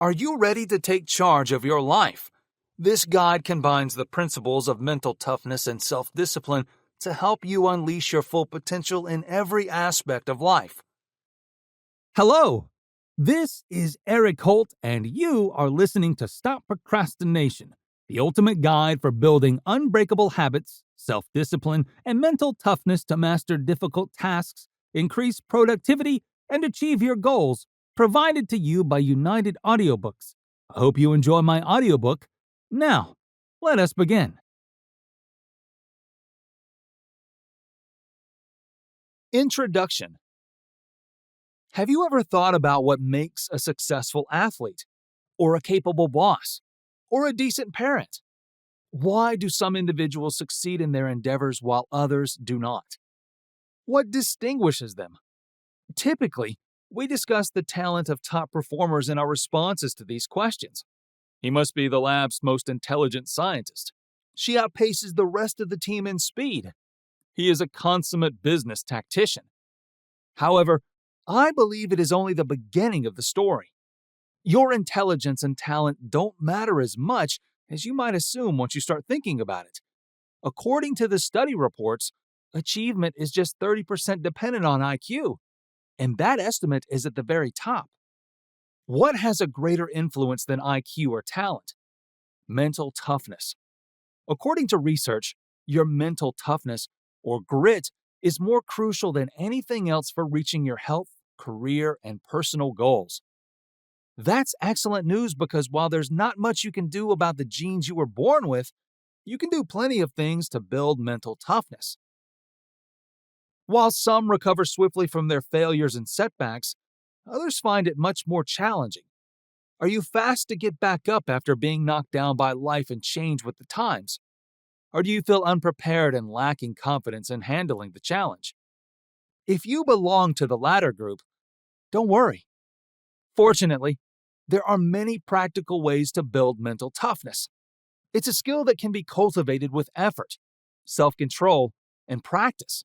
Are you ready to take charge of your life? This guide combines the principles of mental toughness and self-discipline to help you unleash your full potential in every aspect of life. Hello, this is Eric Holt, and you are listening to Stop Procrastination, the ultimate guide for building unbreakable habits, self-discipline, and mental toughness to master difficult tasks, increase productivity, and achieve your goals, provided to you by United Audiobooks. I hope you enjoy my audiobook. Now, let us begin. Introduction. Have you ever thought about what makes a successful athlete, or a capable boss, or a decent parent? Why do some individuals succeed in their endeavors while others do not? What distinguishes them? Typically, we discuss the talent of top performers in our responses to these questions. He must be the lab's most intelligent scientist. She outpaces the rest of the team in speed. He is a consummate business tactician. However, I believe it is only the beginning of the story. Your intelligence and talent don't matter as much as you might assume once you start thinking about it. According to the study reports, achievement is just 30% dependent on IQ, and that estimate is at the very top. What has a greater influence than IQ or talent? Mental toughness. According to research, your mental toughness, or grit, is more crucial than anything else for reaching your health, career, and personal goals. That's excellent news because while there's not much you can do about the genes you were born with, you can do plenty of things to build mental toughness. While some recover swiftly from their failures and setbacks, others find it much more challenging. Are you fast to get back up after being knocked down by life and change with the times? Or do you feel unprepared and lacking confidence in handling the challenge? If you belong to the latter group, don't worry. Fortunately, there are many practical ways to build mental toughness. It's a skill that can be cultivated with effort, self-control, and practice.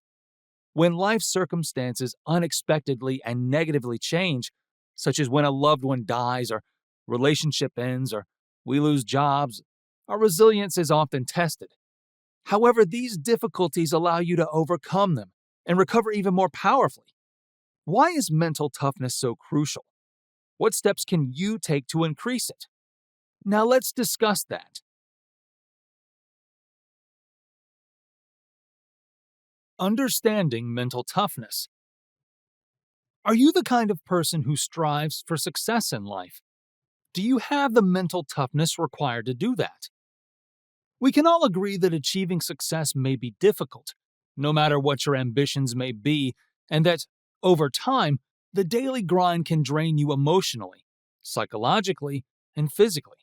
When life circumstances unexpectedly and negatively change, such as when a loved one dies or relationship ends or we lose jobs, our resilience is often tested. However, these difficulties allow you to overcome them and recover even more powerfully. Why is mental toughness so crucial? What steps can you take to increase it? Now let's discuss that. Understanding mental toughness. Are you the kind of person who strives for success in life? Do you have the mental toughness required to do that? We can all agree that achieving success may be difficult, no matter what your ambitions may be, and that, over time, the daily grind can drain you emotionally, psychologically, and physically.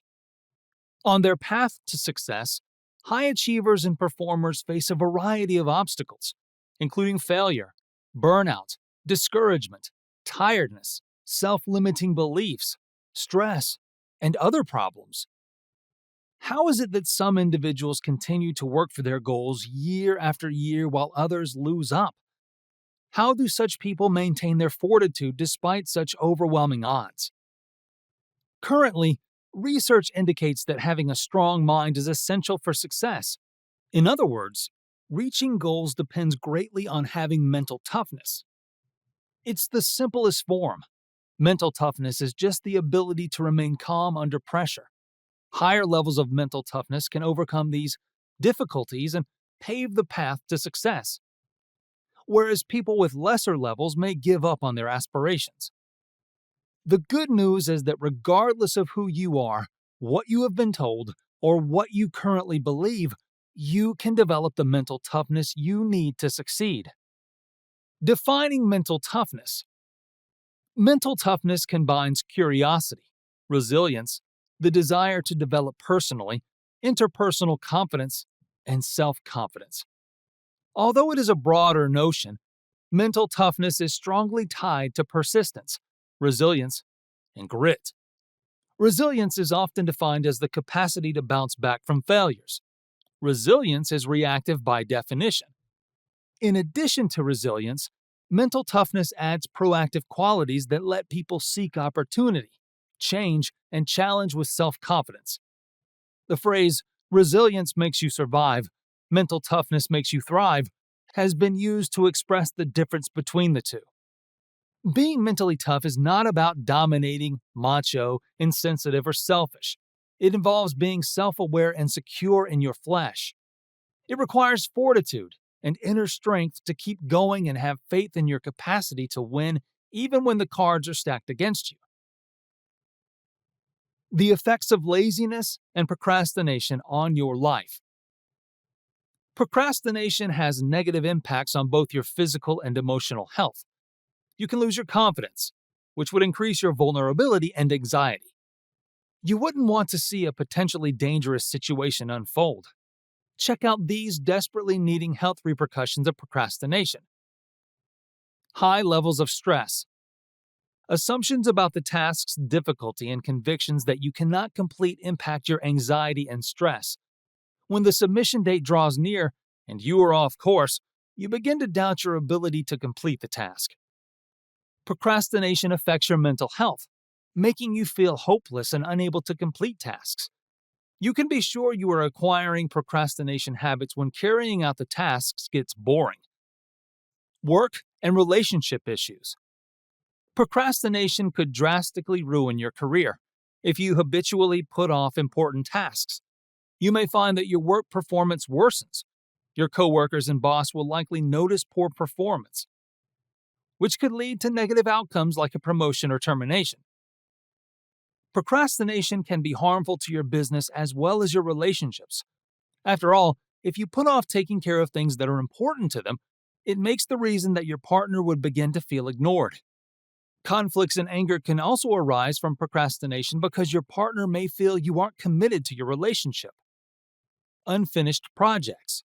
On their path to success, high achievers and performers face a variety of obstacles, including failure, burnout, discouragement, tiredness, self-limiting beliefs, stress, and other problems. How is it that some individuals continue to work for their goals year after year while others lose up? How do such people maintain their fortitude despite such overwhelming odds? Currently, research indicates that having a strong mind is essential for success. In other words, reaching goals depends greatly on having mental toughness. It's the simplest form. Mental toughness is just the ability to remain calm under pressure. Higher levels of mental toughness can overcome these difficulties and pave the path to success, whereas people with lesser levels may give up on their aspirations. The good news is that regardless of who you are, what you have been told, or what you currently believe, you can develop the mental toughness you need to succeed. Defining mental toughness. Mental toughness combines curiosity, resilience, the desire to develop personally, interpersonal confidence, and self-confidence. Although it is a broader notion, mental toughness is strongly tied to persistence, resilience, and grit. Resilience is often defined as the capacity to bounce back from failures. Resilience is reactive by definition. In addition to resilience, mental toughness adds proactive qualities that let people seek opportunity, change, and challenge with self-confidence. The phrase, resilience makes you survive, mental toughness makes you thrive, has been used to express the difference between the two. Being mentally tough is not about dominating, macho, insensitive, or selfish. It involves being self-aware and secure in your flesh. It requires fortitude and inner strength to keep going and have faith in your capacity to win even when the cards are stacked against you. The effects of laziness and procrastination on your life. Procrastination has negative impacts on both your physical and emotional health. You can lose your confidence, which would increase your vulnerability and anxiety. You wouldn't want to see a potentially dangerous situation unfold. Check out these desperately needing health repercussions of procrastination. High levels of stress. Assumptions about the task's difficulty and convictions that you cannot complete impact your anxiety and stress. When the submission date draws near and you are off course, you begin to doubt your ability to complete the task. Procrastination affects your mental health, making you feel hopeless and unable to complete tasks. You can be sure you are acquiring procrastination habits when carrying out the tasks gets boring. Work and relationship issues. Procrastination could drastically ruin your career if you habitually put off important tasks. You may find that your work performance worsens. Your coworkers and boss will likely notice poor performance, which could lead to negative outcomes like a promotion or termination. Procrastination can be harmful to your business as well as your relationships. After all, if you put off taking care of things that are important to them, it makes the reason that your partner would begin to feel ignored. Conflicts and anger can also arise from procrastination because your partner may feel you aren't committed to your relationship. Unfinished projects.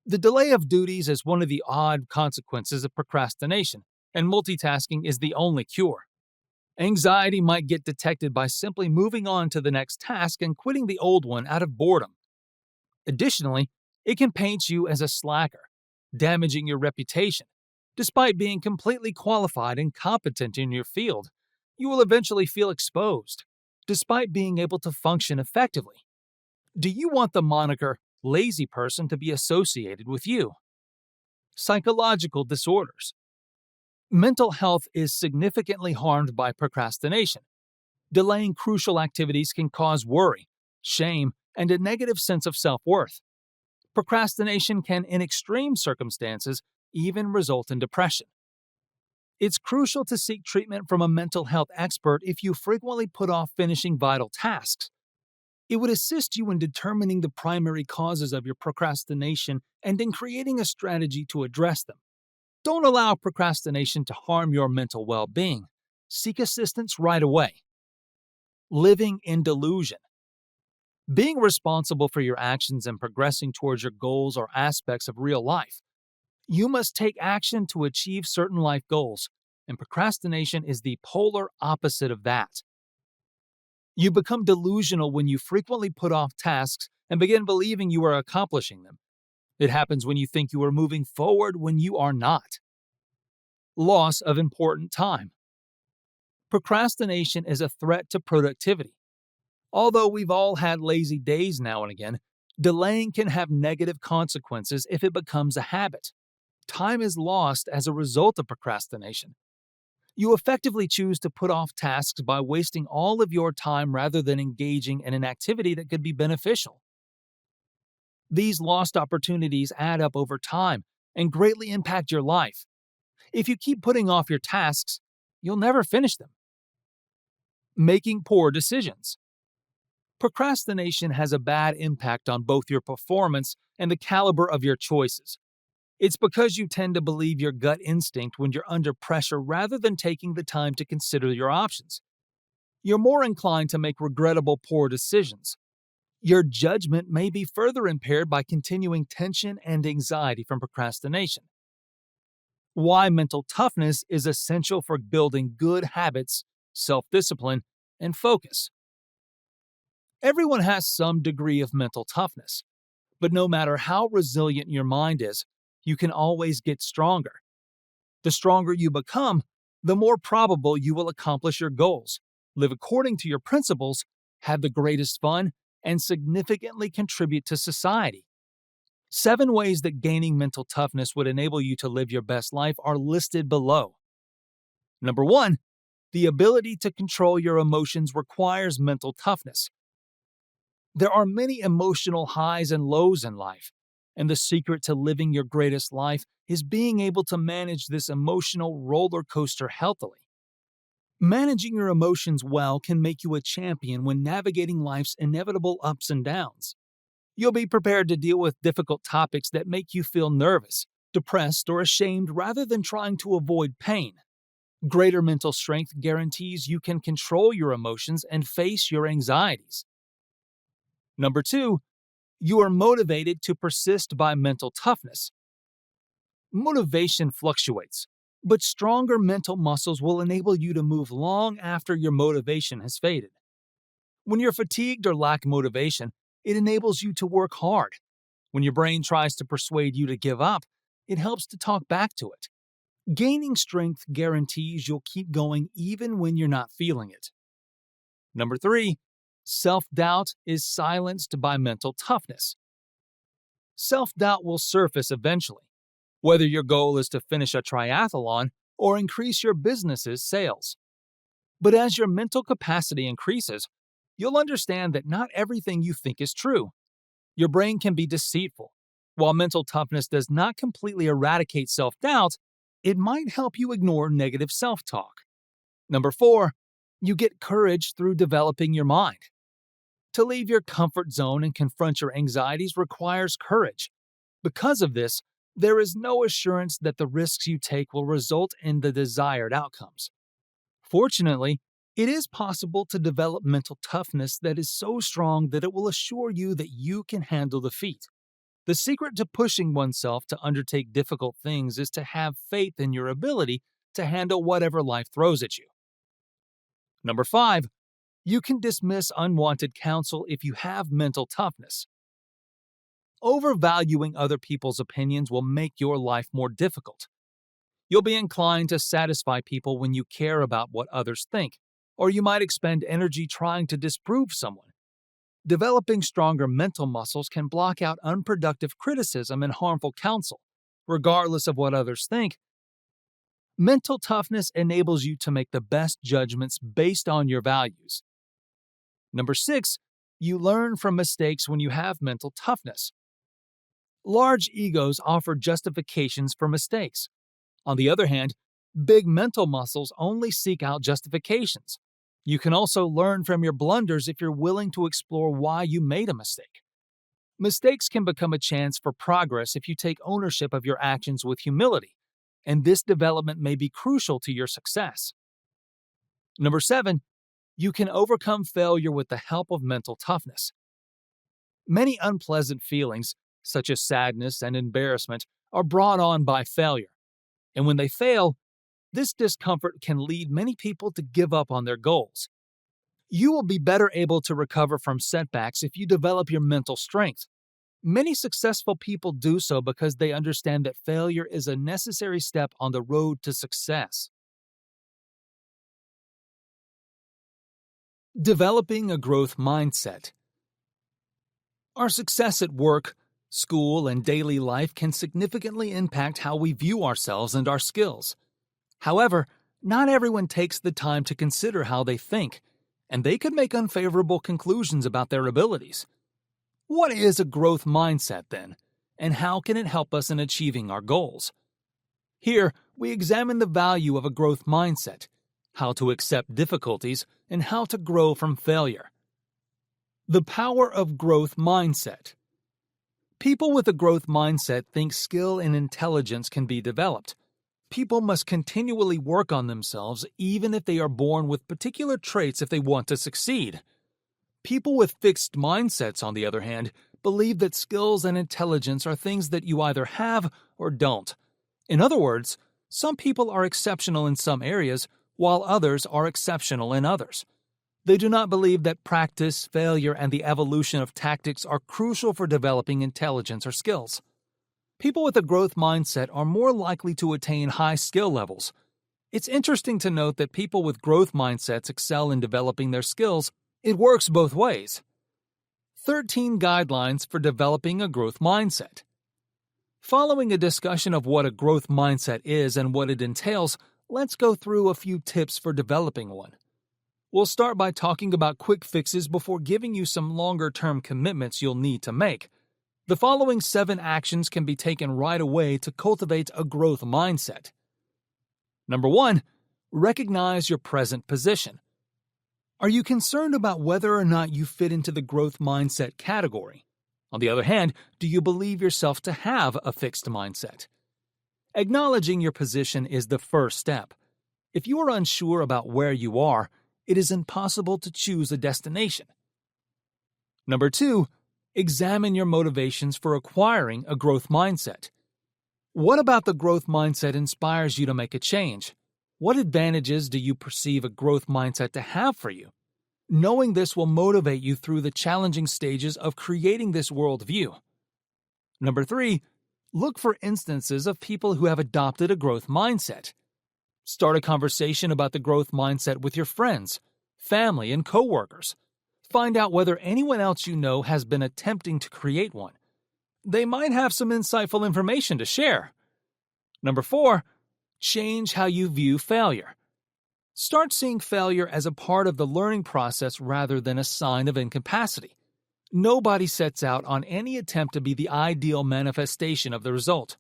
The delay of duties is one of the odd consequences of procrastination, and multitasking is the only cure. Anxiety might get detected by simply moving on to the next task and quitting the old one out of boredom. Additionally, it can paint you as a slacker, damaging your reputation. Despite being completely qualified and competent in your field, you will eventually feel exposed, despite being able to function effectively. Do you want the moniker lazy person to be associated with you? Psychological disorders. Mental health is significantly harmed by procrastination. Delaying crucial activities can cause worry, shame, and a negative sense of self-worth. Procrastination can, in extreme circumstances, even result in depression. It's crucial to seek treatment from a mental health expert if you frequently put off finishing vital tasks. It would assist you in determining the primary causes of your procrastination and in creating a strategy to address them. Don't allow procrastination to harm your mental well-being. Seek assistance right away. Living in delusion. Being responsible for your actions and progressing towards your goals are aspects of real life. You must take action to achieve certain life goals, and procrastination is the polar opposite of that. You become delusional when you frequently put off tasks and begin believing you are accomplishing them. It happens when you think you are moving forward when you are not. Loss of important time. Procrastination is a threat to productivity. Although we've all had lazy days now and again, delaying can have negative consequences if it becomes a habit. Time is lost as a result of procrastination. You effectively choose to put off tasks by wasting all of your time rather than engaging in an activity that could be beneficial. These lost opportunities add up over time and greatly impact your life. If you keep putting off your tasks, you'll never finish them. Making poor decisions. Procrastination has a bad impact on both your performance and the caliber of your choices. It's because you tend to believe your gut instinct when you're under pressure rather than taking the time to consider your options. You're more inclined to make regrettable poor decisions. Your judgment may be further impaired by continuing tension and anxiety from procrastination. Why mental toughness is essential for building good habits, self-discipline, and focus. Everyone has some degree of mental toughness, but no matter how resilient your mind is, you can always get stronger. The stronger you become, the more probable you will accomplish your goals, live according to your principles, have the greatest fun, and significantly contribute to society. 7 ways that gaining mental toughness would enable you to live your best life are listed below. Number 1, the ability to control your emotions requires mental toughness. There are many emotional highs and lows in life, and the secret to living your greatest life is being able to manage this emotional roller coaster healthily. Managing your emotions well can make you a champion when navigating life's inevitable ups and downs. You'll be prepared to deal with difficult topics that make you feel nervous, depressed, or ashamed rather than trying to avoid pain. Greater mental strength guarantees you can control your emotions and face your anxieties. Number 2, you are motivated to persist by mental toughness. Motivation fluctuates, but stronger mental muscles will enable you to move long after your motivation has faded. When you're fatigued or lack motivation, it enables you to work hard. When your brain tries to persuade you to give up, it helps to talk back to it. Gaining strength guarantees you'll keep going even when you're not feeling it. Number 3, self-doubt is silenced by mental toughness. Self-doubt will surface eventually, whether your goal is to finish a triathlon or increase your business's sales. But as your mental capacity increases, you'll understand that not everything you think is true. Your brain can be deceitful. While mental toughness does not completely eradicate self-doubt, it might help you ignore negative self-talk. Number 4, you get courage through developing your mind. To leave your comfort zone and confront your anxieties requires courage. Because of this, there is no assurance that the risks you take will result in the desired outcomes. Fortunately, it is possible to develop mental toughness that is so strong that it will assure you that you can handle defeat. The secret to pushing oneself to undertake difficult things is to have faith in your ability to handle whatever life throws at you. Number 5, you can dismiss unwanted counsel if you have mental toughness. Overvaluing other people's opinions will make your life more difficult. You'll be inclined to satisfy people when you care about what others think, or you might expend energy trying to disprove someone. Developing stronger mental muscles can block out unproductive criticism and harmful counsel, regardless of what others think. Mental toughness enables you to make the best judgments based on your values. Number 6, you learn from mistakes when you have mental toughness. Large egos offer justifications for mistakes. On the other hand, big mental muscles only seek out justifications. You can also learn from your blunders if you're willing to explore why you made a mistake. Mistakes can become a chance for progress if you take ownership of your actions with humility, and this development may be crucial to your success. Number 7, you can overcome failure with the help of mental toughness. Many unpleasant feelings, such as sadness and embarrassment, are brought on by failure. And when they fail, this discomfort can lead many people to give up on their goals. You will be better able to recover from setbacks if you develop your mental strength. Many successful people do so because they understand that failure is a necessary step on the road to success. Developing a growth mindset. Our success at work, school, and daily life can significantly impact how we view ourselves and our skills. However, not everyone takes the time to consider how they think, and they could make unfavorable conclusions about their abilities. What is a growth mindset, then, and how can it help us in achieving our goals? Here, we examine the value of a growth mindset, how to accept difficulties, and how to grow from failure. The power of growth mindset. People with a growth mindset think skill and intelligence can be developed. People must continually work on themselves even if they are born with particular traits if they want to succeed. People with fixed mindsets, on the other hand, believe that skills and intelligence are things that you either have or don't. In other words, some people are exceptional in some areas, while others are exceptional in others. They do not believe that practice, failure, and the evolution of tactics are crucial for developing intelligence or skills. People with a growth mindset are more likely to attain high skill levels. It's interesting to note that people with growth mindsets excel in developing their skills. It works both ways. 13 guidelines for developing a growth mindset. Following a discussion of what a growth mindset is and what it entails, let's go through a few tips for developing one. We'll start by talking about quick fixes before giving you some longer-term commitments you'll need to make. The following 7 actions can be taken right away to cultivate a growth mindset. Number 1, recognize your present position. Are you concerned about whether or not you fit into the growth mindset category? On the other hand, do you believe yourself to have a fixed mindset? Acknowledging your position is the first step. If you are unsure about where you are, it is impossible to choose a destination. Number 2, examine your motivations for acquiring a growth mindset. What about the growth mindset inspires you to make a change? What advantages do you perceive a growth mindset to have for you? Knowing this will motivate you through the challenging stages of creating this worldview. Number 3, look for instances of people who have adopted a growth mindset. Start a conversation about the growth mindset with your friends, family, and coworkers. Find out whether anyone else you know has been attempting to create one. They might have some insightful information to share. Number 4, change how you view failure. Start seeing failure as a part of the learning process rather than a sign of incapacity. Nobody sets out on any attempt to be the ideal manifestation of the result.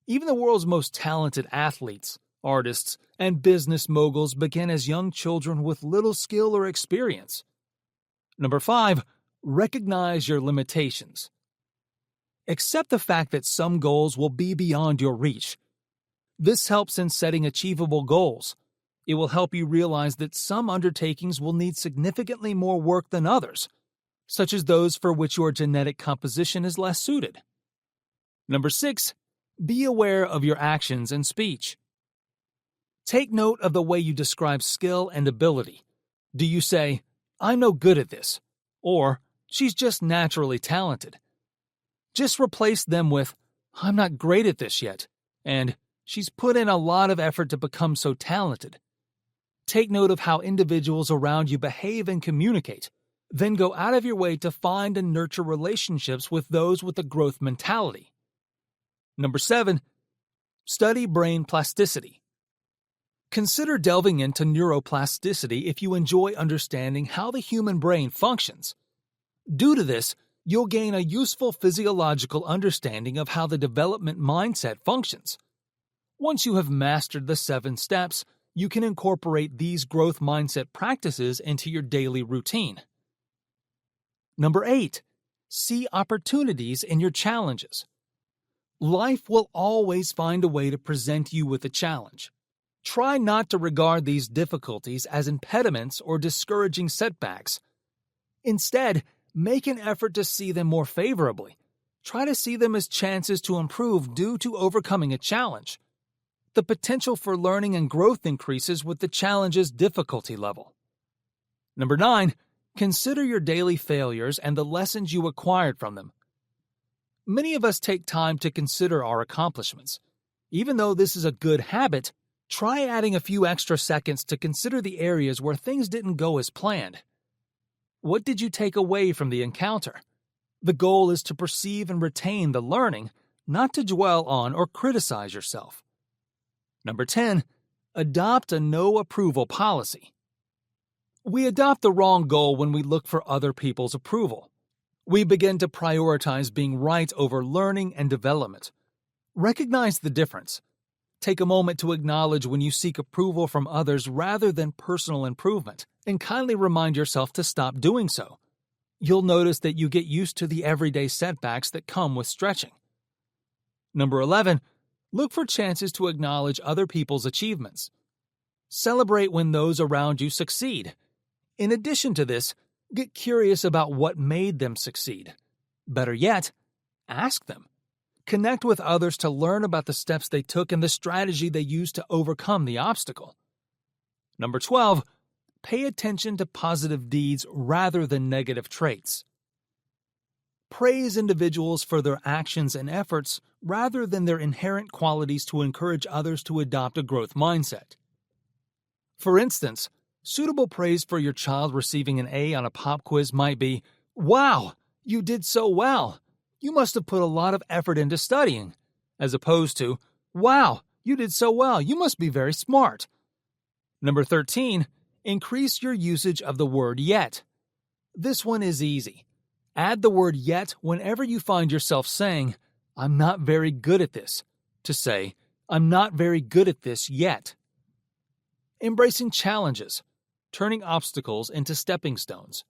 Even the world's most talented athletes, artists, and business moguls begin as young children with little skill or experience. Number 5, recognize your limitations. Accept the fact that some goals will be beyond your reach. This helps in setting achievable goals. It will help you realize that some undertakings will need significantly more work than others, such as those for which your genetic composition is less suited. Number 6, be aware of your actions and speech. Take note of the way you describe skill and ability. Do you say, "I'm no good at this," or "she's just naturally talented"? Just replace them with, "I'm not great at this yet," and "she's put in a lot of effort to become so talented." Take note of how individuals around you behave and communicate. Then go out of your way to find and nurture relationships with those with a growth mentality. Number 7, study brain plasticity. Consider delving into neuroplasticity if you enjoy understanding how the human brain functions. Due to this, you'll gain a useful physiological understanding of how the development mindset functions. Once you have mastered the 7 steps, you can incorporate these growth mindset practices into your daily routine. Number 8, see opportunities in your challenges. Life will always find a way to present you with a challenge. Try not to regard these difficulties as impediments or discouraging setbacks. Instead, make an effort to see them more favorably. Try to see them as chances to improve due to overcoming a challenge. The potential for learning and growth increases with the challenge's difficulty level. Number 9, consider your daily failures and the lessons you acquired from them. Many of us take time to consider our accomplishments. Even though this is a good habit, try adding a few extra seconds to consider the areas where things didn't go as planned. What did you take away from the encounter? The goal is to perceive and retain the learning, not to dwell on or criticize yourself. Number 10, adopt a no-approval policy. We adopt the wrong goal when we look for other people's approval. We begin to prioritize being right over learning and development. Recognize the difference. Take a moment to acknowledge when you seek approval from others rather than personal improvement, and kindly remind yourself to stop doing so. You'll notice that you get used to the everyday setbacks that come with stretching. Number 11, look for chances to acknowledge other people's achievements. Celebrate when those around you succeed. In addition to this, get curious about what made them succeed. Better yet, ask them. Connect with others to learn about the steps they took and the strategy they used to overcome the obstacle. Number 12, pay attention to positive deeds rather than negative traits. Praise individuals for their actions and efforts rather than their inherent qualities to encourage others to adopt a growth mindset. For instance, suitable praise for your child receiving an A on a pop quiz might be, "Wow, you did so well. You must have put a lot of effort into studying," as opposed to, "Wow, you did so well. You must be very smart." Number 13, increase your usage of the word yet. This one is easy. Add the word yet whenever you find yourself saying, "I'm not very good at this," to say, "I'm not very good at this yet." Embracing challenges, turning obstacles into stepping stones.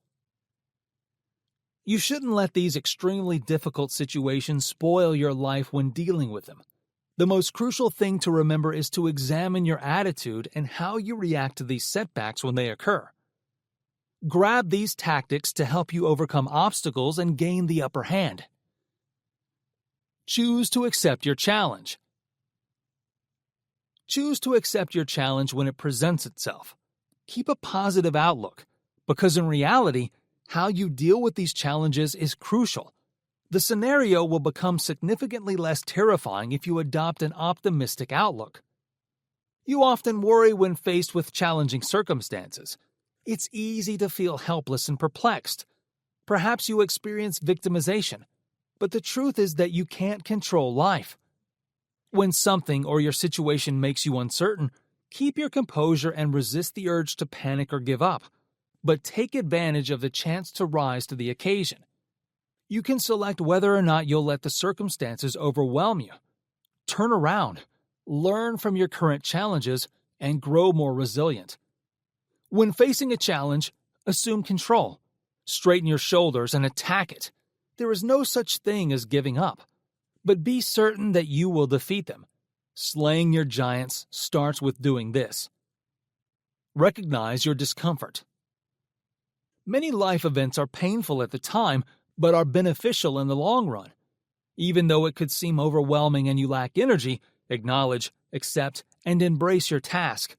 You shouldn't let these extremely difficult situations spoil your life when dealing with them. The most crucial thing to remember is to examine your attitude and how you react to these setbacks when they occur. Grab these tactics to help you overcome obstacles and gain the upper hand. Choose to accept your challenge. Choose to accept your challenge when it presents itself. Keep a positive outlook, because in reality, how you deal with these challenges is crucial. The scenario will become significantly less terrifying if you adopt an optimistic outlook. You often worry when faced with challenging circumstances. It's easy to feel helpless and perplexed. Perhaps you experience victimization, but the truth is that you can't control life. When something or your situation makes you uncertain, keep your composure and resist the urge to panic or give up, but take advantage of the chance to rise to the occasion. You can select whether or not you'll let the circumstances overwhelm you. Turn around, learn from your current challenges, and grow more resilient. When facing a challenge, assume control. Straighten your shoulders and attack it. There is no such thing as giving up, but be certain that you will defeat them. Slaying your giants starts with doing this. Recognize your discomfort. Many life events are painful at the time, but are beneficial in the long run. Even though it could seem overwhelming and you lack energy, acknowledge, accept, and embrace your task.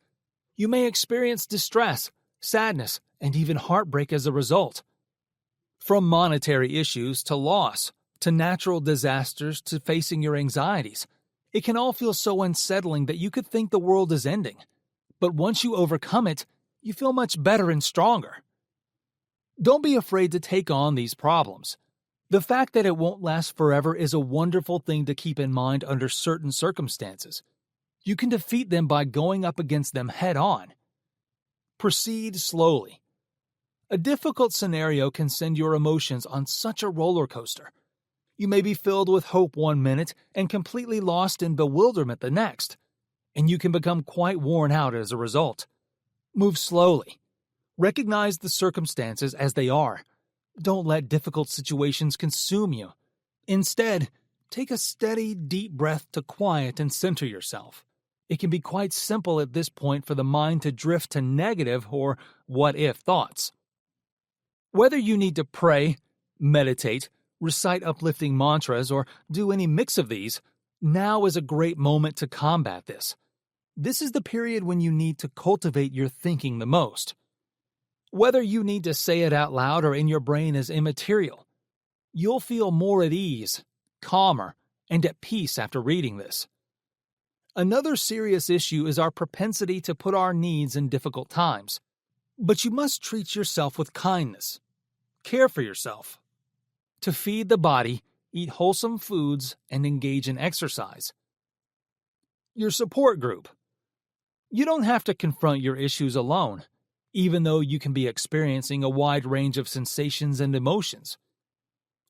You may experience distress, sadness, and even heartbreak as a result. From monetary issues to loss, to natural disasters to facing your anxieties, it can all feel so unsettling that you could think the world is ending. But once you overcome it, you feel much better and stronger. Don't be afraid to take on these problems. The fact that it won't last forever is a wonderful thing to keep in mind under certain circumstances. You can defeat them by going up against them head on. Proceed slowly. A difficult scenario can send your emotions on such a roller coaster. You may be filled with hope one minute and completely lost in bewilderment the next, and you can become quite worn out as a result. Move slowly. Recognize the circumstances as they are. Don't let difficult situations consume you. Instead, take a steady, deep breath to quiet and center yourself. It can be quite simple at this point for the mind to drift to negative or what-if thoughts. Whether you need to pray, meditate, recite uplifting mantras, or do any mix of these, now is a great moment to combat this. This is the period when you need to cultivate your thinking the most. Whether you need to say it out loud or in your brain is immaterial. You'll feel more at ease, calmer, and at peace after reading this. Another serious issue is our propensity to put our needs in difficult times. But you must treat yourself with kindness. Care for yourself. To feed the body, eat wholesome foods, and engage in exercise. Your support group. You don't have to confront your issues alone, even though you can be experiencing a wide range of sensations and emotions.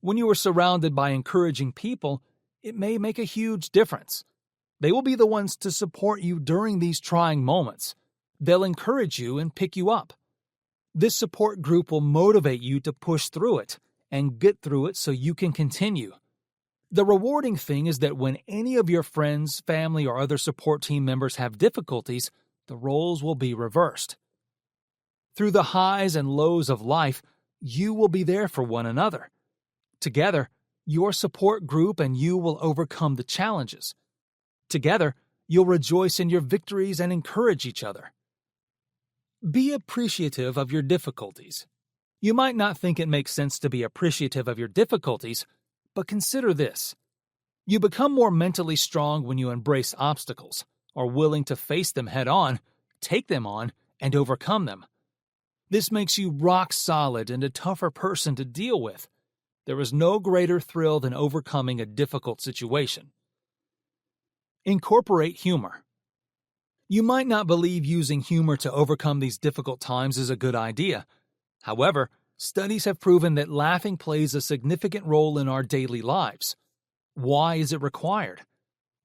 When you are surrounded by encouraging people, it may make a huge difference. They will be the ones to support you during these trying moments. They'll encourage you and pick you up. This support group will motivate you to push through it and get through it so you can continue. The rewarding thing is that when any of your friends, family, or other support team members have difficulties, the roles will be reversed. Through the highs and lows of life, you will be there for one another. Together, your support group and you will overcome the challenges. Together, you'll rejoice in your victories and encourage each other. Be appreciative of your difficulties. You might not think it makes sense to be appreciative of your difficulties, but consider this. You become more mentally strong when you embrace obstacles, are willing to face them head on, take them on, and overcome them. This makes you rock solid and a tougher person to deal with. There is no greater thrill than overcoming a difficult situation. Incorporate humor. You might not believe using humor to overcome these difficult times is a good idea. However, studies have proven that laughing plays a significant role in our daily lives. Why is it required?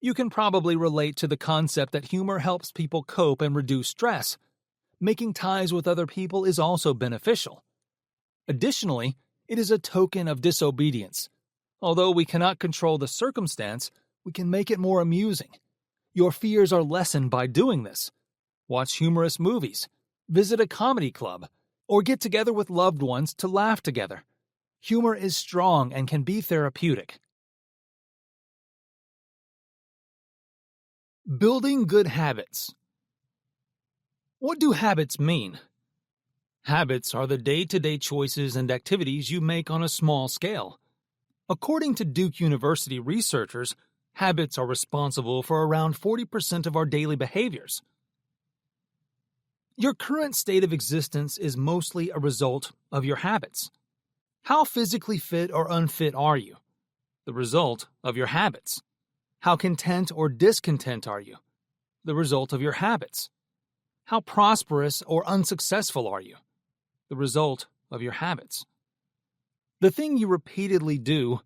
You can probably relate to the concept that humor helps people cope and reduce stress. Making ties with other people is also beneficial. Additionally, it is a token of disobedience. Although we cannot control the circumstance, we can make it more amusing. Your fears are lessened by doing this. Watch humorous movies, visit a comedy club, or get together with loved ones to laugh together. Humor is strong and can be therapeutic. Building good habits. What do habits mean? Habits are the day-to-day choices and activities you make on a small scale. According to Duke University researchers, habits are responsible for around 40% of our daily behaviors. Your current state of existence is mostly a result of your habits. How physically fit or unfit are you? The result of your habits. How content or discontent are you? The result of your habits. How prosperous or unsuccessful are you? The result of your habits. The thing you repeatedly do,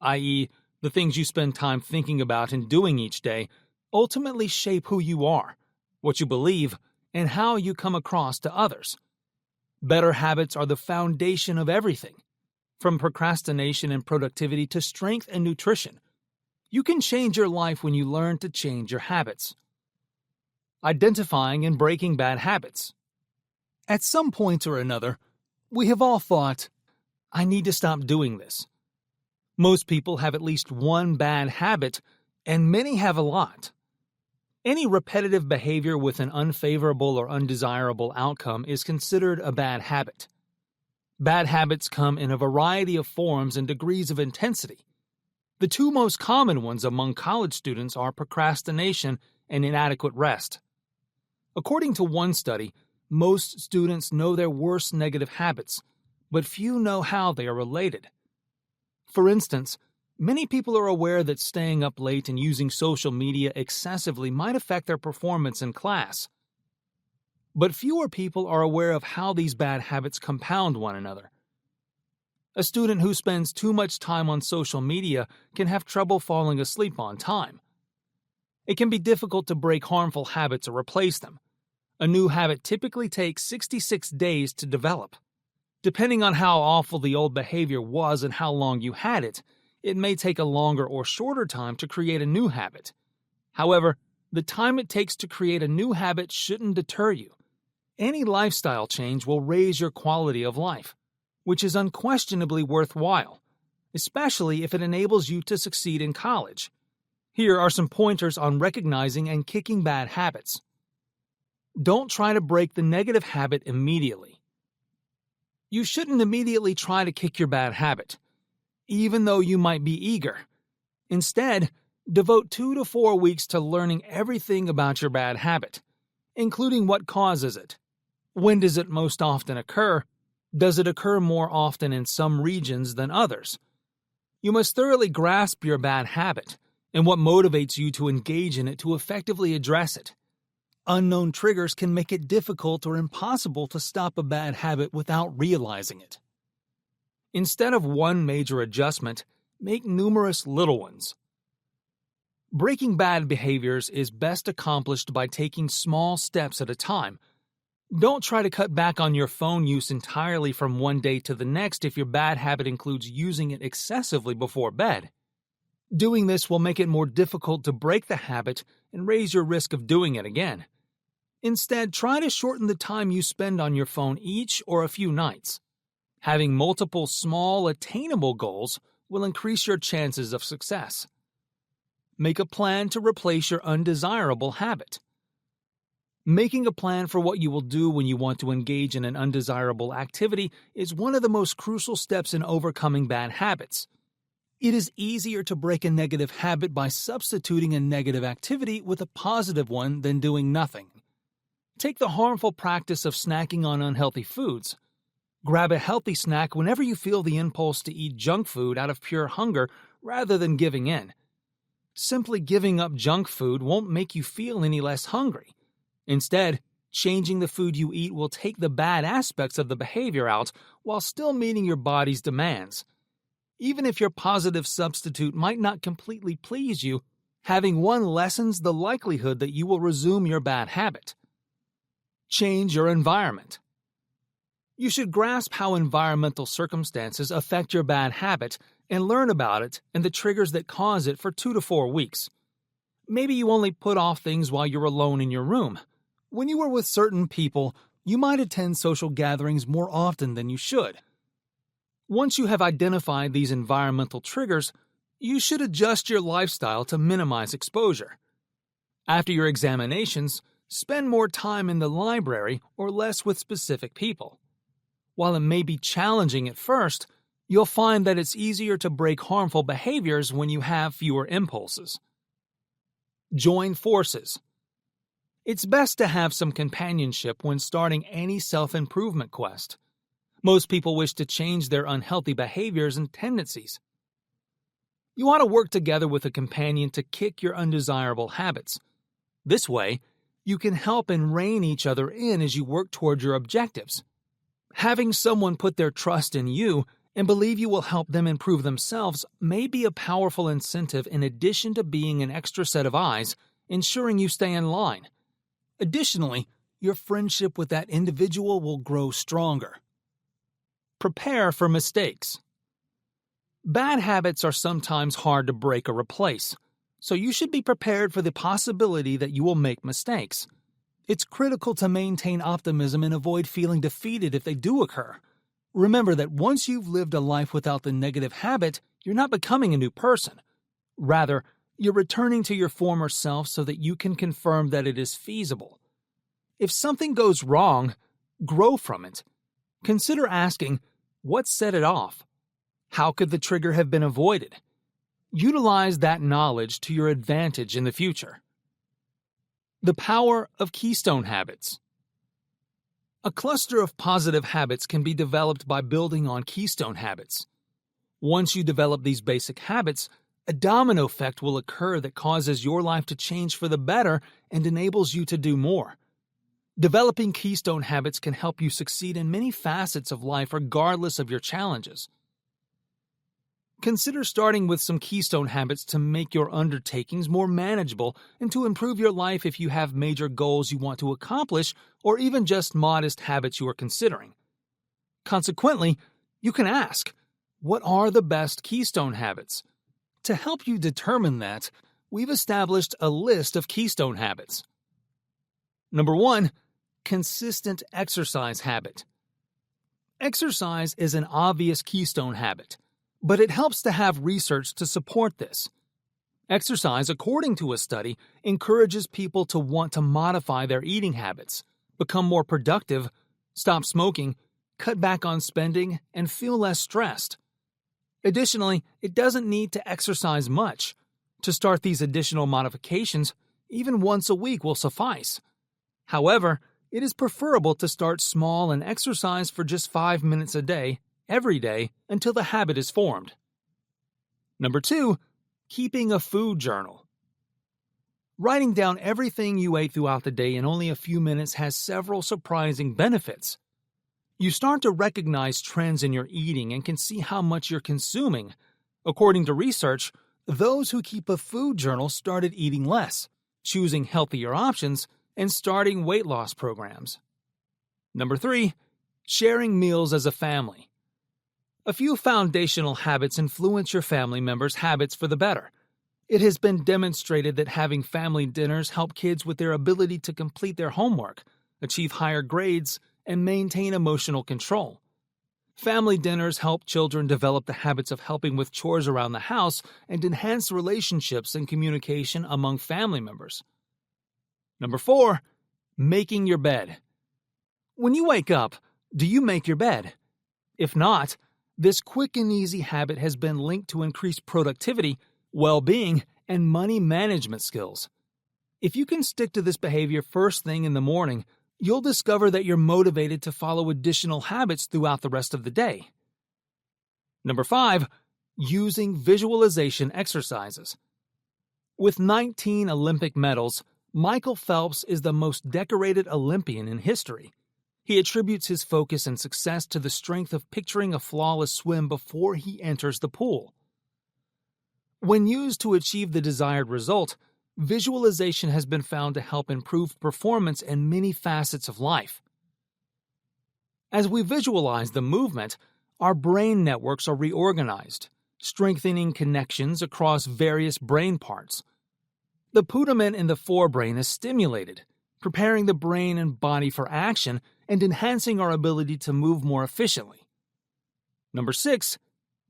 i.e., the things you spend time thinking about and doing each day, ultimately shape who you are, what you believe, and how you come across to others. Better habits are the foundation of everything, from procrastination and productivity to strength and nutrition. You can change your life when you learn to change your habits. Identifying and breaking bad habits. At some point or another, we have all thought, I need to stop doing this. Most people have at least one bad habit, and many have a lot. Any repetitive behavior with an unfavorable or undesirable outcome is considered a bad habit. Bad habits come in a variety of forms and degrees of intensity. The two most common ones among college students are procrastination and inadequate rest. According to one study, most students know their worst negative habits, but few know how they are related. For instance, many people are aware that staying up late and using social media excessively might affect their performance in class. But fewer people are aware of how these bad habits compound one another. A student who spends too much time on social media can have trouble falling asleep on time. It can be difficult to break harmful habits or replace them. A new habit typically takes 66 days to develop. Depending on how awful the old behavior was and how long you had it, it may take a longer or shorter time to create a new habit. However, the time it takes to create a new habit shouldn't deter you. Any lifestyle change will raise your quality of life, which is unquestionably worthwhile, especially if it enables you to succeed in college. Here are some pointers on recognizing and kicking bad habits. Don't try to break the negative habit immediately. You shouldn't immediately try to kick your bad habit, even though you might be eager. Instead, devote 2 to 4 weeks to learning everything about your bad habit, including what causes it. When does it most often occur? Does it occur more often in some regions than others? You must thoroughly grasp your bad habit and what motivates you to engage in it to effectively address it. Unknown triggers can make it difficult or impossible to stop a bad habit without realizing it. Instead of one major adjustment, make numerous little ones. Breaking bad behaviors is best accomplished by taking small steps at a time. Don't try to cut back on your phone use entirely from one day to the next if your bad habit includes using it excessively before bed. Doing this will make it more difficult to break the habit and raise your risk of doing it again. Instead, try to shorten the time you spend on your phone each or a few nights. Having multiple small, attainable goals will increase your chances of success. Make a plan to replace your undesirable habit. Making a plan for what you will do when you want to engage in an undesirable activity is one of the most crucial steps in overcoming bad habits. It is easier to break a negative habit by substituting a negative activity with a positive one than doing nothing. Take the harmful practice of snacking on unhealthy foods. Grab a healthy snack whenever you feel the impulse to eat junk food out of pure hunger rather than giving in. Simply giving up junk food won't make you feel any less hungry. Instead, changing the food you eat will take the bad aspects of the behavior out while still meeting your body's demands. Even if your positive substitute might not completely please you, having one lessens the likelihood that you will resume your bad habit. Change your environment. You should grasp how environmental circumstances affect your bad habit and learn about it and the triggers that cause it for 2 to 4 weeks. Maybe you only put off things while you're alone in your room. When you are with certain people, you might attend social gatherings more often than you should. Once you have identified these environmental triggers, you should adjust your lifestyle to minimize exposure. After your examinations, spend more time in the library or less with specific people. While it may be challenging at first, you'll find that it's easier to break harmful behaviors when you have fewer impulses. Join forces. It's best to have some companionship when starting any self-improvement quest. Most people wish to change their unhealthy behaviors and tendencies. You want to work together with a companion to kick your undesirable habits. This way, you can help and rein each other in as you work toward your objectives. Having someone put their trust in you and believe you will help them improve themselves may be a powerful incentive in addition to being an extra set of eyes, ensuring you stay in line. Additionally, your friendship with that individual will grow stronger. Prepare for mistakes. Bad habits are sometimes hard to break or replace, so you should be prepared for the possibility that you will make mistakes. It's critical to maintain optimism and avoid feeling defeated if they do occur. Remember that once you've lived a life without the negative habit, you're not becoming a new person. Rather, you're returning to your former self so that you can confirm that it is feasible. If something goes wrong, grow from it. Consider asking, what set it off? How could the trigger have been avoided? Utilize that knowledge to your advantage in the future. The power of keystone habits. A cluster of positive habits can be developed by building on keystone habits. Once you develop these basic habits, a domino effect will occur that causes your life to change for the better and enables you to do more. Developing keystone habits can help you succeed in many facets of life regardless of your challenges. Consider starting with some keystone habits to make your undertakings more manageable and to improve your life if you have major goals you want to accomplish or even just modest habits you are considering. Consequently, you can ask, what are the best keystone habits? To help you determine that, we've established a list of keystone habits. Number 1, consistent exercise habit. Exercise is an obvious keystone habit, but it helps to have research to support this. Exercise, according to a study, encourages people to want to modify their eating habits, become more productive, stop smoking, cut back on spending, and feel less stressed. Additionally, it doesn't need to exercise much. To start these additional modifications, even once a week will suffice. However, it is preferable to start small and exercise for just 5 minutes a day, every day, until the habit is formed. Number 2, keeping a food journal. Writing down everything you ate throughout the day in only a few minutes has several surprising benefits. You start to recognize trends in your eating and can see how much you're consuming. According to research, those who keep a food journal started eating less, choosing healthier options, and starting weight loss programs. Number 3, sharing meals as a family. A few foundational habits influence your family members' habits for the better. It has been demonstrated that having family dinners help kids with their ability to complete their homework, achieve higher grades, and maintain emotional control. Family dinners help children develop the habits of helping with chores around the house and enhance relationships and communication among family members. Number 4, making your bed. When you wake up, do you make your bed? If not, this quick and easy habit has been linked to increased productivity, well-being, and money management skills. If you can stick to this behavior first thing in the morning, you'll discover that you're motivated to follow additional habits throughout the rest of the day. Number 5, using visualization exercises. With 19 Olympic medals, Michael Phelps is the most decorated Olympian in history. He attributes his focus and success to the strength of picturing a flawless swim before he enters the pool. When used to achieve the desired result, visualization has been found to help improve performance in many facets of life. As we visualize the movement, our brain networks are reorganized, strengthening connections across various brain parts. The putamen in the forebrain is stimulated, preparing the brain and body for action and enhancing our ability to move more efficiently. Number 6,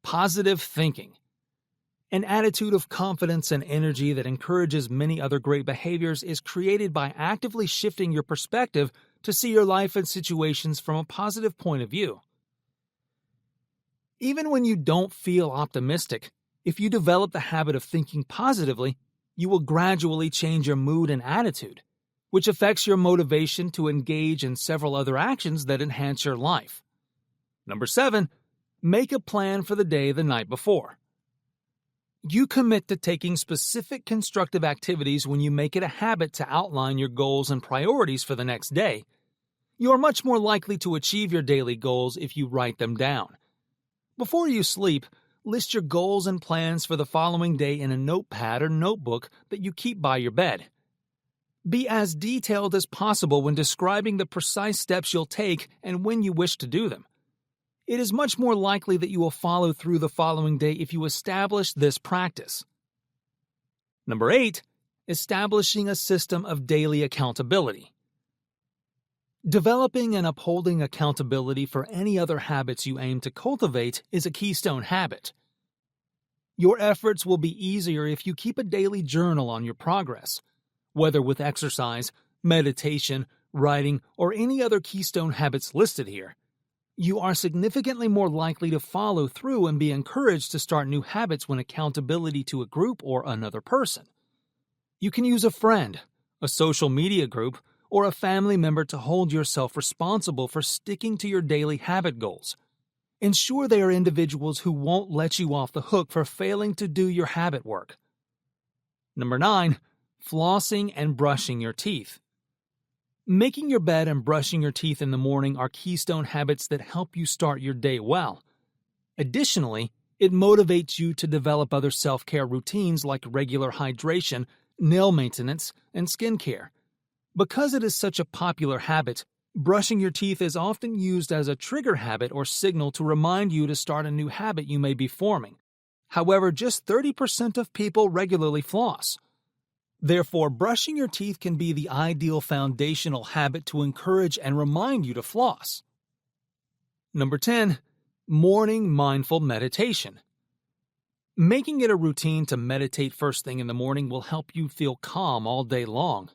positive thinking. An attitude of confidence and energy that encourages many other great behaviors is created by actively shifting your perspective to see your life and situations from a positive point of view. Even when you don't feel optimistic, if you develop the habit of thinking positively, you will gradually change your mood and attitude, which affects your motivation to engage in several other actions that enhance your life. Number 7, make a plan for the day the night before. You commit to taking specific constructive activities when you make it a habit to outline your goals and priorities for the next day. You are much more likely to achieve your daily goals if you write them down. Before you sleep, list your goals and plans for the following day in a notepad or notebook that you keep by your bed. Be as detailed as possible when describing the precise steps you'll take and when you wish to do them. It is much more likely that you will follow through the following day if you establish this practice. Number 8, establishing a system of daily accountability. Developing and upholding accountability for any other habits you aim to cultivate is a keystone habit. Your efforts will be easier if you keep a daily journal on your progress, whether with exercise, meditation, writing, or any other keystone habits listed here. You are significantly more likely to follow through and be encouraged to start new habits when accountability to a group or another person. You can use a friend, a social media group, or a family member to hold yourself responsible for sticking to your daily habit goals. Ensure they are individuals who won't let you off the hook for failing to do your habit work. Number 9, flossing and brushing your teeth. Making your bed and brushing your teeth in the morning are keystone habits that help you start your day well. Additionally, it motivates you to develop other self-care routines like regular hydration, nail maintenance, and skincare. Because it is such a popular habit, brushing your teeth is often used as a trigger habit or signal to remind you to start a new habit you may be forming. However, just 30% of people regularly floss. Therefore, brushing your teeth can be the ideal foundational habit to encourage and remind you to floss. Number 10, morning mindful meditation. Making it a routine to meditate first thing in the morning will help you feel calm all day long.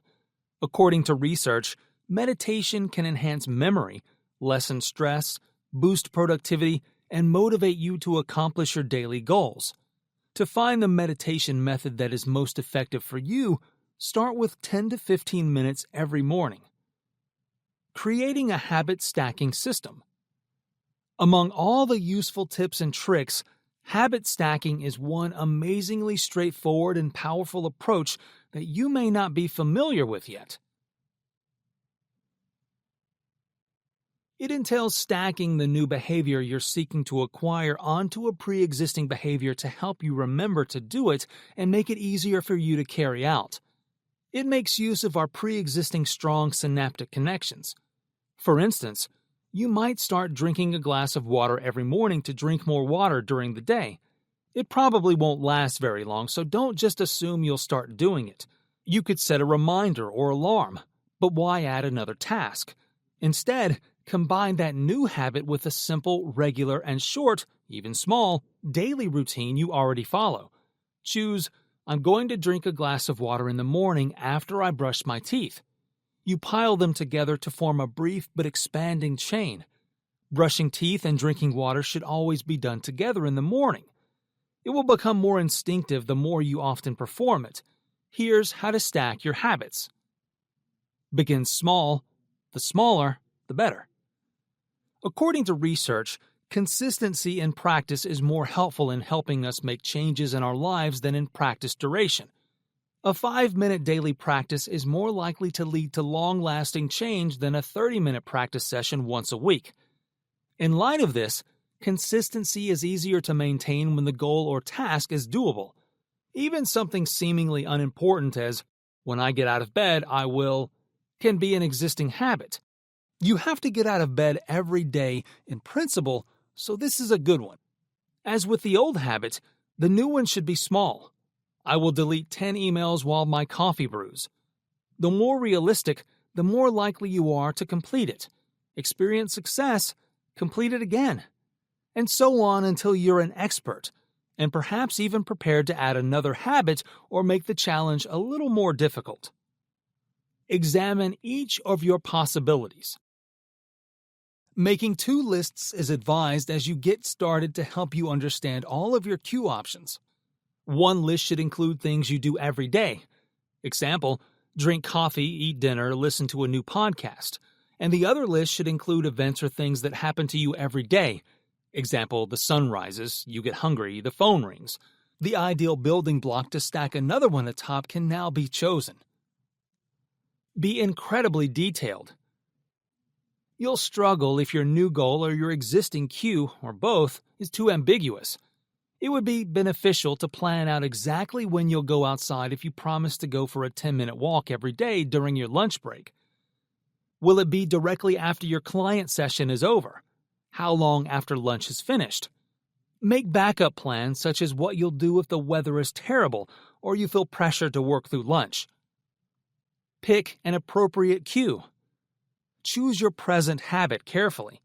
According to research, meditation can enhance memory, lessen stress, boost productivity, and motivate you to accomplish your daily goals. To find the meditation method that is most effective for you, start with 10 to 15 minutes every morning. Creating a habit stacking system. Among all the useful tips and tricks, habit stacking is one amazingly straightforward and powerful approach that you may not be familiar with yet. It entails stacking the new behavior you're seeking to acquire onto a pre-existing behavior to help you remember to do it and make it easier for you to carry out. It makes use of our pre-existing strong synaptic connections. For instance, you might start drinking a glass of water every morning to drink more water during the day. It probably won't last very long, so don't just assume you'll start doing it. You could set a reminder or alarm, but why add another task? Instead, combine that new habit with a simple, regular, and short, even small, daily routine you already follow. Choose, I'm going to drink a glass of water in the morning after I brush my teeth. You pile them together to form a brief but expanding chain. Brushing teeth and drinking water should always be done together in the morning. It will become more instinctive the more you often perform it. Here's how to stack your habits. Begin small. The smaller, the better. According to research, consistency in practice is more helpful in helping us make changes in our lives than in practice duration. A 5-minute daily practice is more likely to lead to long-lasting change than a 30-minute practice session once a week. In light of this, consistency is easier to maintain when the goal or task is doable. Even something seemingly unimportant as, "When I get out of bed, I will," can be an existing habit. You have to get out of bed every day in principle, so this is a good one. As with the old habit, the new one should be small. I will delete 10 emails while my coffee brews. The more realistic, the more likely you are to complete it. Experience success, complete it again. And so on until you're an expert, and perhaps even prepared to add another habit or make the challenge a little more difficult. Examine each of your possibilities. Making 2 lists is advised as you get started to help you understand all of your cue options. One list should include things you do every day. Example, drink coffee, eat dinner, listen to a new podcast. And the other list should include events or things that happen to you every day. Example, the sun rises, you get hungry, the phone rings. The ideal building block to stack another one atop can now be chosen. Be incredibly detailed. You'll struggle if your new goal or your existing cue, or both, is too ambiguous. It would be beneficial to plan out exactly when you'll go outside if you promise to go for a 10-minute walk every day during your lunch break. Will it be directly after your client session is over? How long after lunch is finished? Make backup plans such as what you'll do if the weather is terrible or you feel pressured to work through lunch. Pick an appropriate cue. Choose your present habit carefully,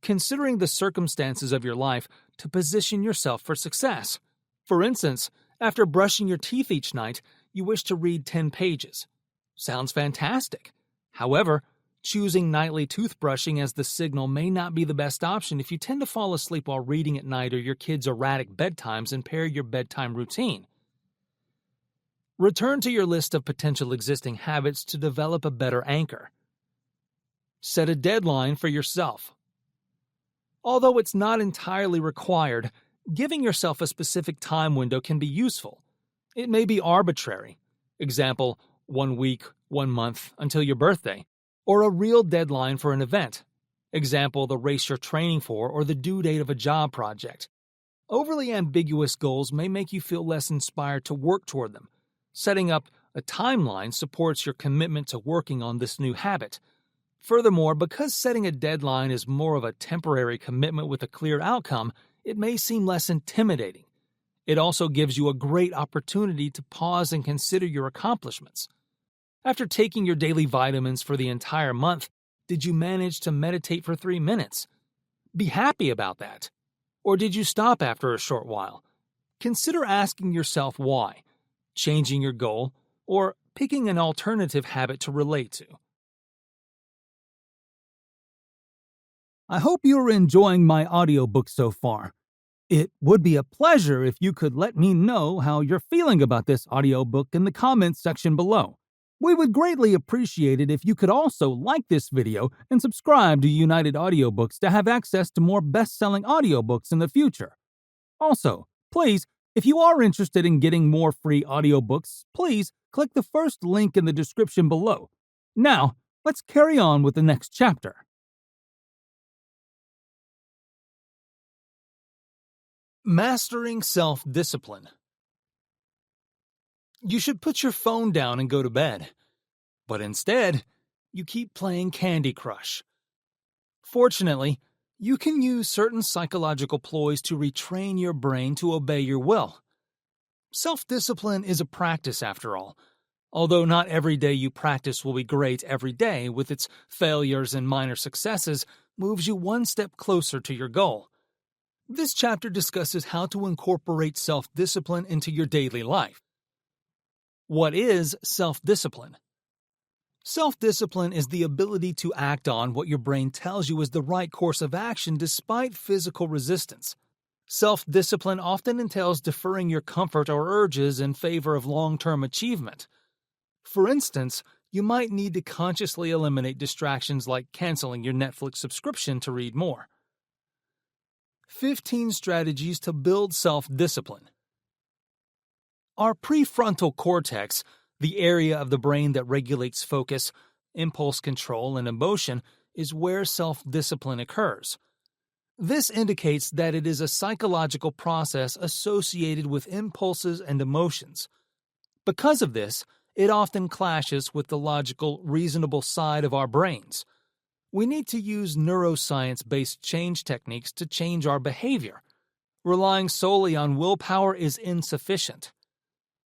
considering the circumstances of your life to position yourself for success. For instance, after brushing your teeth each night, you wish to read 10 pages. Sounds fantastic. However, choosing nightly toothbrushing as the signal may not be the best option if you tend to fall asleep while reading at night or your kids' erratic bedtimes impair your bedtime routine. Return to your list of potential existing habits to develop a better anchor. Set a deadline for yourself. Although it's not entirely required, giving yourself a specific time window can be useful. It may be arbitrary. Example, 1 week, 1 month, until your birthday. Or a real deadline for an event. Example, the race you're training for or the due date of a job project. Overly ambiguous goals may make you feel less inspired to work toward them. Setting up a timeline supports your commitment to working on this new habit. Furthermore, because setting a deadline is more of a temporary commitment with a clear outcome, it may seem less intimidating. It also gives you a great opportunity to pause and consider your accomplishments. After taking your daily vitamins for the entire month, did you manage to meditate for 3 minutes? Be happy about that. Or did you stop after a short while? Consider asking yourself why, changing your goal, or picking an alternative habit to relate to. I hope you're enjoying my audiobook so far. It would be a pleasure if you could let me know how you're feeling about this audiobook in the comments section below. We would greatly appreciate it if you could also like this video and subscribe to United Audiobooks to have access to more best-selling audiobooks in the future. Also, please, if you are interested in getting more free audiobooks, please click the first link in the description below. Now, let's carry on with the next chapter. Mastering self-discipline. You should put your phone down and go to bed. But instead, you keep playing Candy Crush. Fortunately, you can use certain psychological ploys to retrain your brain to obey your will. Self-discipline is a practice, after all. Although not every day you practice will be great every day, with its failures and minor successes, moves you one step closer to your goal. This chapter discusses how to incorporate self-discipline into your daily life. What is self-discipline? Self-discipline is the ability to act on what your brain tells you is the right course of action despite physical resistance. Self-discipline often entails deferring your comfort or urges in favor of long-term achievement. For instance, you might need to consciously eliminate distractions like canceling your Netflix subscription to read more. 15 strategies to build self-discipline. Our prefrontal cortex, the area of the brain that regulates focus, impulse control, and emotion, is where self-discipline occurs. This indicates that it is a psychological process associated with impulses and emotions. Because of this, it often clashes with the logical, reasonable side of our brains. We need to use neuroscience-based change techniques to change our behavior. Relying solely on willpower is insufficient.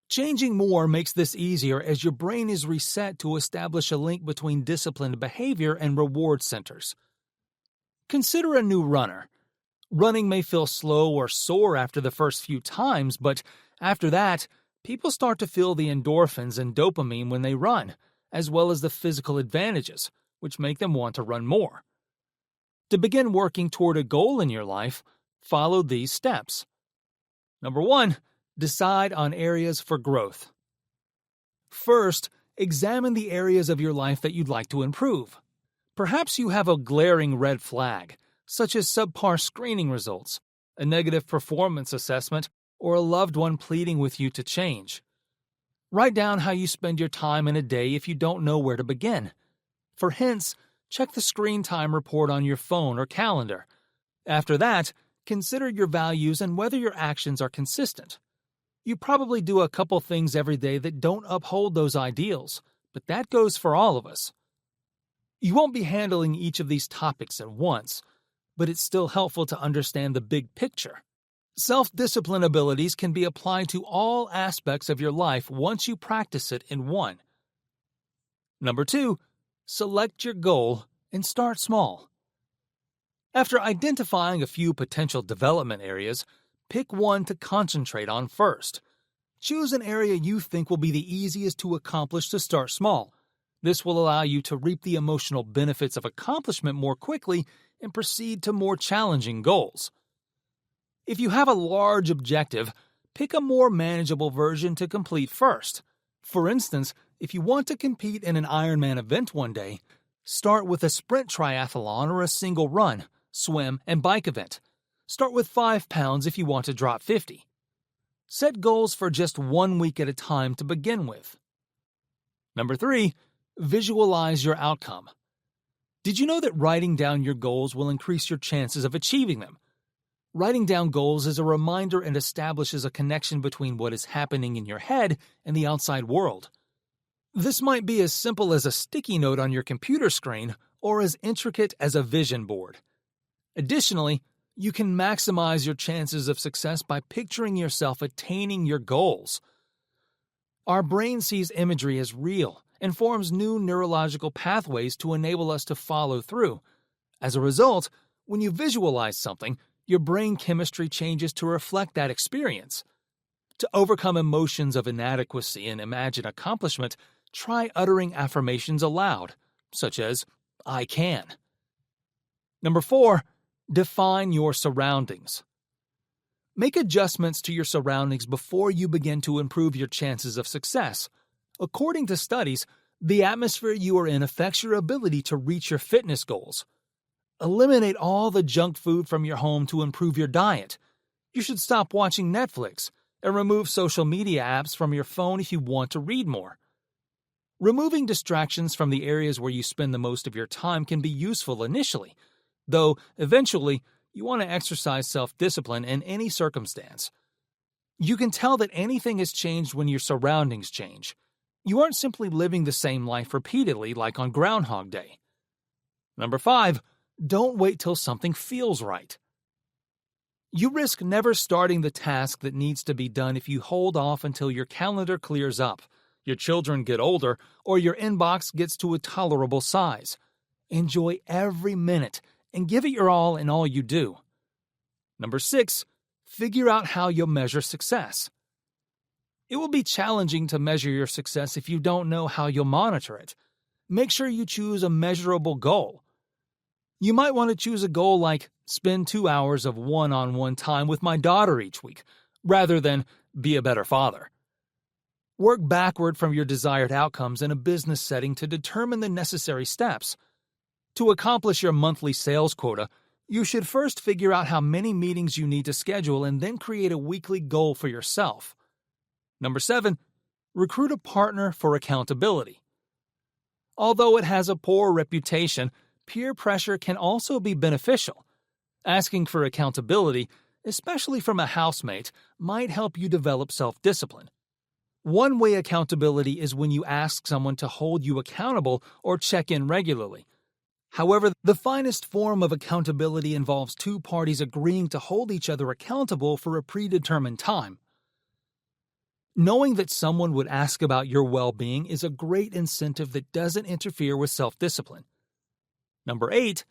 Changing more makes this easier as your brain is reset to establish a link between disciplined behavior and reward centers. Consider a new runner. Running may feel slow or sore after the first few times, but after that, people start to feel the endorphins and dopamine when they run, as well as the physical advantages, which make them want to run more. To begin working toward a goal in your life, follow these steps. Number 1. Decide on areas for growth. First, examine the areas of your life that you'd like to improve. Perhaps you have a glaring red flag, such as subpar screening results, a negative performance assessment, or a loved one pleading with you to change. Write down how you spend your time in a day if you don't know where to begin. For hints, check the screen time report on your phone or calendar. After that, consider your values and whether your actions are consistent. You probably do a couple things every day that don't uphold those ideals, but that goes for all of us. You won't be handling each of these topics at once, but it's still helpful to understand the big picture. Self-discipline abilities can be applied to all aspects of your life once you practice it in one. Number 2, select your goal and start small. After identifying a few potential development areas, pick one to concentrate on first. Choose an area you think will be the easiest to accomplish to start small. This will allow you to reap the emotional benefits of accomplishment more quickly and proceed to more challenging goals. If you have a large objective, pick a more manageable version to complete first. For instance, if you want to compete in an Ironman event one day, start with a sprint triathlon or a single run, swim, and bike event. Start with 5 pounds if you want to drop 50. Set goals for just 1 week at a time to begin with. Number 3, visualize your outcome. Did you know that writing down your goals will increase your chances of achieving them? Writing down goals is a reminder and establishes a connection between what is happening in your head and the outside world. This might be as simple as a sticky note on your computer screen or as intricate as a vision board. Additionally, you can maximize your chances of success by picturing yourself attaining your goals. Our brain sees imagery as real and forms new neurological pathways to enable us to follow through. As a result, when you visualize something, your brain chemistry changes to reflect that experience. To overcome emotions of inadequacy and imagine accomplishment, try uttering affirmations aloud, such as, "I can." Number 4, define your surroundings. Make adjustments to your surroundings before you begin to improve your chances of success. According to studies, the atmosphere you are in affects your ability to reach your fitness goals. Eliminate all the junk food from your home to improve your diet. You should stop watching Netflix and remove social media apps from your phone if you want to read more. Removing distractions from the areas where you spend the most of your time can be useful initially, though eventually you want to exercise self-discipline in any circumstance. You can tell that anything has changed when your surroundings change. You aren't simply living the same life repeatedly like on Groundhog Day. Number 5, don't wait till something feels right. You risk never starting the task that needs to be done if you hold off until your calendar clears up, your children get older, or your inbox gets to a tolerable size. Enjoy every minute and give it your all in all you do. Number 6, figure out how you'll measure success. It will be challenging to measure your success if you don't know how you'll monitor it. Make sure you choose a measurable goal. You might want to choose a goal like spend 2 hours of one-on-one time with my daughter each week, rather than be a better father. Work backward from your desired outcomes in a business setting to determine the necessary steps. To accomplish your monthly sales quota, you should first figure out how many meetings you need to schedule and then create a weekly goal for yourself. Number 7, recruit a partner for accountability. Although it has a poor reputation, peer pressure can also be beneficial. Asking for accountability, especially from a housemate, might help you develop self-discipline. One way accountability is when you ask someone to hold you accountable or check in regularly. However, the finest form of accountability involves two parties agreeing to hold each other accountable for a predetermined time. Knowing that someone would ask about your well-being is a great incentive that doesn't interfere with self-discipline. Number 8,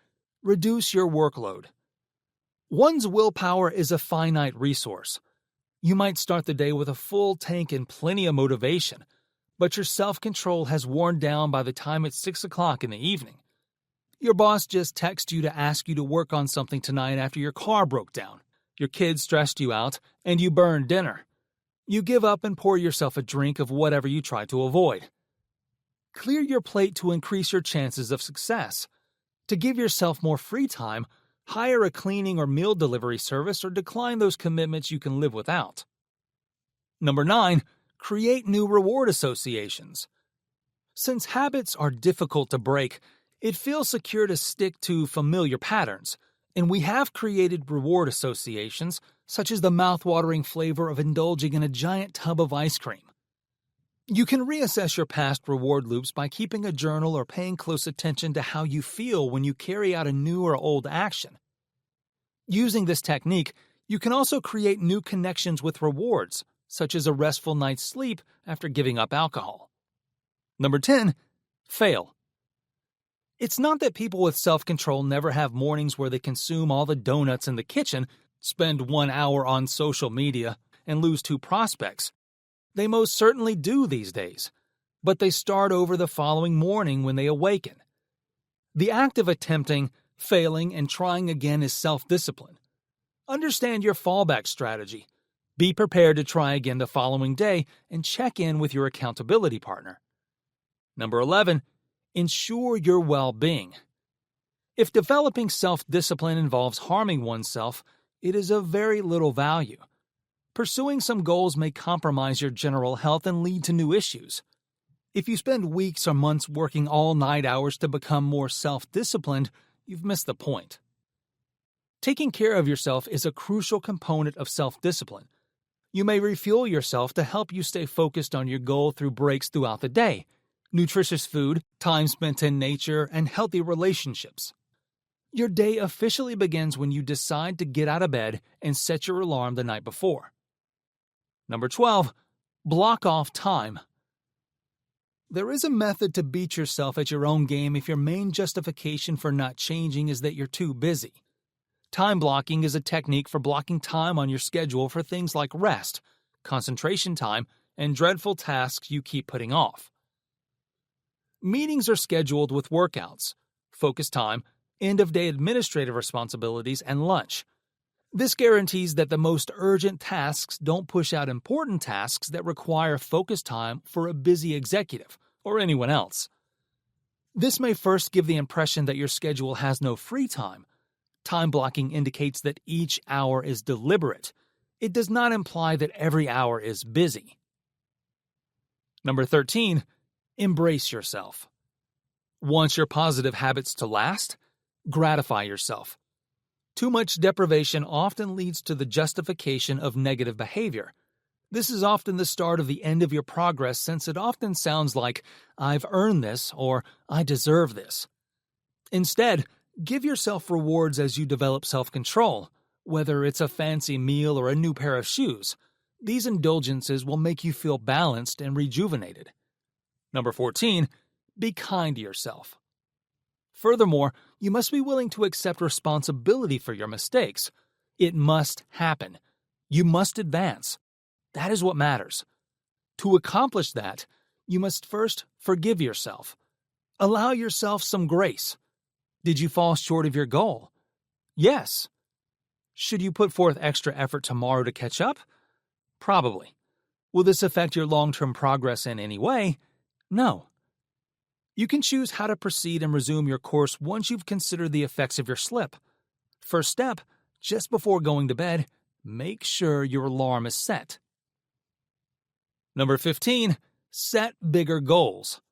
reduce your workload. One's willpower is a finite resource. You might start the day with a full tank and plenty of motivation, but your self-control has worn down by the time it's 6 o'clock in the evening. Your boss just texted you to ask you to work on something tonight after your car broke down. Your kids stressed you out, and you burned dinner. You give up and pour yourself a drink of whatever you try to avoid. Clear your plate to increase your chances of success. To give yourself more free time, hire a cleaning or meal delivery service or decline those commitments you can live without. Number 9, create new reward associations. Since habits are difficult to break, it feels secure to stick to familiar patterns, and we have created reward associations, such as the mouth-watering flavor of indulging in a giant tub of ice cream. You can reassess your past reward loops by keeping a journal or paying close attention to how you feel when you carry out a new or old action. Using this technique, you can also create new connections with rewards, such as a restful night's sleep after giving up alcohol. Number 10, fail. It's not that people with self-control never have mornings where they consume all the donuts in the kitchen, spend 1 hour on social media, and lose 2 prospects. They most certainly do these days, but they start over the following morning when they awaken. The act of attempting, failing, and trying again is self-discipline. Understand your fallback strategy. Be prepared to try again the following day and check in with your accountability partner. Number 11, ensure your well-being. If developing self-discipline involves harming oneself, it is of very little value. Pursuing some goals may compromise your general health and lead to new issues. If you spend weeks or months working all-night hours to become more self-disciplined, you've missed the point. Taking care of yourself is a crucial component of self-discipline. You may refuel yourself to help you stay focused on your goal through breaks throughout the day, nutritious food, time spent in nature, and healthy relationships. Your day officially begins when you decide to get out of bed and set your alarm the night before. Number 12, block off time. There is a method to beat yourself at your own game if your main justification for not changing is that you're too busy. Time blocking is a technique for blocking time on your schedule for things like rest, concentration time, and dreadful tasks you keep putting off. Meetings are scheduled with workouts, focus time, end-of-day administrative responsibilities, and lunch. This guarantees that the most urgent tasks don't push out important tasks that require focus time for a busy executive or anyone else. This may first give the impression that your schedule has no free time. Time blocking indicates that each hour is deliberate. It does not imply that every hour is busy. Number 13, embrace yourself. Want your positive habits to last? Gratify yourself. Too much deprivation often leads to the justification of negative behavior. This is often the start of the end of your progress, since it often sounds like, "I've earned this," or "I deserve this." Instead, give yourself rewards as you develop self-control, whether it's a fancy meal or a new pair of shoes. These indulgences will make you feel balanced and rejuvenated. Number 14, be kind to yourself. Furthermore, you must be willing to accept responsibility for your mistakes. It must happen. You must advance. That is what matters. To accomplish that, you must first forgive yourself. Allow yourself some grace. Did you fall short of your goal? Yes. Should you put forth extra effort tomorrow to catch up? Probably. Will this affect your long-term progress in any way? No. You can choose how to proceed and resume your course once you've considered the effects of your slip. First step, just before going to bed, make sure your alarm is set. Number 15, set bigger goals.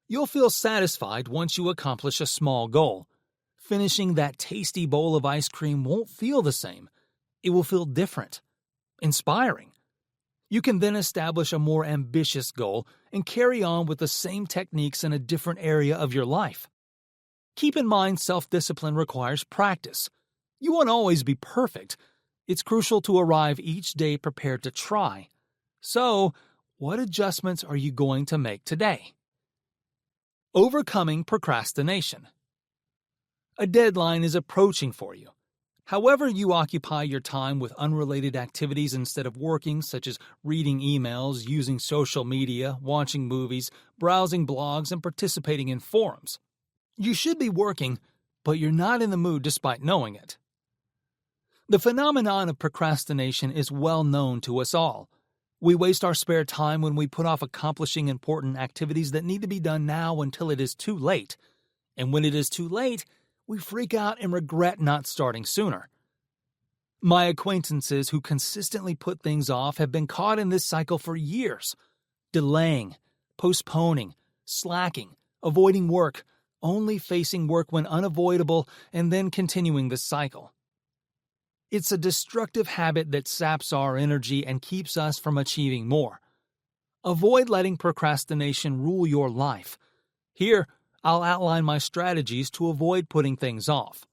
You'll feel satisfied once you accomplish a small goal. Finishing that tasty bowl of ice cream won't feel the same. It will feel different, inspiring. You can then establish a more ambitious goal and carry on with the same techniques in a different area of your life. Keep in mind, self-discipline requires practice. You won't always be perfect. It's crucial to arrive each day prepared to try. So, what adjustments are you going to make today? Overcoming procrastination. A deadline is approaching for you. However you occupy your time with unrelated activities instead of working, such as reading emails, using social media, watching movies, browsing blogs, and participating in forums. You should be working, but you're not in the mood despite knowing it. The phenomenon of procrastination is well known to us all. We waste our spare time when we put off accomplishing important activities that need to be done now until it is too late. And when it is too late, we freak out and regret not starting sooner. My acquaintances who consistently put things off have been caught in this cycle for years, delaying, postponing, slacking, avoiding work, only facing work when unavoidable, and then continuing the cycle. It's a destructive habit that saps our energy and keeps us from achieving more. Avoid letting procrastination rule your life. Here, I'll outline my strategies to avoid putting things off.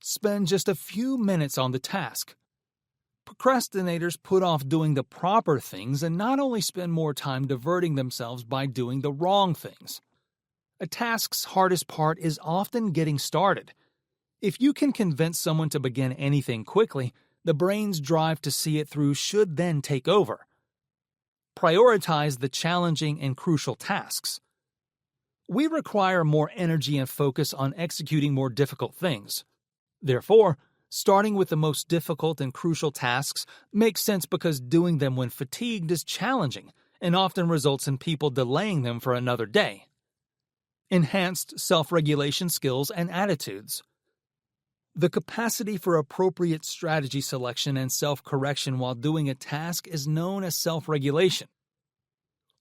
Spend just a few minutes on the task. Procrastinators put off doing the proper things and not only spend more time diverting themselves by doing the wrong things. A task's hardest part is often getting started. If you can convince someone to begin anything quickly, the brain's drive to see it through should then take over. Prioritize the challenging and crucial tasks. We require more energy and focus on executing more difficult things. Therefore, starting with the most difficult and crucial tasks makes sense because doing them when fatigued is challenging and often results in people delaying them for another day. Enhanced self-regulation skills and attitudes. The capacity for appropriate strategy selection and self-correction while doing a task is known as self-regulation.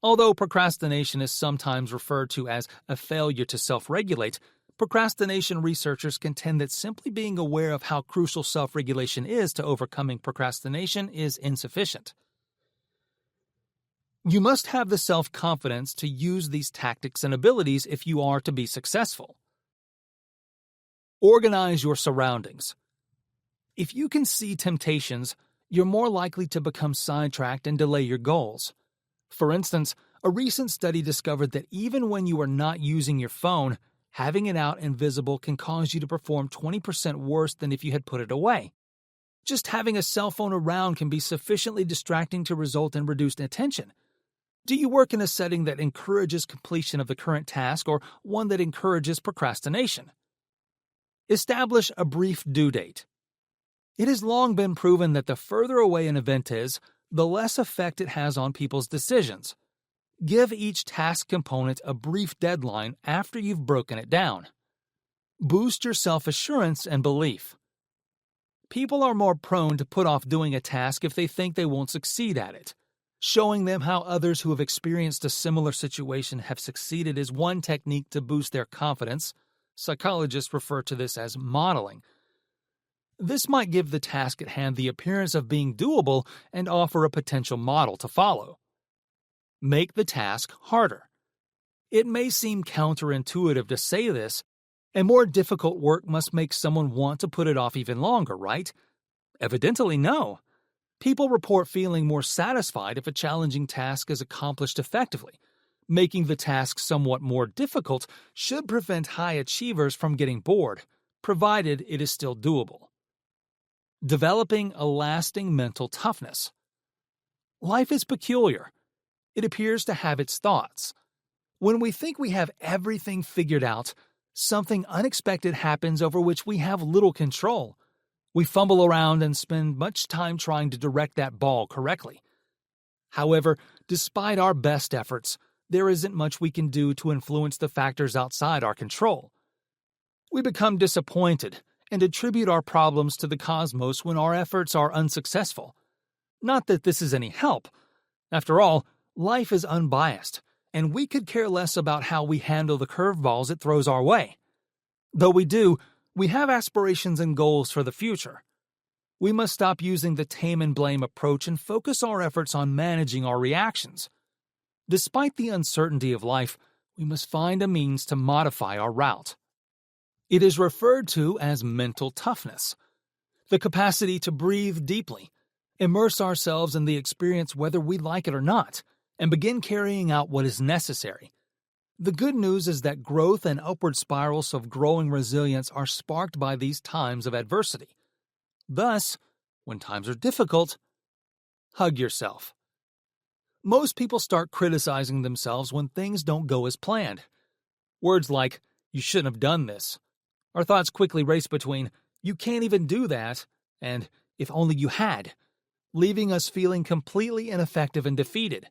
Although procrastination is sometimes referred to as a failure to self-regulate, procrastination researchers contend that simply being aware of how crucial self-regulation is to overcoming procrastination is insufficient. You must have the self-confidence to use these tactics and abilities if you are to be successful. Organize your surroundings. If you can see temptations, you're more likely to become sidetracked and delay your goals. For instance, a recent study discovered that even when you are not using your phone, having it out and visible can cause you to perform 20% worse than if you had put it away. Just having a cell phone around can be sufficiently distracting to result in reduced attention. Do you work in a setting that encourages completion of the current task or one that encourages procrastination? Establish a brief due date. It has long been proven that the further away an event is, the less effect it has on people's decisions. Give each task component a brief deadline after you've broken it down. Boost your self-assurance and belief. People are more prone to put off doing a task if they think they won't succeed at it. Showing them how others who have experienced a similar situation have succeeded is one technique to boost their confidence. Psychologists refer to this as modeling. This might give the task at hand the appearance of being doable and offer a potential model to follow. Make the task harder. It may seem counterintuitive to say this, and more difficult work must make someone want to put it off even longer, right? Evidently, no. People report feeling more satisfied if a challenging task is accomplished effectively. Making the task somewhat more difficult should prevent high achievers from getting bored, provided it is still doable. Developing a lasting mental toughness. Life is peculiar. It appears to have its thoughts. When we think we have everything figured out, something unexpected happens over which we have little control. We fumble around and spend much time trying to direct that ball correctly. However, despite our best efforts, there isn't much we can do to influence the factors outside our control. We become disappointed and attribute our problems to the cosmos when our efforts are unsuccessful. Not that this is any help. After all, life is unbiased, and we could care less about how we handle the curveballs it throws our way. Though we have aspirations and goals for the future. We must stop using the tame and blame approach and focus our efforts on managing our reactions. Despite the uncertainty of life, we must find a means to modify our route. It is referred to as mental toughness, the capacity to breathe deeply, immerse ourselves in the experience whether we like it or not, and begin carrying out what is necessary. The good news is that growth and upward spirals of growing resilience are sparked by these times of adversity. Thus, when times are difficult, hug yourself. Most people start criticizing themselves when things don't go as planned. Words like, "you shouldn't have done this." Our thoughts quickly race between, "you can't even do that," and "if only you had," leaving us feeling completely ineffective and defeated.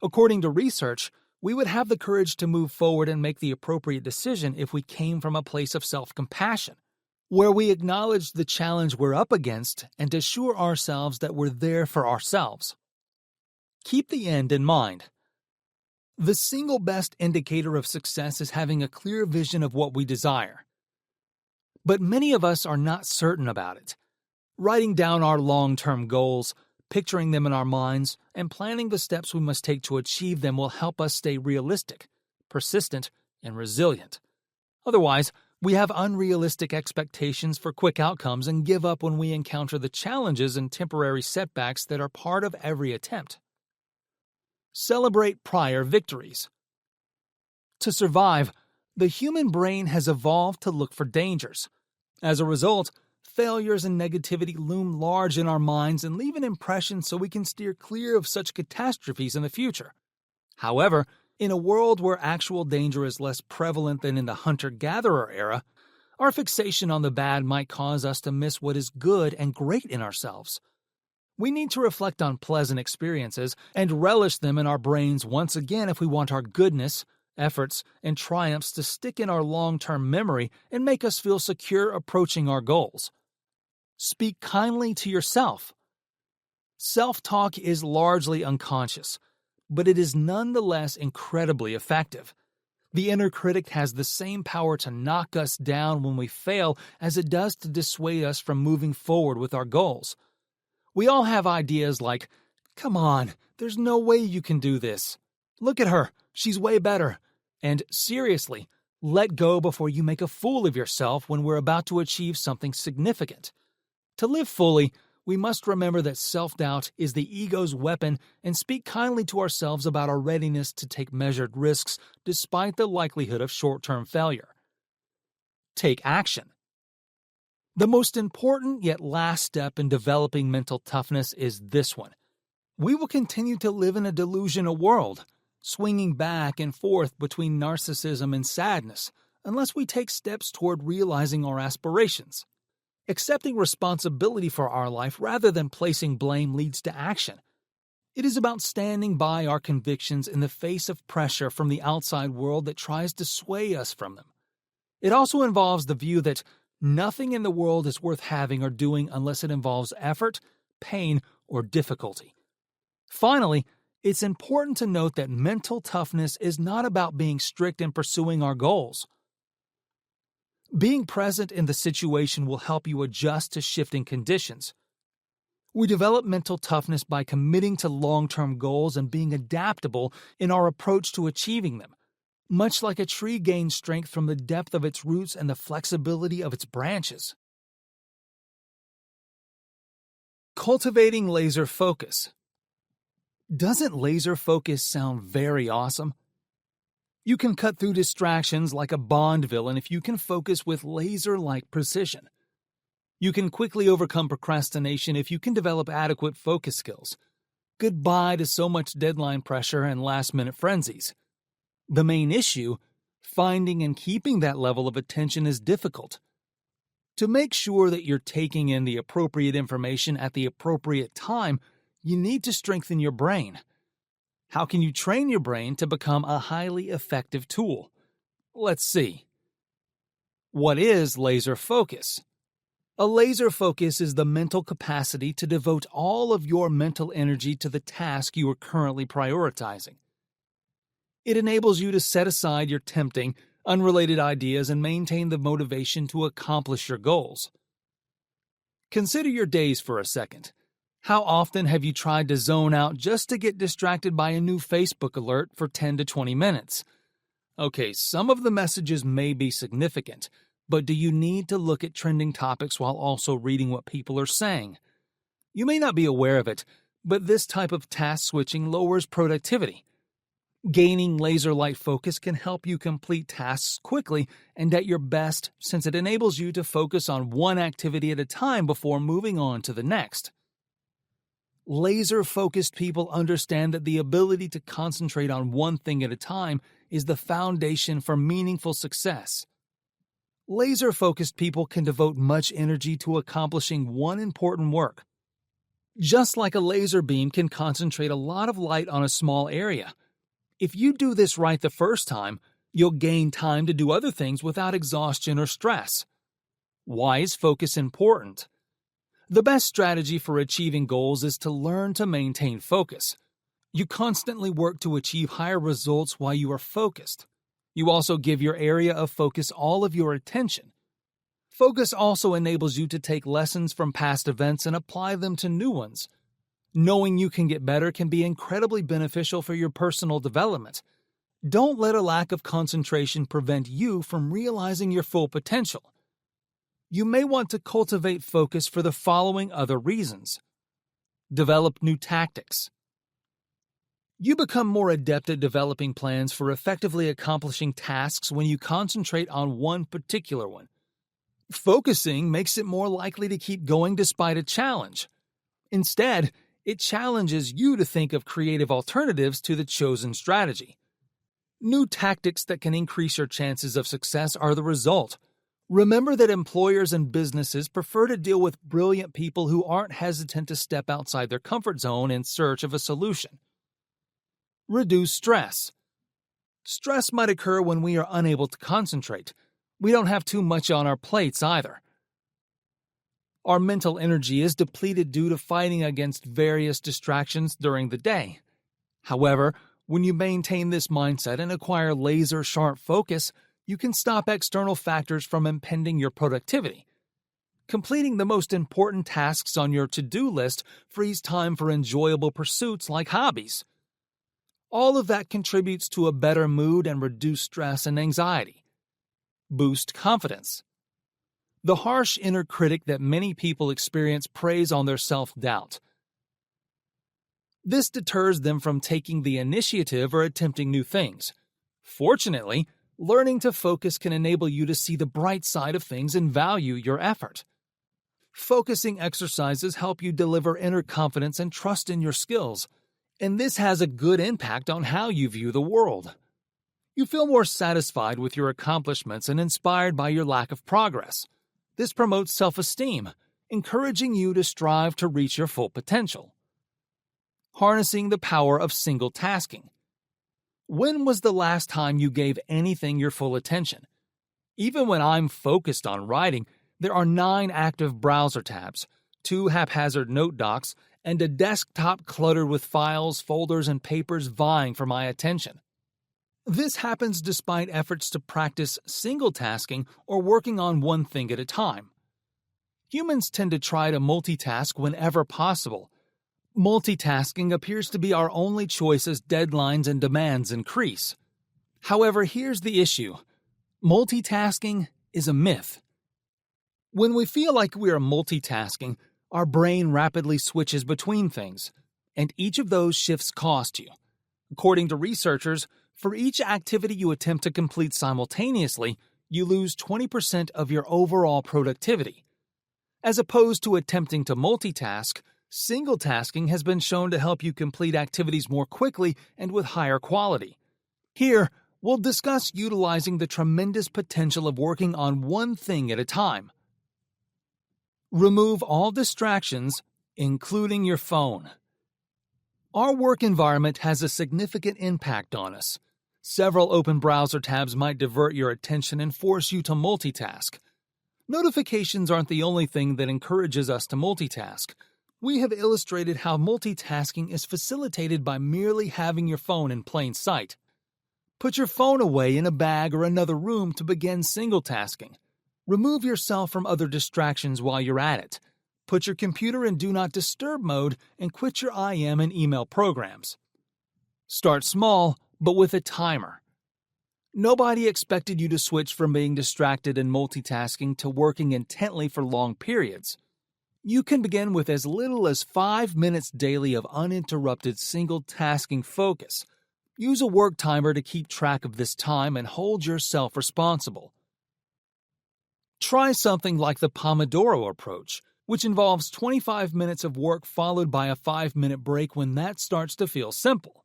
According to research, we would have the courage to move forward and make the appropriate decision if we came from a place of self-compassion, where we acknowledge the challenge we're up against and assure ourselves that we're there for ourselves. Keep the end in mind. The single best indicator of success is having a clear vision of what we desire. But many of us are not certain about it. Writing down our long-term goals, picturing them in our minds, and planning the steps we must take to achieve them will help us stay realistic, persistent, and resilient. Otherwise, we have unrealistic expectations for quick outcomes and give up when we encounter the challenges and temporary setbacks that are part of every attempt. Celebrate prior victories. To survive, the human brain has evolved to look for dangers. As a result, failures and negativity loom large in our minds and leave an impression so we can steer clear of such catastrophes in the future. However, in a world where actual danger is less prevalent than in the hunter-gatherer era, our fixation on the bad might cause us to miss what is good and great in ourselves. We need to reflect on pleasant experiences and relish them in our brains once again if we want our goodness, efforts, and triumphs to stick in our long-term memory and make us feel secure approaching our goals. Speak kindly to yourself. Self-talk is largely unconscious, but it is nonetheless incredibly effective. The inner critic has the same power to knock us down when we fail as it does to dissuade us from moving forward with our goals. We all have ideas like, "Come on, there's no way you can do this. Look at her, she's way better." And seriously, let go before you make a fool of yourself when we're about to achieve something significant. To live fully, we must remember that self-doubt is the ego's weapon and speak kindly to ourselves about our readiness to take measured risks despite the likelihood of short-term failure. Take action. The most important yet last step in developing mental toughness is this one. We will continue to live in a delusional world, swinging back and forth between narcissism and sadness, unless we take steps toward realizing our aspirations. Accepting responsibility for our life rather than placing blame leads to action. It is about standing by our convictions in the face of pressure from the outside world that tries to sway us from them. It also involves the view that nothing in the world is worth having or doing unless it involves effort, pain, or difficulty. Finally, it's important to note that mental toughness is not about being strict in pursuing our goals. Being present in the situation will help you adjust to shifting conditions. We develop mental toughness by committing to long-term goals and being adaptable in our approach to achieving them, much like a tree gains strength from the depth of its roots and the flexibility of its branches. Cultivating laser focus. Doesn't laser focus sound very awesome? You can cut through distractions like a Bond villain if you can focus with laser-like precision. You can quickly overcome procrastination if you can develop adequate focus skills. Goodbye to so much deadline pressure and last-minute frenzies. The main issue, finding and keeping that level of attention, is difficult. To make sure that you're taking in the appropriate information at the appropriate time, you need to strengthen your brain. How can you train your brain to become a highly effective tool? Let's see. What is laser focus? A laser focus is the mental capacity to devote all of your mental energy to the task you are currently prioritizing. It enables you to set aside your tempting, unrelated ideas and maintain the motivation to accomplish your goals. Consider your days for a second. How often have you tried to zone out just to get distracted by a new Facebook alert for 10 to 20 minutes? Okay, some of the messages may be significant, but do you need to look at trending topics while also reading what people are saying? You may not be aware of it, but this type of task switching lowers productivity. Gaining laser-light focus can help you complete tasks quickly and at your best since it enables you to focus on one activity at a time before moving on to the next. Laser-focused people understand that the ability to concentrate on one thing at a time is the foundation for meaningful success. Laser-focused people can devote much energy to accomplishing one important work. Just like a laser beam can concentrate a lot of light on a small area. If you do this right the first time, you'll gain time to do other things without exhaustion or stress. Why is focus important? The best strategy for achieving goals is to learn to maintain focus. You constantly work to achieve higher results while you are focused. You also give your area of focus all of your attention. Focus also enables you to take lessons from past events and apply them to new ones. Knowing you can get better can be incredibly beneficial for your personal development. Don't let a lack of concentration prevent you from realizing your full potential. You may want to cultivate focus for the following other reasons. Develop new tactics. You become more adept at developing plans for effectively accomplishing tasks when you concentrate on one particular one. Focusing makes it more likely to keep going despite a challenge. Instead, it challenges you to think of creative alternatives to the chosen strategy. New tactics that can increase your chances of success are the result. Remember that employers and businesses prefer to deal with brilliant people who aren't hesitant to step outside their comfort zone in search of a solution. Reduce stress. Stress might occur when we are unable to concentrate. We don't have too much on our plates either. Our mental energy is depleted due to fighting against various distractions during the day. However, when you maintain this mindset and acquire laser-sharp focus, you can stop external factors from impeding your productivity. Completing the most important tasks on your to-do list frees time for enjoyable pursuits like hobbies. All of that contributes to a better mood and reduced stress and anxiety. Boost confidence. The harsh inner critic that many people experience preys on their self-doubt. This deters them from taking the initiative or attempting new things. Fortunately, learning to focus can enable you to see the bright side of things and value your effort. Focusing exercises help you deliver inner confidence and trust in your skills, and this has a good impact on how you view the world. You feel more satisfied with your accomplishments and inspired by your lack of progress. This promotes self-esteem, encouraging you to strive to reach your full potential. Harnessing the power of single tasking. When was the last time you gave anything your full attention? Even when I'm focused on writing, there are 9 active browser tabs, 2 haphazard note docs, and a desktop cluttered with files, folders, and papers vying for my attention. This happens despite efforts to practice single tasking or working on one thing at a time. Humans tend to try to multitask whenever possible. Multitasking appears to be our only choice as deadlines and demands increase. However, here's the issue. Multitasking is a myth. When we feel like we are multitasking, our brain rapidly switches between things, and each of those shifts cost you. According to researchers, for each activity you attempt to complete simultaneously, you lose 20% of your overall productivity. As opposed to attempting to multitask, single tasking has been shown to help you complete activities more quickly and with higher quality. Here, we'll discuss utilizing the tremendous potential of working on one thing at a time. Remove all distractions, including your phone. Our work environment has a significant impact on us. Several open browser tabs might divert your attention and force you to multitask. Notifications aren't the only thing that encourages us to multitask. We have illustrated how multitasking is facilitated by merely having your phone in plain sight. Put your phone away in a bag or another room to begin single tasking. Remove yourself from other distractions while you're at it. Put your computer in Do Not Disturb mode and quit your IM and email programs. Start small, but with a timer. Nobody expected you to switch from being distracted and multitasking to working intently for long periods. You can begin with as little as 5 minutes daily of uninterrupted single-tasking focus. Use a work timer to keep track of this time and hold yourself responsible. Try something like the Pomodoro approach, which involves 25 minutes of work followed by a 5-minute break when that starts to feel simple.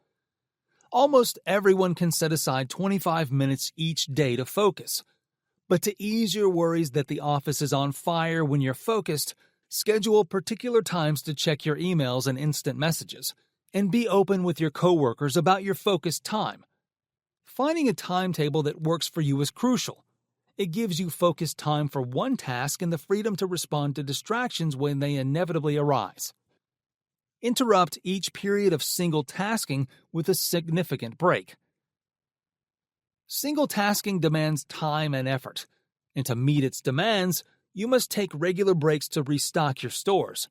Almost everyone can set aside 25 minutes each day to focus. But to ease your worries that the office is on fire when you're focused, schedule particular times to check your emails and instant messages, and be open with your coworkers about your focused time. Finding a timetable that works for you is crucial. It gives you focused time for one task and the freedom to respond to distractions when they inevitably arise. Interrupt each period of single tasking with a significant break. Single tasking demands time and effort, and to meet its demands, you must take regular breaks to restock your stores.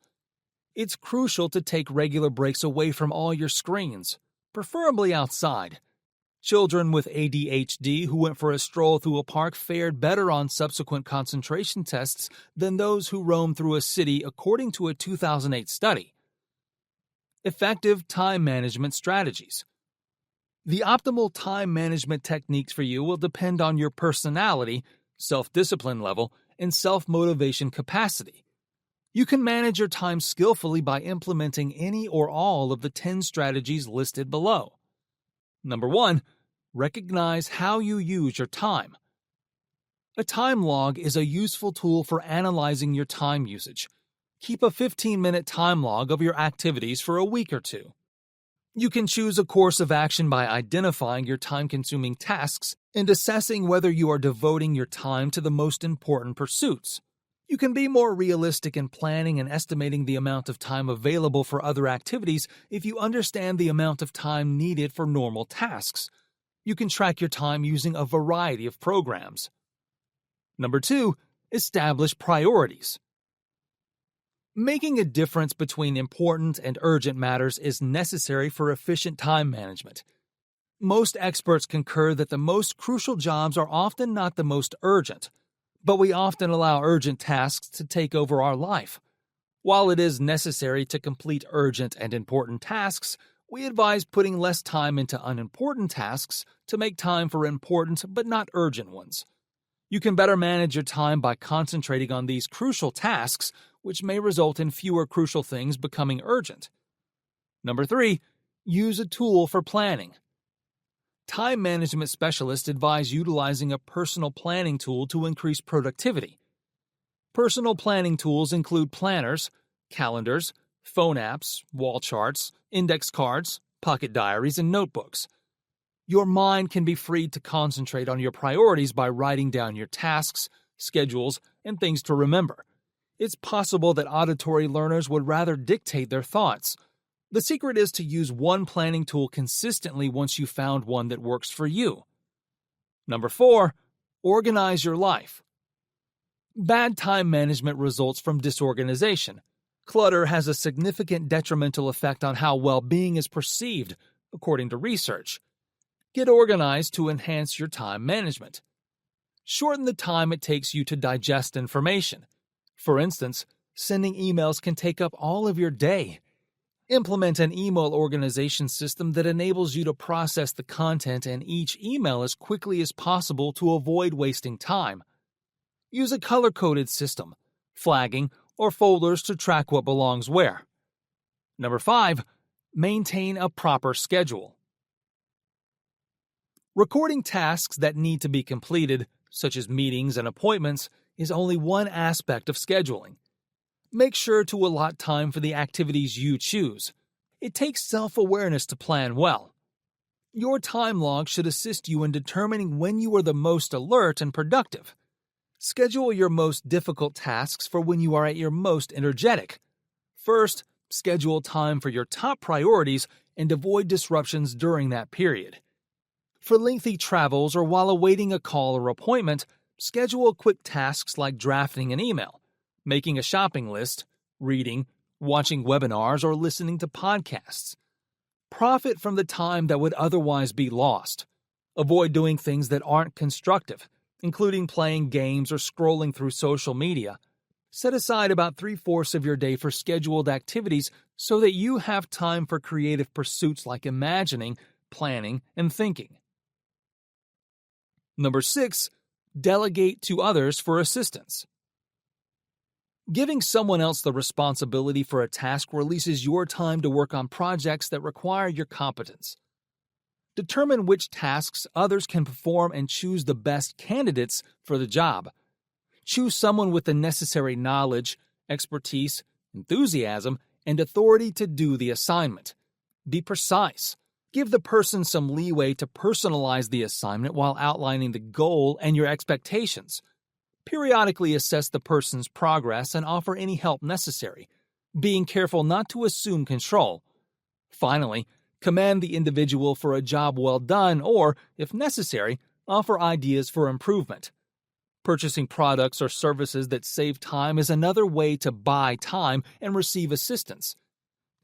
It's crucial to take regular breaks away from all your screens, preferably outside. Children with ADHD who went for a stroll through a park fared better on subsequent concentration tests than those who roamed through a city, according to a 2008 study. Effective time management strategies. The optimal time management techniques for you will depend on your personality, self-discipline level, and self-motivation capacity. You can manage your time skillfully by implementing any or all of the 10 strategies listed below. Number 1. Recognize how you use your time. A time log is a useful tool for analyzing your time usage. Keep a 15-minute time log of your activities for a week or two. You can choose a course of action by identifying your time-consuming tasks and assessing whether you are devoting your time to the most important pursuits. You can be more realistic in planning and estimating the amount of time available for other activities if you understand the amount of time needed for normal tasks. You can track your time using a variety of programs. Number 2, establish priorities. Making a difference between important and urgent matters is necessary for efficient time management. Most experts concur that the most crucial jobs are often not the most urgent, but we often allow urgent tasks to take over our life. While it is necessary to complete urgent and important tasks, we advise putting less time into unimportant tasks to make time for important but not urgent ones. You can better manage your time by concentrating on these crucial tasks, which may result in fewer crucial things becoming urgent. Number 3, use a tool for planning. Time management specialists advise utilizing a personal planning tool to increase productivity. Personal planning tools include planners, calendars, phone apps, wall charts, index cards, pocket diaries, and notebooks. Your mind can be freed to concentrate on your priorities by writing down your tasks, schedules, and things to remember. It's possible that auditory learners would rather dictate their thoughts. The secret is to use one planning tool consistently once you've found one that works for you. Number 4, organize your life. Bad time management results from disorganization. Clutter has a significant detrimental effect on how well-being is perceived, according to research. Get organized to enhance your time management. Shorten the time it takes you to digest information. For instance, sending emails can take up all of your day. Implement an email organization system that enables you to process the content in each email as quickly as possible to avoid wasting time. Use a color-coded system, flagging, or folders to track what belongs where. Number 5, maintain a proper schedule. Recording tasks that need to be completed, such as meetings and appointments, is only one aspect of scheduling. Make sure to allot time for the activities you choose. It takes self-awareness to plan well. Your time log should assist you in determining when you are the most alert and productive. Schedule your most difficult tasks for when you are at your most energetic. First, schedule time for your top priorities and avoid disruptions during that period. For lengthy travels or while awaiting a call or appointment, schedule quick tasks like drafting an email, making a shopping list, reading, watching webinars, or listening to podcasts. Profit from the time that would otherwise be lost. Avoid doing things that aren't constructive, including playing games or scrolling through social media. Set aside about 3/4 of your day for scheduled activities so that you have time for creative pursuits like imagining, planning, and thinking. Number 6, delegate to others for assistance. Giving someone else the responsibility for a task releases your time to work on projects that require your competence. Determine which tasks others can perform and choose the best candidates for the job. Choose someone with the necessary knowledge, expertise, enthusiasm, and authority to do the assignment. Be precise. Give the person some leeway to personalize the assignment while outlining the goal and your expectations. Periodically assess the person's progress and offer any help necessary, being careful not to assume control. Finally, command the individual for a job well done or, if necessary, offer ideas for improvement. Purchasing products or services that save time is another way to buy time and receive assistance.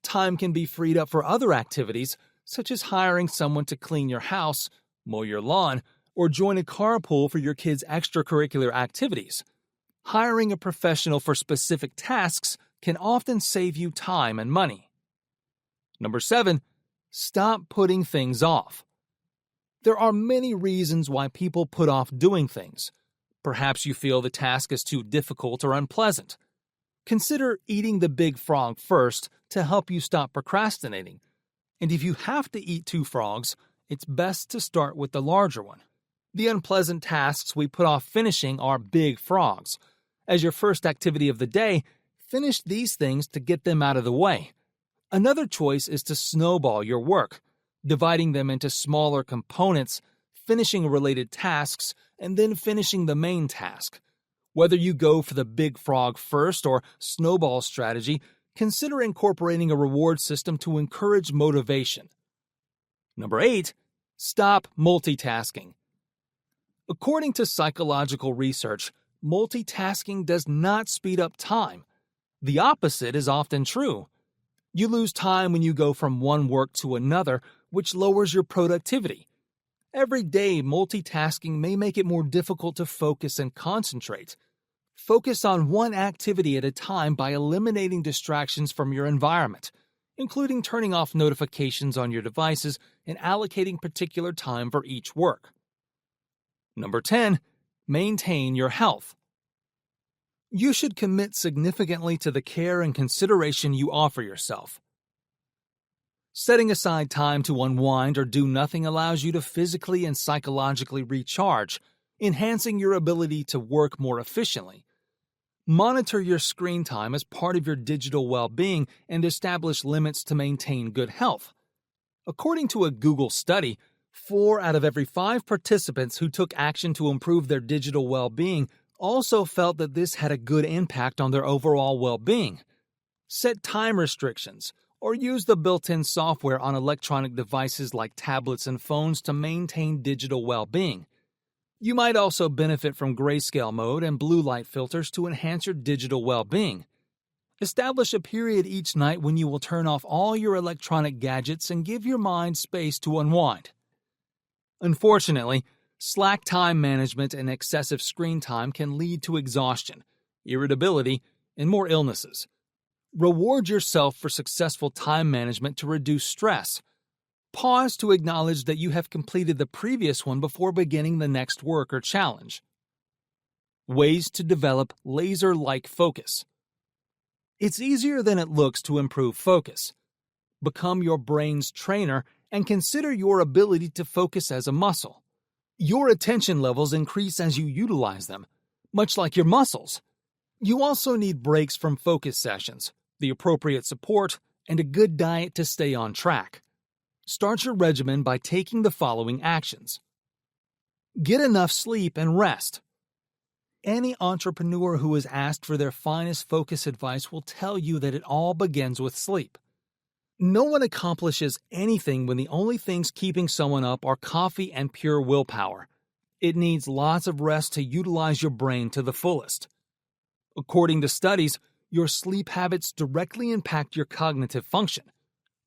Time can be freed up for other activities, such as hiring someone to clean your house, mow your lawn, or join a carpool for your kids' extracurricular activities. Hiring a professional for specific tasks can often save you time and money. Number 7, stop putting things off. There are many reasons why people put off doing things. Perhaps you feel the task is too difficult or unpleasant. Consider eating the big frog first to help you stop procrastinating. And if you have to eat 2 frogs, it's best to start with the larger one. The unpleasant tasks we put off finishing are big frogs. As your first activity of the day, finish these things to get them out of the way. Another choice is to snowball your work, dividing them into smaller components, finishing related tasks, and then finishing the main task. Whether you go for the big frog first or snowball strategy, consider incorporating a reward system to encourage motivation. Number 8, stop multitasking. According to psychological research, multitasking does not speed up time. The opposite is often true. You lose time when you go from one work to another, which lowers your productivity. Every day, multitasking may make it more difficult to focus and concentrate. Focus on one activity at a time by eliminating distractions from your environment, including turning off notifications on your devices and allocating particular time for each work. Number 10, maintain your health. You should commit significantly to the care and consideration you offer yourself. Setting aside time to unwind or do nothing allows you to physically and psychologically recharge, enhancing your ability to work more efficiently. Monitor your screen time as part of your digital well-being and establish limits to maintain good health. According to a Google study, 4 out of every 5 participants who took action to improve their digital well-being also felt that this had a good impact on their overall well-being. Set time restrictions, or use the built-in software on electronic devices like tablets and phones to maintain digital well-being. You might also benefit from grayscale mode and blue light filters to enhance your digital well-being. Establish a period each night when you will turn off all your electronic gadgets and give your mind space to unwind. Unfortunately, slack time management and excessive screen time can lead to exhaustion, irritability, and more illnesses. Reward yourself for successful time management to reduce stress. Pause to acknowledge that you have completed the previous one before beginning the next work or challenge. Ways to develop laser-like focus. It's easier than it looks to improve focus. Become your brain's trainer and consider your ability to focus as a muscle. Your attention levels increase as you utilize them, much like your muscles. You also need breaks from focus sessions, the appropriate support, and a good diet to stay on track. Start your regimen by taking the following actions. Get enough sleep and rest. Any entrepreneur who is asked for their finest focus advice will tell you that it all begins with sleep. No one accomplishes anything when the only things keeping someone up are coffee and pure willpower. It needs lots of rest to utilize your brain to the fullest. According to studies, your sleep habits directly impact your cognitive function.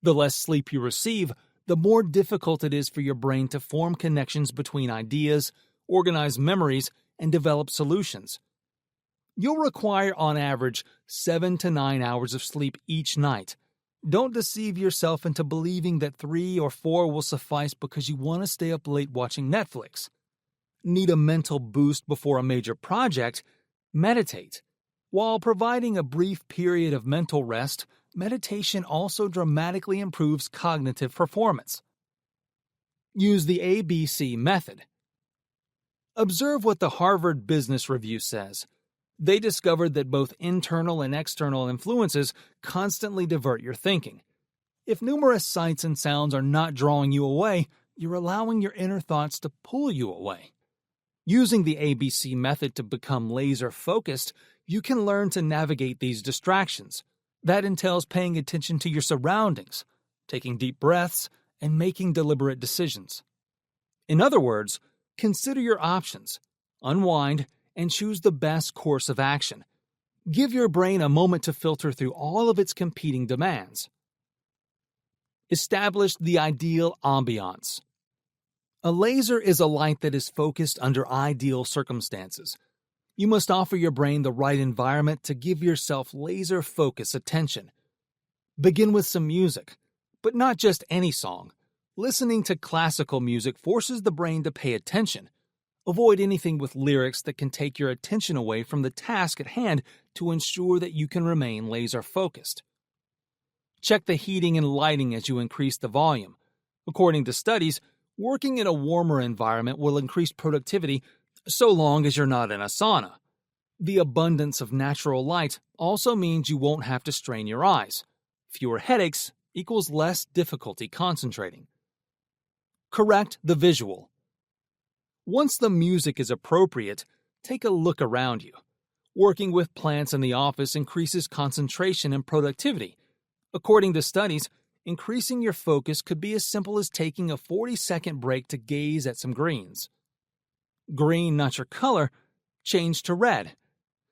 The less sleep you receive, the more difficult it is for your brain to form connections between ideas, organize memories, and develop solutions. You'll require, on average, 7 to 9 hours of sleep each night. Don't deceive yourself into believing that 3 or 4 will suffice because you want to stay up late watching Netflix. Need a mental boost before a major project? Meditate. While providing a brief period of mental rest, meditation also dramatically improves cognitive performance. Use the ABC method. Observe what the Harvard Business Review says. They discovered that both internal and external influences constantly divert your thinking. If numerous sights and sounds are not drawing you away, you're allowing your inner thoughts to pull you away. Using the ABC method to become laser-focused, you can learn to navigate these distractions. That entails paying attention to your surroundings, taking deep breaths, and making deliberate decisions. In other words, consider your options, unwind, and choose the best course of action. Give your brain a moment to filter through all of its competing demands. Establish the ideal ambiance. A laser is a light that is focused under ideal circumstances. You must offer your brain the right environment to give yourself laser-focused attention. Begin with some music, but not just any song. Listening to classical music forces the brain to pay attention. Avoid anything with lyrics that can take your attention away from the task at hand to ensure that you can remain laser-focused. Check the heating and lighting as you increase the volume. According to studies, working in a warmer environment will increase productivity so long as you're not in a sauna. The abundance of natural light also means you won't have to strain your eyes. Fewer headaches equals less difficulty concentrating. Correct the visual. Once the music is appropriate, take a look around you. Working with plants in the office increases concentration and productivity. According to studies, increasing your focus could be as simple as taking a 40-second break to gaze at some greens. Green, not your color, change to red.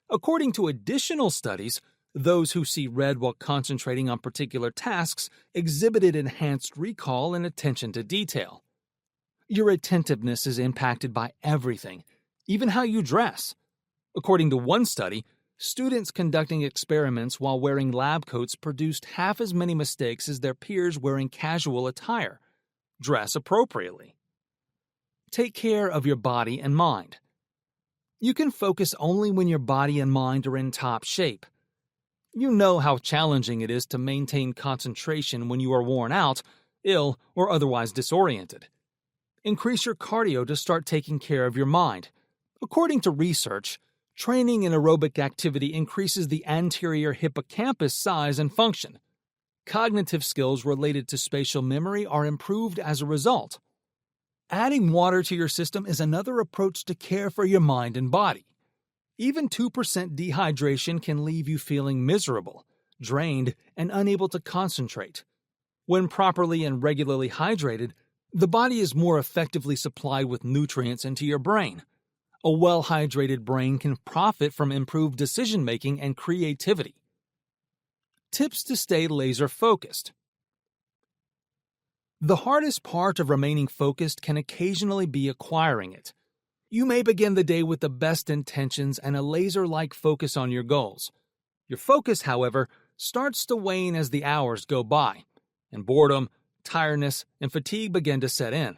According to additional studies, those who see red while concentrating on particular tasks exhibited enhanced recall and attention to detail. Your attentiveness is impacted by everything, even how you dress. According to one study, students conducting experiments while wearing lab coats produced half as many mistakes as their peers wearing casual attire. Dress appropriately. Take care of your body and mind. You can focus only when your body and mind are in top shape. You know how challenging it is to maintain concentration when you are worn out, ill, or otherwise disoriented. Increase your cardio to start taking care of your mind. According to research, training in aerobic activity increases the anterior hippocampus size and function. Cognitive skills related to spatial memory are improved as a result. Adding water to your system is another approach to care for your mind and body. Even 2% dehydration can leave you feeling miserable, drained, and unable to concentrate. When properly and regularly hydrated, the body is more effectively supplied with nutrients into your brain. A well-hydrated brain can profit from improved decision-making and creativity. Tips to stay laser-focused. The hardest part of remaining focused can occasionally be acquiring it. You may begin the day with the best intentions and a laser-like focus on your goals. Your focus, however, starts to wane as the hours go by, and boredom, tiredness, and fatigue begin to set in.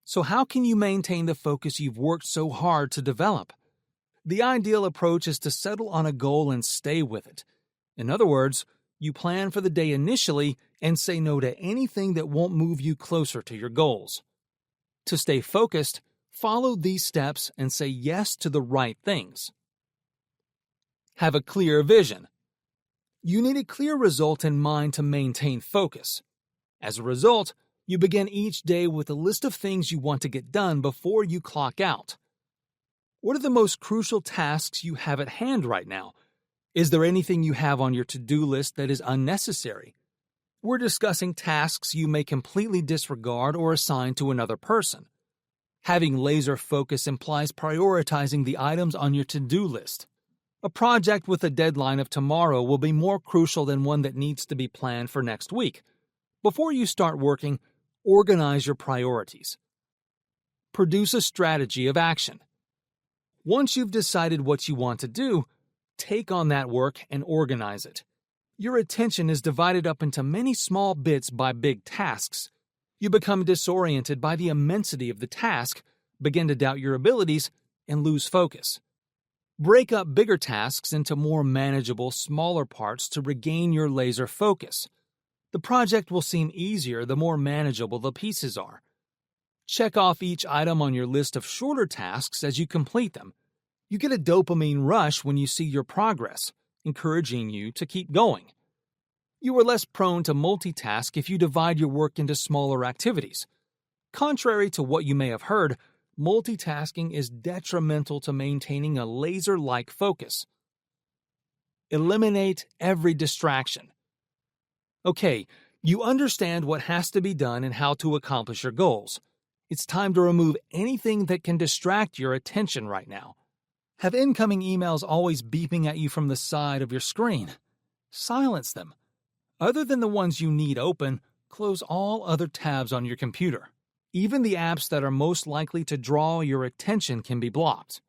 So how can you maintain the focus you've worked so hard to develop? The ideal approach is to settle on a goal and stay with it. In other words, you plan for the day initially and say no to anything that won't move you closer to your goals. To stay focused, follow these steps and say yes to the right things. Have a clear vision. You need a clear result in mind to maintain focus. As a result, you begin each day with a list of things you want to get done before you clock out. What are the most crucial tasks you have at hand right now? Is there anything you have on your to-do list that is unnecessary? We're discussing tasks you may completely disregard or assign to another person. Having laser focus implies prioritizing the items on your to-do list. A project with a deadline of tomorrow will be more crucial than one that needs to be planned for next week. Before you start working, organize your priorities. Produce a strategy of action. Once you've decided what you want to do, take on that work and organize it. Your attention is divided up into many small bits by big tasks. You become disoriented by the immensity of the task, begin to doubt your abilities, and lose focus. Break up bigger tasks into more manageable, smaller parts to regain your laser focus. The project will seem easier the more manageable the pieces are. Check off each item on your list of shorter tasks as you complete them. You get a dopamine rush when you see your progress, encouraging you to keep going. You are less prone to multitask if you divide your work into smaller activities. Contrary to what you may have heard, multitasking is detrimental to maintaining a laser-like focus. Eliminate every distraction. Okay, you understand what has to be done and how to accomplish your goals. It's time to remove anything that can distract your attention right now. Have incoming emails always beeping at you from the side of your screen? Silence them. Other than the ones you need open, close all other tabs on your computer. Even the apps that are most likely to draw your attention can be blocked.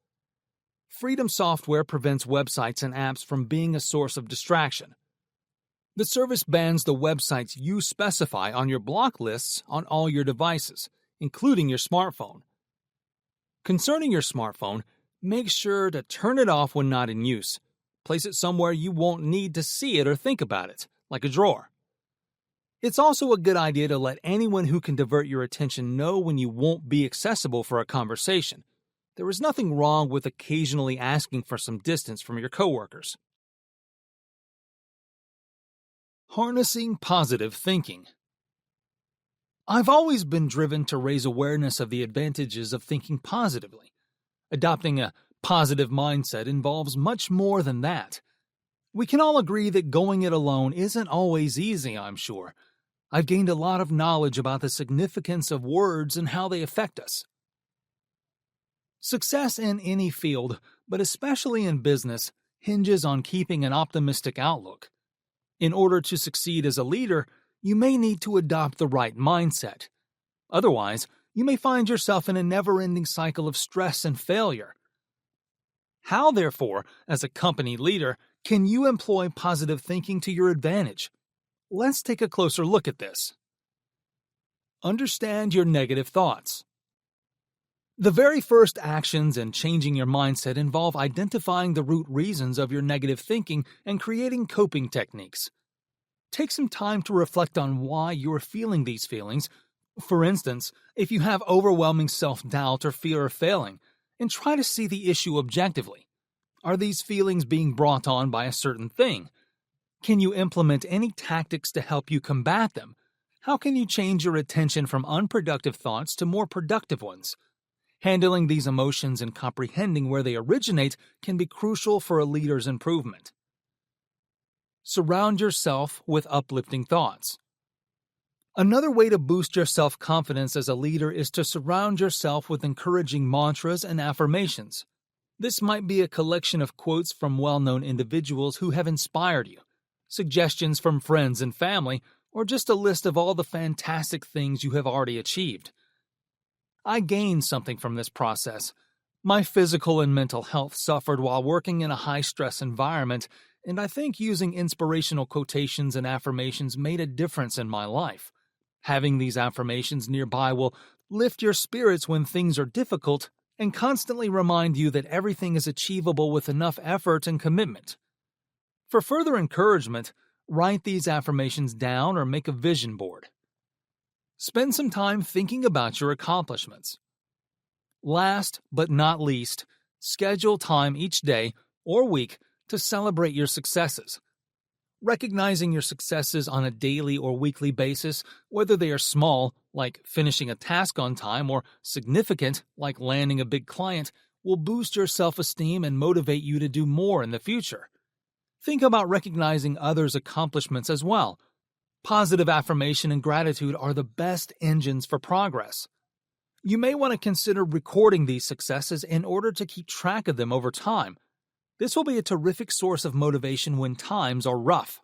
Freedom Software prevents websites and apps from being a source of distraction. The service bans the websites you specify on your block lists on all your devices, including your smartphone. Concerning your smartphone, make sure to turn it off when not in use. Place it somewhere you won't need to see it or think about it, like a drawer. It's also a good idea to let anyone who can divert your attention know when you won't be accessible for a conversation. There is nothing wrong with occasionally asking for some distance from your coworkers. Harnessing positive thinking. I've always been driven to raise awareness of the advantages of thinking positively. Adopting a positive mindset involves much more than that. We can all agree that going it alone isn't always easy, I'm sure. I've gained a lot of knowledge about the significance of words and how they affect us. Success in any field, but especially in business, hinges on keeping an optimistic outlook. In order to succeed as a leader, you may need to adopt the right mindset. Otherwise, you may find yourself in a never-ending cycle of stress and failure. How, therefore, as a company leader, can you employ positive thinking to your advantage? Let's take a closer look at this. Understand your negative thoughts. The very first actions in changing your mindset involve identifying the root reasons of your negative thinking and creating coping techniques. Take some time to reflect on why you're feeling these feelings. For instance, if you have overwhelming self-doubt or fear of failing, and try to see the issue objectively. Are these feelings being brought on by a certain thing? Can you implement any tactics to help you combat them? How can you change your attention from unproductive thoughts to more productive ones? Handling these emotions and comprehending where they originate can be crucial for a leader's improvement. Surround yourself with uplifting thoughts. Another way to boost your self-confidence as a leader is to surround yourself with encouraging mantras and affirmations. This might be a collection of quotes from well-known individuals who have inspired you, suggestions from friends and family, or just a list of all the fantastic things you have already achieved. I gained something from this process. My physical and mental health suffered while working in a high-stress environment, and I think using inspirational quotations and affirmations made a difference in my life. Having these affirmations nearby will lift your spirits when things are difficult and constantly remind you that everything is achievable with enough effort and commitment. For further encouragement, write these affirmations down or make a vision board. Spend some time thinking about your accomplishments. Last but not least, schedule time each day or week to celebrate your successes. Recognizing your successes on a daily or weekly basis, whether they are small, like finishing a task on time, or significant, like landing a big client, will boost your self-esteem and motivate you to do more in the future. Think about recognizing others' accomplishments as well. Positive affirmation and gratitude are the best engines for progress. You may want to consider recording these successes in order to keep track of them over time. This will be a terrific source of motivation when times are rough.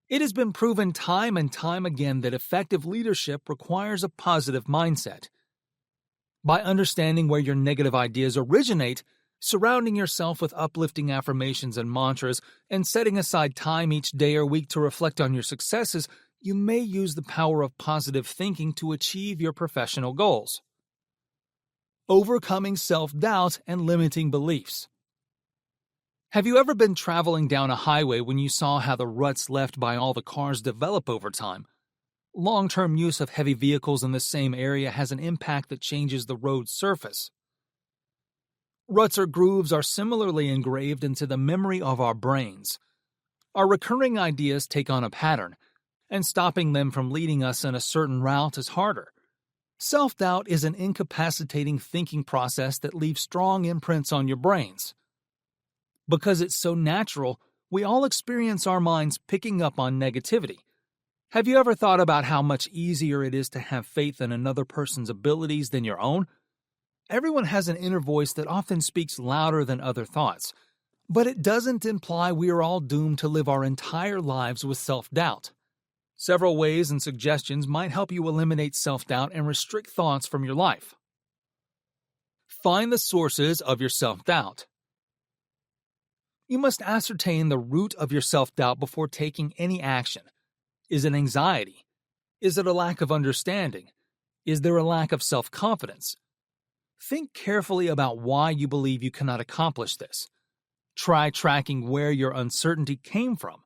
It has been proven time and time again that effective leadership requires a positive mindset. By understanding where your negative ideas originate, surrounding yourself with uplifting affirmations and mantras, and setting aside time each day or week to reflect on your successes, you may use the power of positive thinking to achieve your professional goals. Overcoming self-doubt and limiting beliefs. Have you ever been traveling down a highway when you saw how the ruts left by all the cars develop over time? Long-term use of heavy vehicles in the same area has an impact that changes the road's surface. Ruts or grooves are similarly engraved into the memory of our brains. Our recurring ideas take on a pattern, and stopping them from leading us in a certain route is harder. Self-doubt is an incapacitating thinking process that leaves strong imprints on your brains. Because it's so natural, we all experience our minds picking up on negativity. Have you ever thought about how much easier it is to have faith in another person's abilities than your own? Everyone has an inner voice that often speaks louder than other thoughts, but it doesn't imply we are all doomed to live our entire lives with self-doubt. Several ways and suggestions might help you eliminate self-doubt and restrict thoughts from your life. Find the sources of your self-doubt. You must ascertain the root of your self-doubt before taking any action. Is it anxiety? Is it a lack of understanding? Is there a lack of self-confidence? Think carefully about why you believe you cannot accomplish this. Try tracking where your uncertainty came from.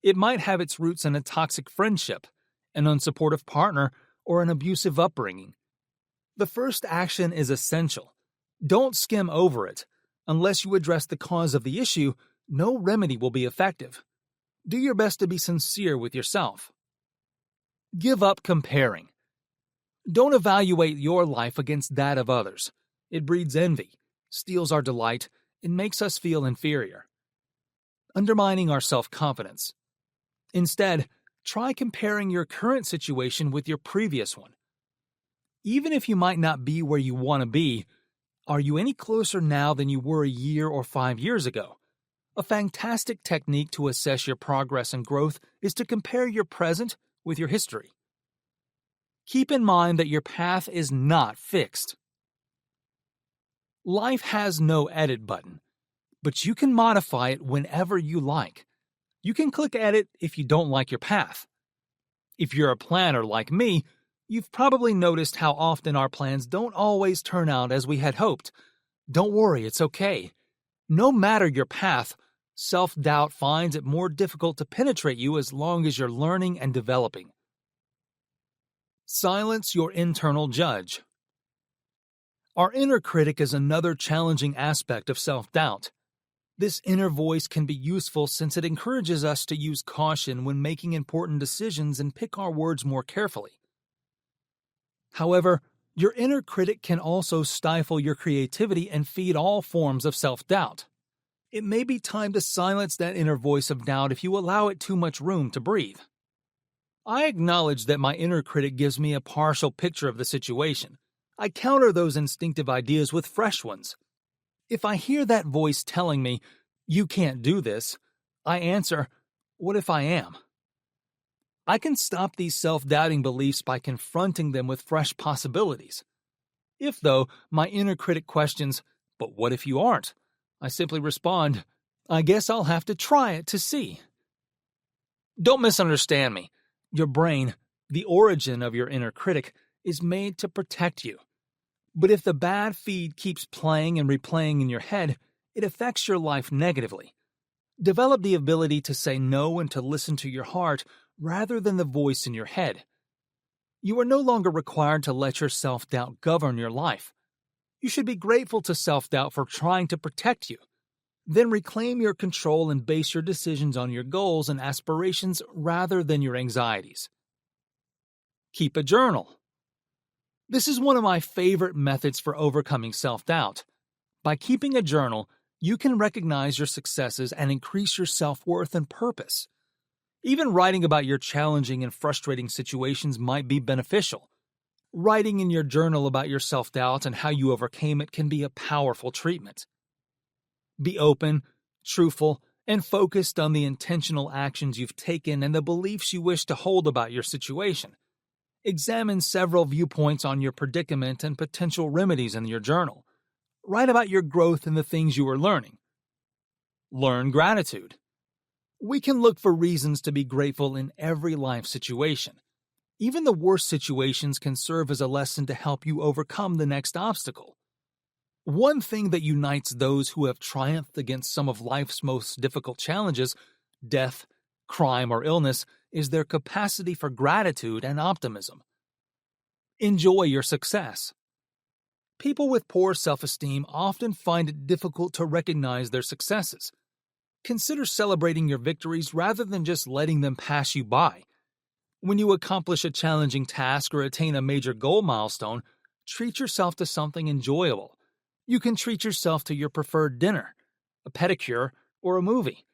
It might have its roots in a toxic friendship, an unsupportive partner, or an abusive upbringing. The first action is essential. Don't skim over it. Unless you address the cause of the issue, no remedy will be effective. Do your best to be sincere with yourself. Give up comparing. Don't evaluate your life against that of others. It breeds envy, steals our delight, and makes us feel inferior, undermining our self-confidence. Instead, try comparing your current situation with your previous one. Even if you might not be where you want to be, are you any closer now than you were a year or 5 years ago? A fantastic technique to assess your progress and growth is to compare your present with your history. Keep in mind that your path is not fixed. Life has no edit button, but you can modify it whenever you like. You can click edit if you don't like your path. If you're a planner like me, you've probably noticed how often our plans don't always turn out as we had hoped. Don't worry, it's okay. No matter your path, self-doubt finds it more difficult to penetrate you as long as you're learning and developing. Silence your internal judge. Our inner critic is another challenging aspect of self-doubt. This inner voice can be useful since it encourages us to use caution when making important decisions and pick our words more carefully. However, your inner critic can also stifle your creativity and feed all forms of self-doubt. It may be time to silence that inner voice of doubt if you allow it too much room to breathe. I acknowledge that my inner critic gives me a partial picture of the situation. I counter those instinctive ideas with fresh ones. If I hear that voice telling me, "You can't do this," I answer, "What if I am?" I can stop these self-doubting beliefs by confronting them with fresh possibilities. If, though, my inner critic questions, "But what if you aren't?" I simply respond, "I guess I'll have to try it to see." Don't misunderstand me. Your brain, the origin of your inner critic, is made to protect you. But if the bad feed keeps playing and replaying in your head, it affects your life negatively. Develop the ability to say no and to listen to your heart rather than the voice in your head. You are no longer required to let your self-doubt govern your life. You should be grateful to self-doubt for trying to protect you. Then reclaim your control and base your decisions on your goals and aspirations rather than your anxieties. Keep a journal. This is one of my favorite methods for overcoming self-doubt. By keeping a journal, you can recognize your successes and increase your self-worth and purpose. Even writing about your challenging and frustrating situations might be beneficial. Writing in your journal about your self-doubt and how you overcame it can be a powerful treatment. Be open, truthful, and focused on the intentional actions you've taken and the beliefs you wish to hold about your situation. Examine several viewpoints on your predicament and potential remedies in your journal. Write about your growth and the things you are learning. Learn gratitude. We can look for reasons to be grateful in every life situation. Even the worst situations can serve as a lesson to help you overcome the next obstacle. One thing that unites those who have triumphed against some of life's most difficult challenges, death, crime, or illness, is their capacity for gratitude and optimism. Enjoy your success. People with poor self-esteem often find it difficult to recognize their successes. Consider celebrating your victories rather than just letting them pass you by. When you accomplish a challenging task or attain a major goal milestone, treat yourself to something enjoyable. You can treat yourself to your preferred dinner, a pedicure, or a movie.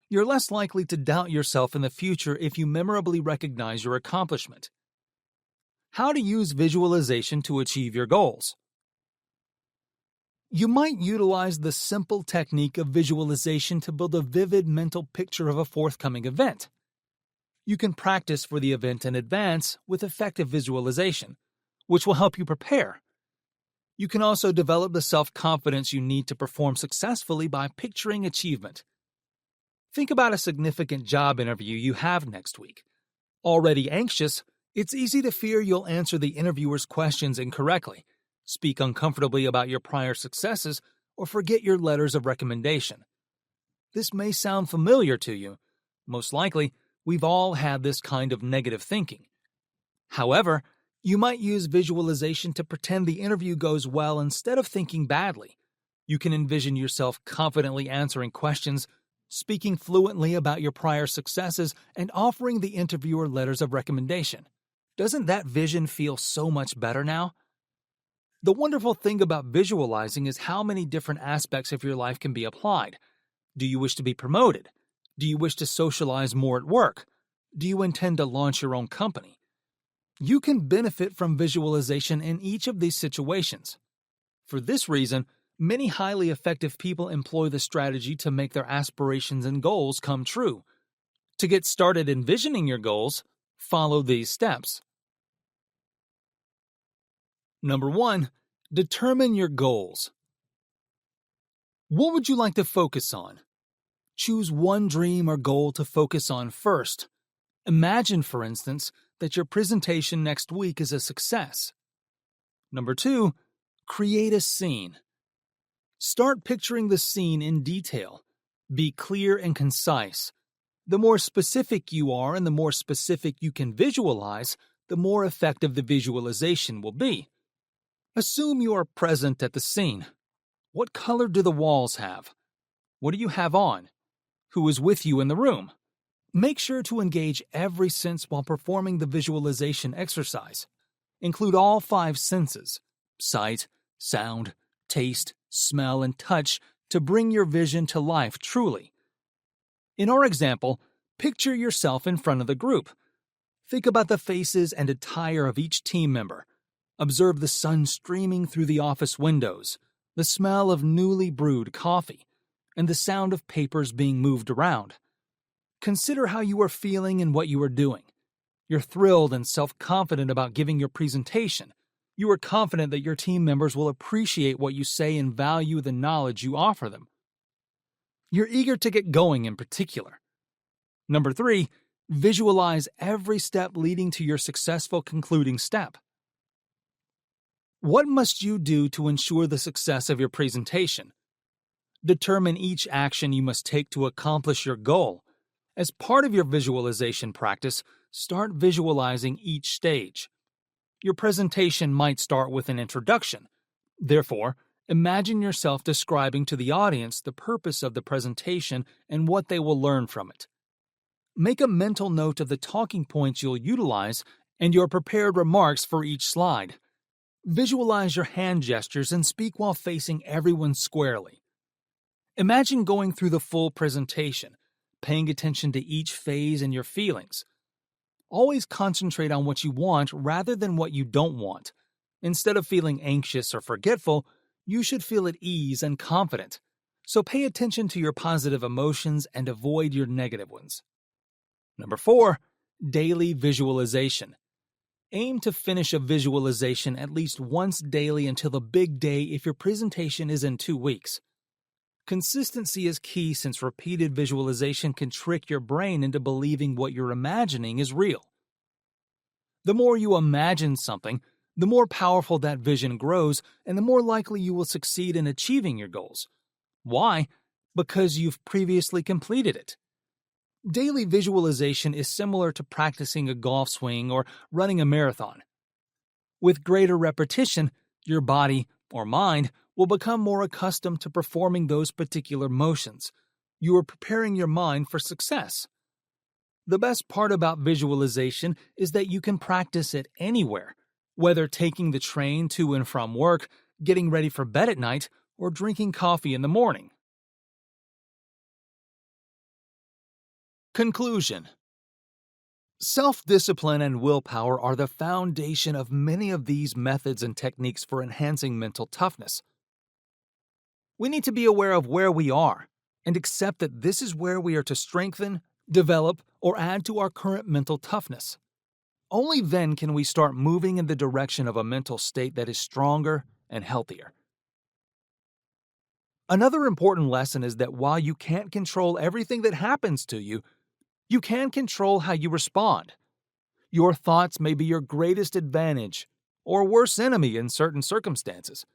You're less likely to doubt yourself in the future if you memorably recognize your accomplishment. How to use visualization to achieve your goals. You might utilize the simple technique of visualization to build a vivid mental picture of a forthcoming event. You can practice for the event in advance with effective visualization, which will help you prepare. You can also develop the self-confidence you need to perform successfully by picturing achievement. Think about a significant job interview you have next week. Already anxious, it's easy to fear you'll answer the interviewer's questions incorrectly, speak uncomfortably about your prior successes, or forget your letters of recommendation. This may sound familiar to you. Most likely, we've all had this kind of negative thinking. However, you might use visualization to pretend the interview goes well instead of thinking badly. You can envision yourself confidently answering questions, speaking fluently about your prior successes, and offering the interviewer letters of recommendation. Doesn't that vision feel so much better now? The wonderful thing about visualizing is how many different aspects of your life can be applied. Do you wish to be promoted? Do you wish to socialize more at work? Do you intend to launch your own company? You can benefit from visualization in each of these situations. For this reason, many highly effective people employ the strategy to make their aspirations and goals come true. To get started envisioning your goals, follow these steps. Number 1. Determine your goals. What would you like to focus on? Choose one dream or goal to focus on first. Imagine, for instance, that your presentation next week is a success. Number 2. Create a scene. Start picturing the scene in detail. Be clear and concise. The more specific you are and the more specific you can visualize, the more effective the visualization will be. Assume you are present at the scene. What color do the walls have? What do you have on? Who is with you in the room? Make sure to engage every sense while performing the visualization exercise. Include all 5 senses: sight, sound, taste, smell, and touch to bring your vision to life truly. In our example, picture yourself in front of the group. Think about the faces and attire of each team member. Observe the sun streaming through the office windows, the smell of newly brewed coffee, and the sound of papers being moved around. Consider how you are feeling and what you are doing. You're thrilled and self-confident about giving your presentation. You are confident that your team members will appreciate what you say and value the knowledge you offer them. You're eager to get going in particular. Number 3, visualize every step leading to your successful concluding step. What must you do to ensure the success of your presentation? Determine each action you must take to accomplish your goal. As part of your visualization practice, start visualizing each stage. Your presentation might start with an introduction. Therefore, Imagine yourself describing to the audience the purpose of the presentation and what they will learn from it. Make a mental note of the talking points you'll utilize and your prepared remarks for each slide. Visualize your hand gestures and speak while facing everyone squarely. Imagine going through the full presentation, paying attention to each phase and your feelings. Always concentrate on what you want rather than what you don't want. Instead of feeling anxious or forgetful, you should feel at ease and confident. So pay attention to your positive emotions and avoid your negative ones. Number 4, daily visualization. Aim to finish a visualization at least once daily until the big day if your presentation is in 2 weeks. Consistency is key since repeated visualization can trick your brain into believing what you're imagining is real. The more you imagine something, the more powerful that vision grows and the more likely you will succeed in achieving your goals. Why? Because you've previously completed it. Daily visualization is similar to practicing a golf swing or running a marathon. With greater repetition, your body or mind will become more accustomed to performing those particular motions. You are preparing your mind for success. The best part about visualization is that you can practice it anywhere, whether taking the train to and from work, getting ready for bed at night, or drinking coffee in the morning. Conclusion. Self-discipline and willpower are the foundation of many of these methods and techniques for enhancing mental toughness. We need to be aware of where we are and accept that this is where we are to strengthen, develop, or add to our current mental toughness. Only then can we start moving in the direction of a mental state that is stronger and healthier. Another important lesson is that while you can't control everything that happens to you, you can control how you respond. Your thoughts may be your greatest advantage or worst enemy in certain circumstances.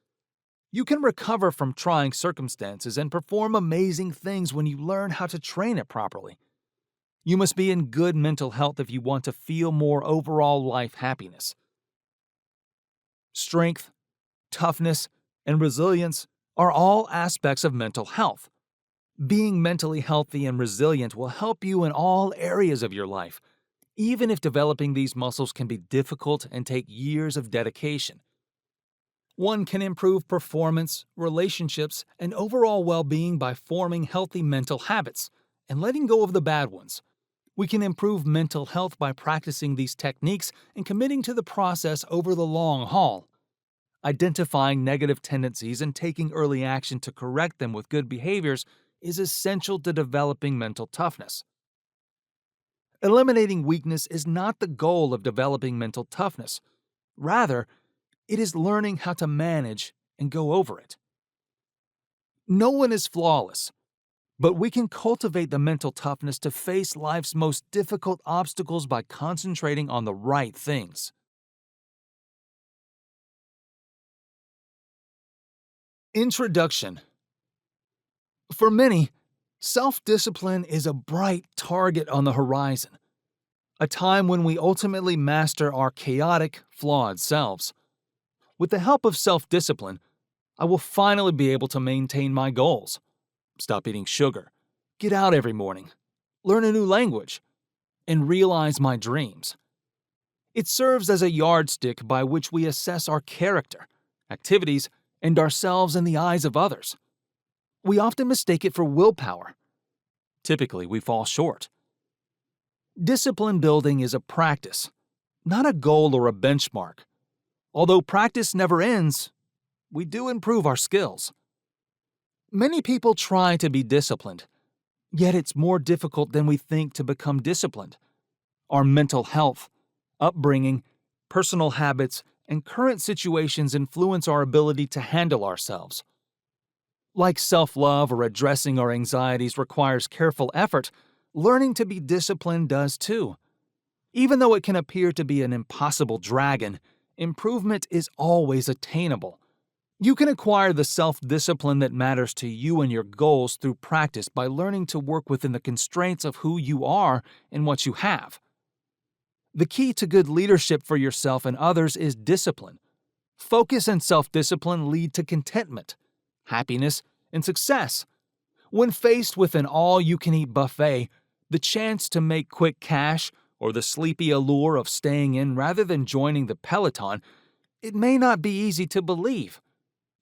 You can recover from trying circumstances and perform amazing things when you learn how to train it properly. You must be in good mental health if you want to feel more overall life happiness. Strength, toughness, and resilience are all aspects of mental health. Being mentally healthy and resilient will help you in all areas of your life, even if developing these muscles can be difficult and take years of dedication. One can improve performance, relationships, and overall well-being by forming healthy mental habits and letting go of the bad ones. We can improve mental health by practicing these techniques and committing to the process over the long haul. Identifying negative tendencies and taking early action to correct them with good behaviors is essential to developing mental toughness. Eliminating weakness is not the goal of developing mental toughness. Rather, it is learning how to manage and go over it. No one is flawless, but we can cultivate the mental toughness to face life's most difficult obstacles by concentrating on the right things. Introduction. For many, self-discipline is a bright target on the horizon, a time when we ultimately master our chaotic, flawed selves. With the help of self-discipline, I will finally be able to maintain my goals. Stop eating sugar, get out every morning, learn a new language, and realize my dreams. It serves as a yardstick by which we assess our character, activities, and ourselves in the eyes of others. We often mistake it for willpower. Typically, we fall short. Discipline building is a practice, not a goal or a benchmark. Although practice never ends, we do improve our skills. Many people try to be disciplined, yet it's more difficult than we think to become disciplined. Our mental health, upbringing, personal habits, and current situations influence our ability to handle ourselves. Like self-love or addressing our anxieties requires careful effort, learning to be disciplined does too. Even though it can appear to be an impossible dragon, improvement is always attainable. You can acquire the self-discipline that matters to you and your goals through practice by learning to work within the constraints of who you are and what you have. The key to good leadership for yourself and others is discipline. Focus and self-discipline lead to contentment, happiness, and success. When faced with an all-you-can-eat buffet, the chance to make quick cash, or the sleepy allure of staying in rather than joining the peloton, it may not be easy to believe.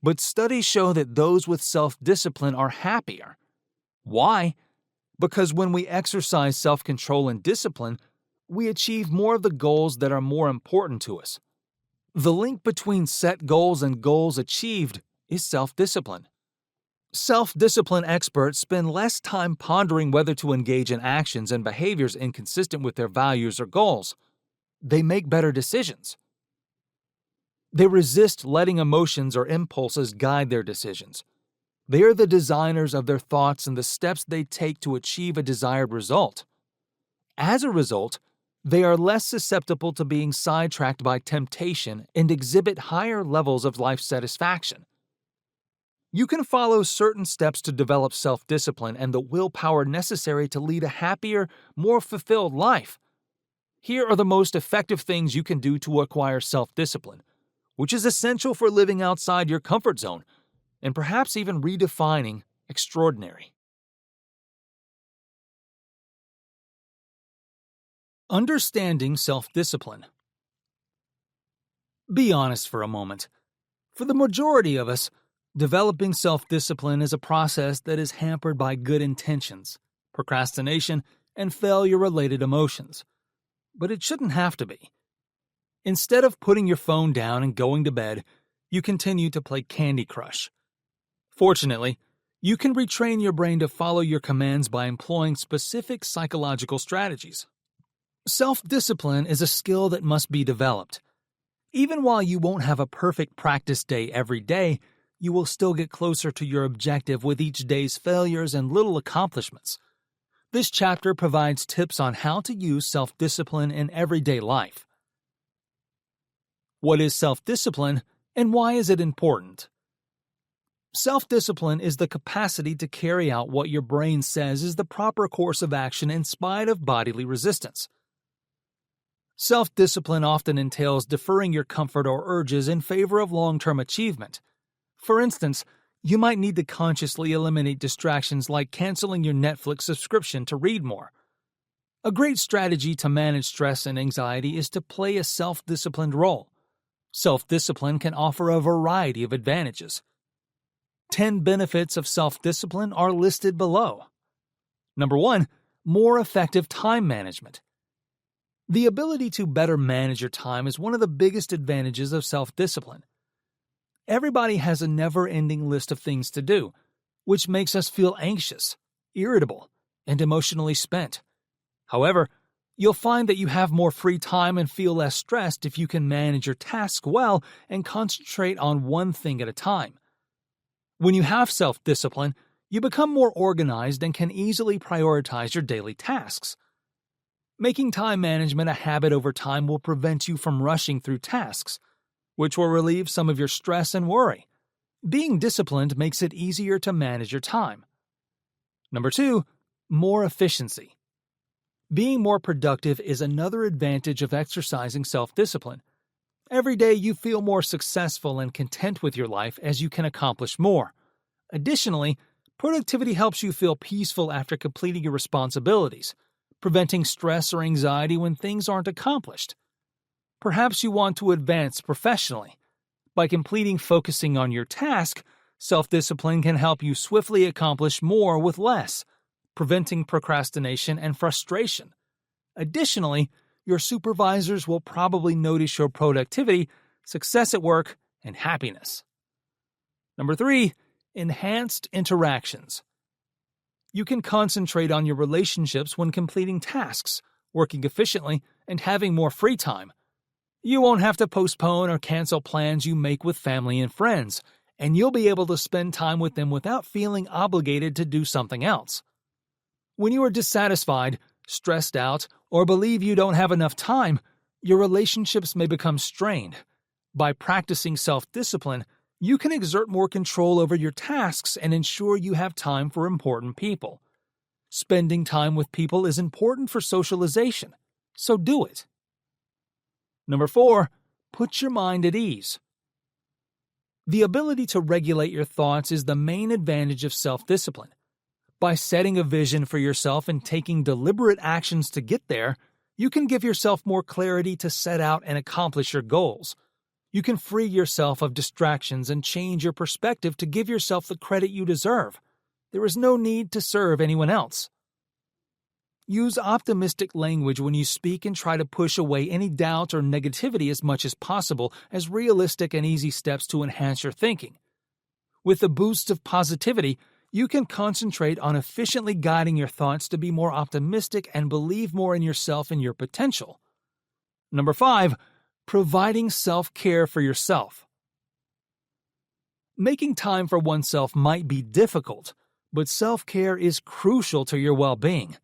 But studies show that those with self-discipline are happier. Why? Because when we exercise self-control and discipline, we achieve more of the goals that are more important to us. The link between set goals and goals achieved is self-discipline. Self-discipline experts spend less time pondering whether to engage in actions and behaviors inconsistent with their values or goals. They make better decisions. They resist letting emotions or impulses guide their decisions. They are the designers of their thoughts and the steps they take to achieve a desired result. As a result, they are less susceptible to being sidetracked by temptation and exhibit higher levels of life satisfaction. You can follow certain steps to develop self-discipline and the willpower necessary to lead a happier, more fulfilled life. Here are the most effective things you can do to acquire self-discipline, which is essential for living outside your comfort zone and perhaps even redefining extraordinary. Understanding self-discipline. Be honest for a moment. For the majority of us, developing self-discipline is a process that is hampered by good intentions, procrastination, and failure-related emotions. But it shouldn't have to be. Instead of putting your phone down and going to bed, you continue to play Candy Crush. Fortunately, you can retrain your brain to follow your commands by employing specific psychological strategies. Self-discipline is a skill that must be developed. Even while you won't have a perfect practice day every day, you will still get closer to your objective with each day's failures and little accomplishments. This chapter provides tips on how to use self-discipline in everyday life. What is self-discipline, and why is it important? Self-discipline is the capacity to carry out what your brain says is the proper course of action in spite of bodily resistance. Self-discipline often entails deferring your comfort or urges in favor of long-term achievement. For instance, you might need to consciously eliminate distractions like canceling your Netflix subscription to read more. A great strategy to manage stress and anxiety is to play a self-disciplined role. Self-discipline can offer a variety of advantages. 10 benefits of self-discipline are listed below. Number 1, more effective time management. The ability to better manage your time is one of the biggest advantages of self-discipline. Everybody has a never-ending list of things to do, which makes us feel anxious, irritable, and emotionally spent. However, you'll find that you have more free time and feel less stressed if you can manage your tasks well and concentrate on one thing at a time. When you have self-discipline, you become more organized and can easily prioritize your daily tasks. Making time management a habit over time will prevent you from rushing through tasks, which will relieve some of your stress and worry. Being disciplined makes it easier to manage your time. Number 2, more efficiency. Being more productive is another advantage of exercising self-discipline. Every day you feel more successful and content with your life as you can accomplish more. Additionally, productivity helps you feel peaceful after completing your responsibilities, preventing stress or anxiety when things aren't accomplished. Perhaps you want to advance professionally. By focusing on your task, self-discipline can help you swiftly accomplish more with less, preventing procrastination and frustration. Additionally, your supervisors will probably notice your productivity, success at work, and happiness. Number 3, enhanced interactions. You can concentrate on your relationships when completing tasks, working efficiently, and having more free time. You won't have to postpone or cancel plans you make with family and friends, and you'll be able to spend time with them without feeling obligated to do something else. When you are dissatisfied, stressed out, or believe you don't have enough time, your relationships may become strained. By practicing self-discipline, you can exert more control over your tasks and ensure you have time for important people. Spending time with people is important for socialization, so do it. Number 4, put your mind at ease. The ability to regulate your thoughts is the main advantage of self-discipline. By setting a vision for yourself and taking deliberate actions to get there, you can give yourself more clarity to set out and accomplish your goals. You can free yourself of distractions and change your perspective to give yourself the credit you deserve. There is no need to serve anyone else. Use optimistic language when you speak and try to push away any doubt or negativity as much as possible as realistic and easy steps to enhance your thinking. With a boost of positivity, you can concentrate on efficiently guiding your thoughts to be more optimistic and believe more in yourself and your potential. Number 5, providing self-care for yourself. Making time for oneself might be difficult, but self-care is crucial to your well-being.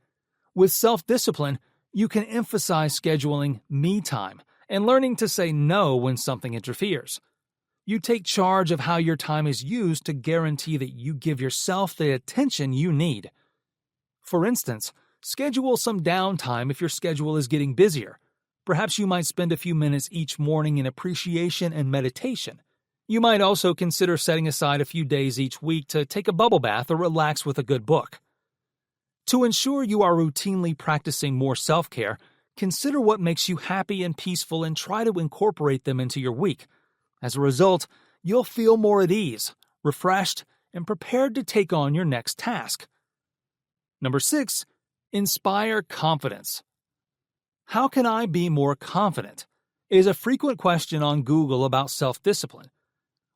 With self-discipline, you can emphasize scheduling me time and learning to say no when something interferes. You take charge of how your time is used to guarantee that you give yourself the attention you need. For instance, schedule some downtime if your schedule is getting busier. Perhaps you might spend a few minutes each morning in appreciation and meditation. You might also consider setting aside a few days each week to take a bubble bath or relax with a good book. To ensure you are routinely practicing more self-care, consider what makes you happy and peaceful and try to incorporate them into your week. As a result, you'll feel more at ease, refreshed, and prepared to take on your next task. Number 6, inspire confidence. How can I be more confident? Is a frequent question on Google about self-discipline.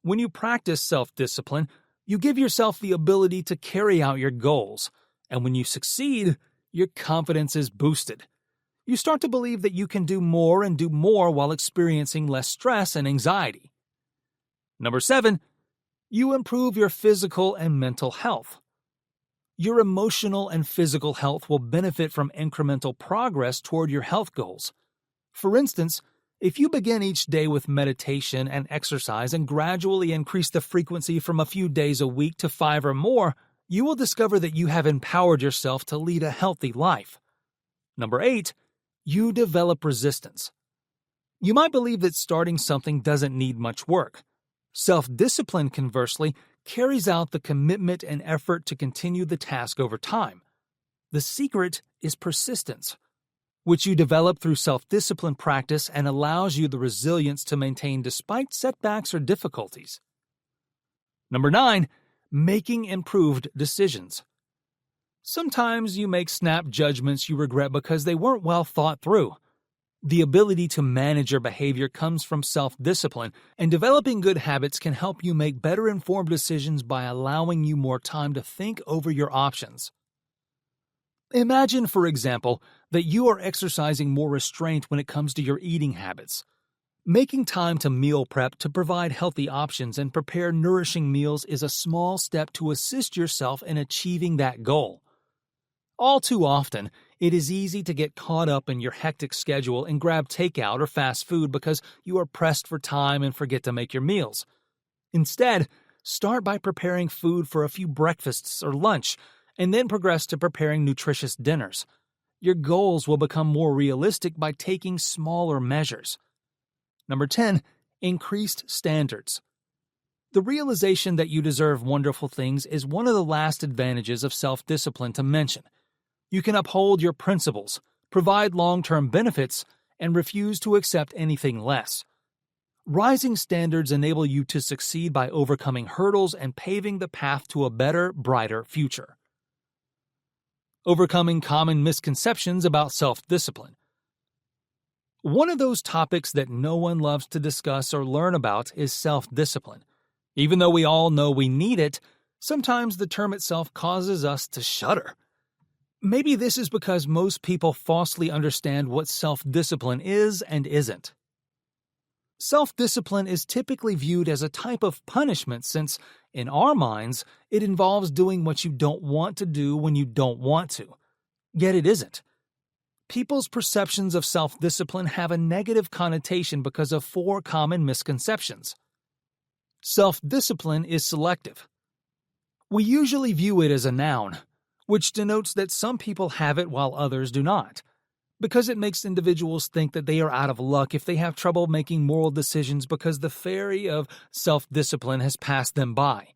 When you practice self-discipline, you give yourself the ability to carry out your goals, and when you succeed, your confidence is boosted. You start to believe that you can do more and do more while experiencing less stress and anxiety. Number 7, you improve your physical and mental health. Your emotional and physical health will benefit from incremental progress toward your health goals. For instance, if you begin each day with meditation and exercise and gradually increase the frequency from a few days a week to 5 or more, you will discover that you have empowered yourself to lead a healthy life. Number 8, you develop resistance. You might believe that starting something doesn't need much work. Self-discipline, conversely, carries out the commitment and effort to continue the task over time. The secret is persistence, which you develop through self-discipline practice and allows you the resilience to maintain despite setbacks or difficulties. Number 9, making improved decisions. Sometimes you make snap judgments you regret because they weren't well thought through. The ability to manage your behavior comes from self-discipline, and developing good habits can help you make better informed decisions by allowing you more time to think over your options. Imagine, for example, that you are exercising more restraint when it comes to your eating habits. Making time to meal prep to provide healthy options and prepare nourishing meals is a small step to assist yourself in achieving that goal. All too often, it is easy to get caught up in your hectic schedule and grab takeout or fast food because you are pressed for time and forget to make your meals. Instead, start by preparing food for a few breakfasts or lunch, and then progress to preparing nutritious dinners. Your goals will become more realistic by taking smaller measures. Number 10, increased standards. The realization that you deserve wonderful things is one of the last advantages of self-discipline to mention. You can uphold your principles, provide long-term benefits, and refuse to accept anything less. Rising standards enable you to succeed by overcoming hurdles and paving the path to a better, brighter future. Overcoming common misconceptions about self-discipline. One of those topics that no one loves to discuss or learn about is self-discipline. Even though we all know we need it, sometimes the term itself causes us to shudder. Maybe this is because most people falsely understand what self-discipline is and isn't. Self-discipline is typically viewed as a type of punishment since, in our minds, it involves doing what you don't want to do when you don't want to. Yet it isn't. People's perceptions of self-discipline have a negative connotation because of 4 common misconceptions. Self-discipline is selective. We usually view it as a noun, which denotes that some people have it while others do not. because it makes individuals think that they are out of luck if they have trouble making moral decisions because the fairy of self-discipline has passed them by.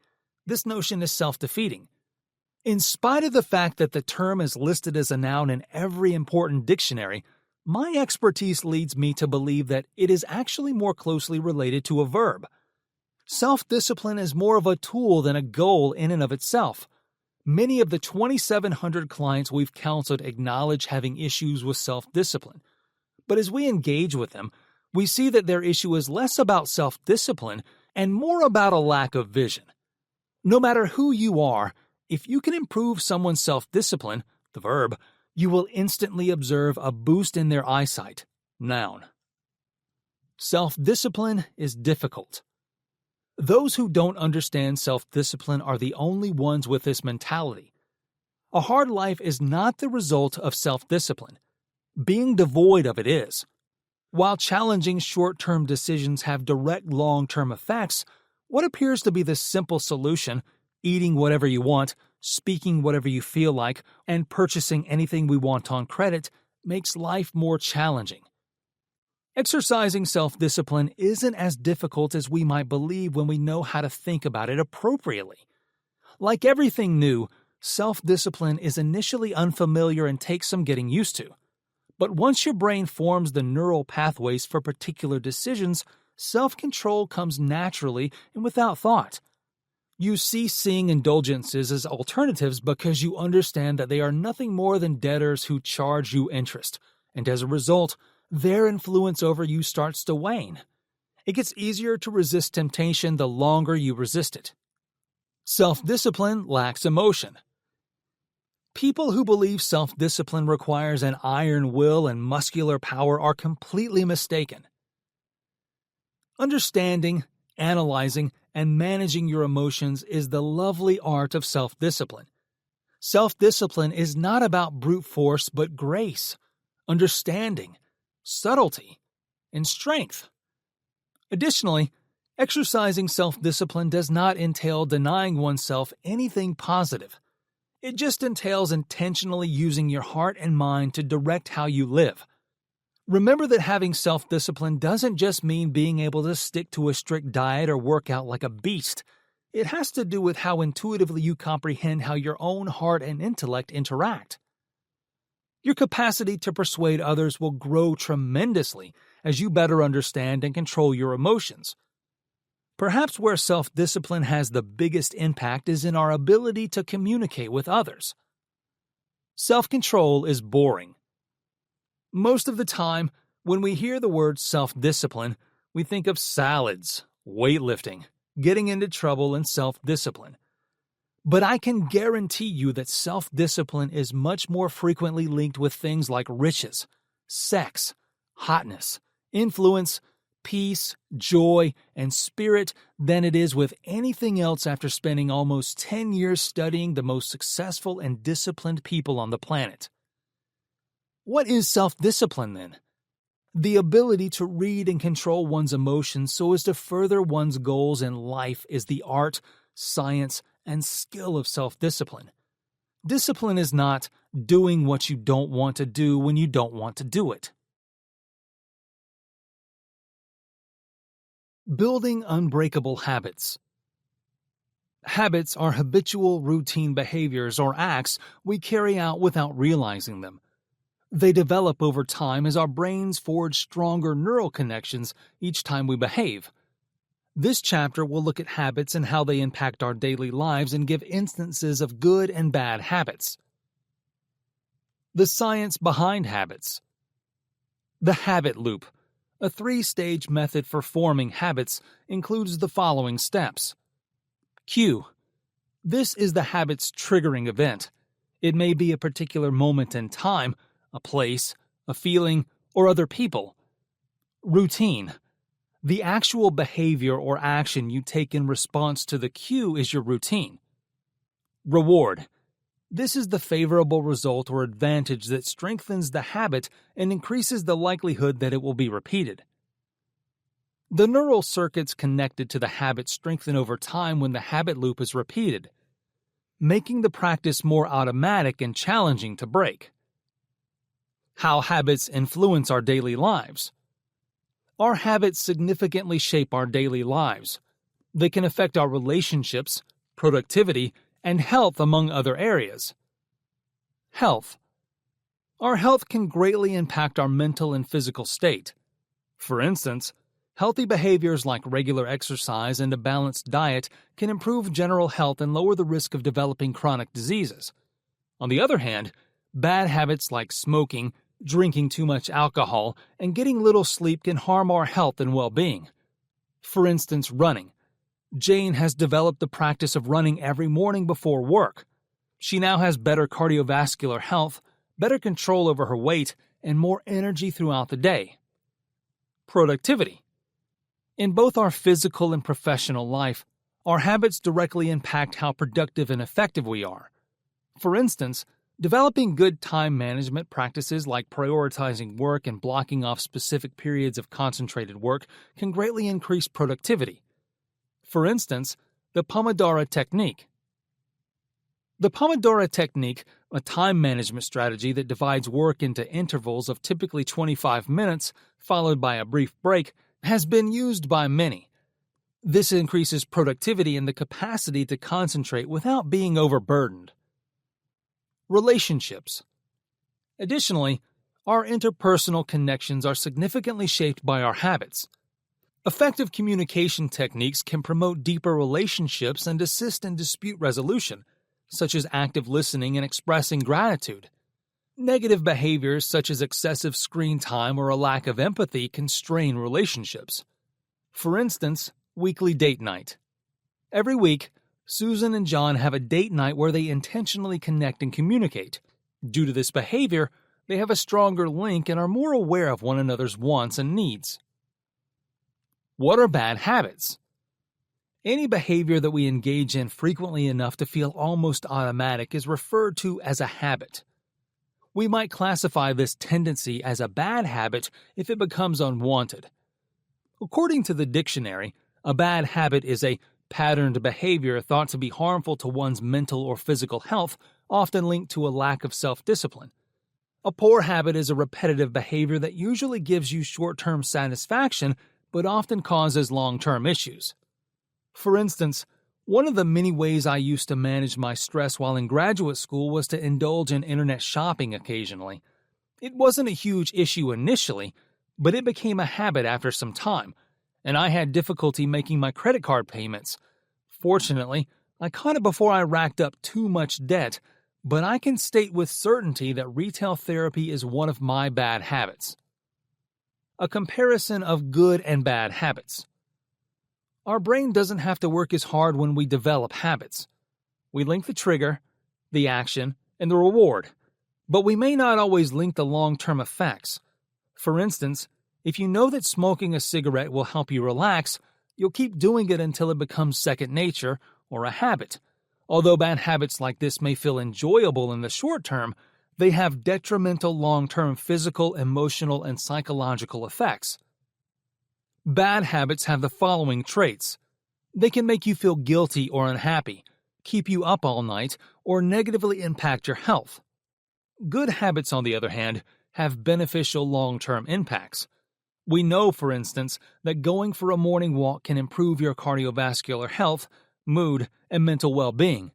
This notion is self-defeating. In spite of the fact that the term is listed as a noun in every important dictionary, my expertise leads me to believe that it is actually more closely related to a verb. Self-discipline is more of a tool than a goal in and of itself. Many of the 2,700 clients we've counseled acknowledge having issues with self-discipline. But as we engage with them, we see that their issue is less about self-discipline and more about a lack of vision. No matter who you are, if you can improve someone's self-discipline, the verb, you will instantly observe a boost in their eyesight, noun. Self-discipline is difficult. Those who don't understand self-discipline are the only ones with this mentality. A hard life is not the result of self-discipline. Being devoid of it is. While challenging short-term decisions have direct long-term effects, what appears to be the simple solution, eating whatever you want, speaking whatever you feel like, and purchasing anything we want on credit, makes life more challenging. Exercising self-discipline isn't as difficult as we might believe when we know how to think about it appropriately. Like everything new, self-discipline is initially unfamiliar and takes some getting used to. But once your brain forms the neural pathways for particular decisions, self-control comes naturally and without thought. You cease seeing indulgences as alternatives because you understand that they are nothing more than debtors who charge you interest, and as a result, their influence over you starts to wane. It gets easier to resist temptation the longer you resist it. Self-discipline lacks emotion. People who believe self-discipline requires an iron will and muscular power are completely mistaken. Understanding, analyzing, and managing your emotions is the lovely art of self-discipline. Self-discipline is not about brute force but grace, understanding, subtlety, and strength. Additionally, exercising self-discipline does not entail denying oneself anything positive. It just entails intentionally using your heart and mind to direct how you live. Remember that having self-discipline doesn't just mean being able to stick to a strict diet or work out like a beast. It has to do with how intuitively you comprehend how your own heart and intellect interact. Your capacity to persuade others will grow tremendously as you better understand and control your emotions. Perhaps where self-discipline has the biggest impact is in our ability to communicate with others. Self-control is boring. Most of the time, when we hear the word self-discipline, we think of salads, weightlifting, getting into trouble, and self-discipline. But I can guarantee you that self-discipline is much more frequently linked with things like riches, sex, hotness, influence, peace, joy, and spirit than it is with anything else after spending almost 10 years studying the most successful and disciplined people on the planet. What is self-discipline then? The ability to read and control one's emotions so as to further one's goals in life is the art, science, and skill of self-discipline. Discipline is not doing what you don't want to do when you don't want to do it. Building unbreakable habits. Habits are habitual routine behaviors or acts we carry out without realizing them. They develop over time as our brains forge stronger neural connections each time we behave. This chapter will look at habits and how they impact our daily lives and give instances of good and bad habits. The science behind habits. The habit loop, a 3-stage method for forming habits, includes the following steps. Cue. This is the habit's triggering event. It may be a particular moment in time, a place, a feeling, or other people. Routine. The actual behavior or action you take in response to the cue is your routine. Reward. This is the favorable result or advantage that strengthens the habit and increases the likelihood that it will be repeated. The neural circuits connected to the habit strengthen over time when the habit loop is repeated, making the practice more automatic and challenging to break. How habits influence our daily lives. Our habits significantly shape our daily lives. They can affect our relationships, productivity, and health, among other areas. Health. Our health can greatly impact our mental and physical state. For instance, healthy behaviors like regular exercise and a balanced diet can improve general health and lower the risk of developing chronic diseases. On the other hand, bad habits like smoking, drinking too much alcohol, and getting little sleep can harm our health and well-being. For instance, running. Jane has developed the practice of running every morning before work. She now has better cardiovascular health, better control over her weight, and more energy throughout the day. Productivity. In both our physical and professional life, our habits directly impact how productive and effective we are. For instance, developing good time management practices like prioritizing work and blocking off specific periods of concentrated work can greatly increase productivity. For instance, the Pomodoro technique. The Pomodoro technique, a time management strategy that divides work into intervals of typically 25 minutes, followed by a brief break, has been used by many. This increases productivity and the capacity to concentrate without being overburdened. Relationships. Additionally, our interpersonal connections are significantly shaped by our habits. Effective communication techniques can promote deeper relationships and assist in dispute resolution, such as active listening and expressing gratitude. Negative behaviors such as excessive screen time or a lack of empathy can strain relationships. For instance, weekly date night. Every week, Susan and John have a date night where they intentionally connect and communicate. Due to this behavior, they have a stronger link and are more aware of one another's wants and needs. What are bad habits? Any behavior that we engage in frequently enough to feel almost automatic is referred to as a habit. We might classify this tendency as a bad habit if it becomes unwanted. According to the dictionary, a bad habit is a patterned behavior thought to be harmful to one's mental or physical health, often linked to a lack of self-discipline. A poor habit is a repetitive behavior that usually gives you short-term satisfaction but often causes long-term issues. For instance, one of the many ways I used to manage my stress while in graduate school was to indulge in internet shopping occasionally. It wasn't a huge issue initially, but it became a habit after some time, and I had difficulty making my credit card payments. Fortunately, I caught it before I racked up too much debt, but I can state with certainty that retail therapy is one of my bad habits. A comparison of good and bad habits. Our brain doesn't have to work as hard when we develop habits. We link the trigger, the action, and the reward, but we may not always link the long-term effects. For instance, if you know that smoking a cigarette will help you relax, you'll keep doing it until it becomes second nature or a habit. Although bad habits like this may feel enjoyable in the short term, they have detrimental long-term physical, emotional, and psychological effects. Bad habits have the following traits. They can make you feel guilty or unhappy, keep you up all night, or negatively impact your health. Good habits, on the other hand, have beneficial long-term impacts. We know, for instance, that going for a morning walk can improve your cardiovascular health, mood, and mental well-being.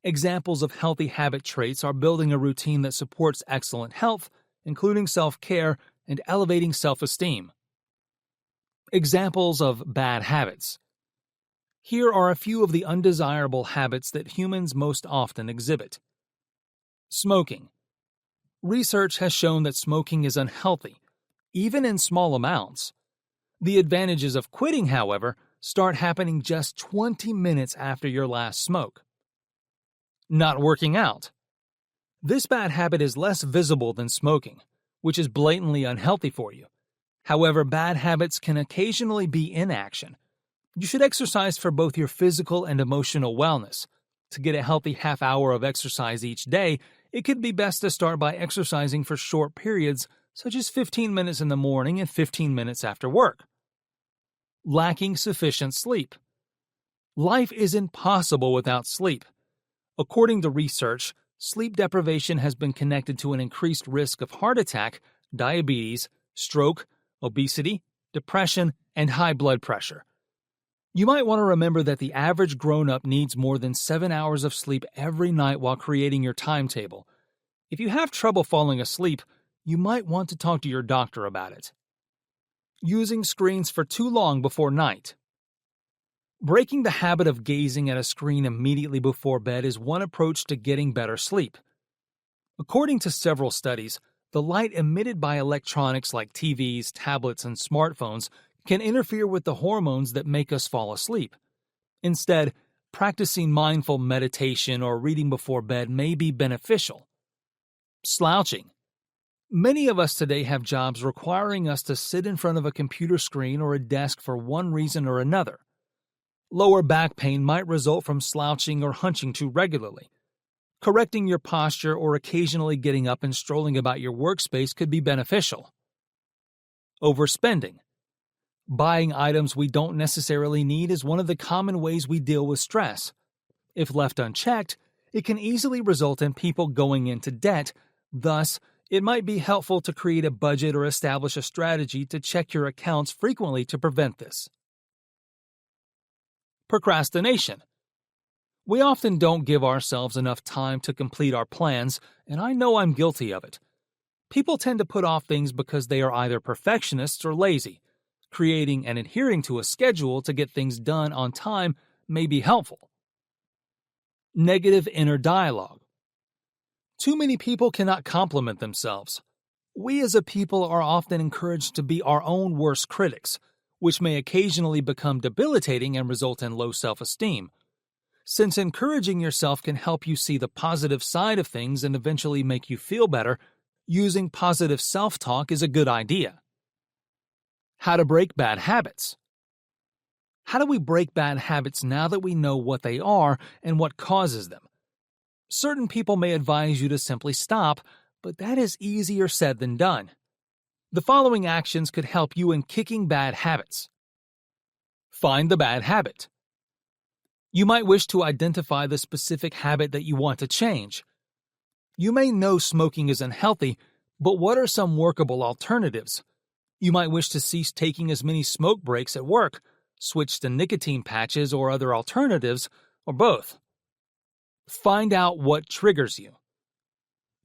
Examples of healthy habit traits are building a routine that supports excellent health, including self-care and elevating self-esteem. Examples of bad habits. Here are a few of the undesirable habits that humans most often exhibit. Smoking. Research has shown that smoking is unhealthy, even in small amounts. The advantages of quitting, however, start happening just 20 minutes after your last smoke. Not working out. This bad habit is less visible than smoking, which is blatantly unhealthy for you. However, bad habits can occasionally be inaction. You should exercise for both your physical and emotional wellness. To get a healthy half hour of exercise each day, it could be best to start by exercising for short periods, such as 15 minutes in the morning and 15 minutes after work. Lacking sufficient sleep. Life is impossible without sleep. According to research, sleep deprivation has been connected to an increased risk of heart attack, diabetes, stroke, obesity, depression, and high blood pressure. You might want to remember that the average grown-up needs more than 7 hours of sleep every night while creating your timetable. If you have trouble falling asleep, you might want to talk to your doctor about it. Using screens for too long before night. Breaking the habit of gazing at a screen immediately before bed is one approach to getting better sleep. According to several studies, the light emitted by electronics like TVs, tablets, and smartphones can interfere with the hormones that make us fall asleep. Instead, practicing mindful meditation or reading before bed may be beneficial. Slouching. Many of us today have jobs requiring us to sit in front of a computer screen or a desk for one reason or another. Lower back pain might result from slouching or hunching too regularly. Correcting your posture or occasionally getting up and strolling about your workspace could be beneficial. Overspending. Buying items we don't necessarily need is one of the common ways we deal with stress. If left unchecked, it can easily result in people going into debt. Thus, it might be helpful to create a budget or establish a strategy to check your accounts frequently to prevent this. Procrastination. We often don't give ourselves enough time to complete our plans, and I know I'm guilty of it. People tend to put off things because they are either perfectionists or lazy. Creating and adhering to a schedule to get things done on time may be helpful. Negative inner dialogue. Too many people cannot compliment themselves. We as a people are often encouraged to be our own worst critics, which may occasionally become debilitating and result in low self-esteem. Since encouraging yourself can help you see the positive side of things and eventually make you feel better, using positive self-talk is a good idea. How to break bad habits. How do we break bad habits now that we know what they are and what causes them? Certain people may advise you to simply stop, but that is easier said than done. The following actions could help you in kicking bad habits. Find the bad habit. You might wish to identify the specific habit that you want to change. You may know smoking is unhealthy, but what are some workable alternatives? You might wish to cease taking as many smoke breaks at work, switch to nicotine patches or other alternatives, or both. Find out what triggers you.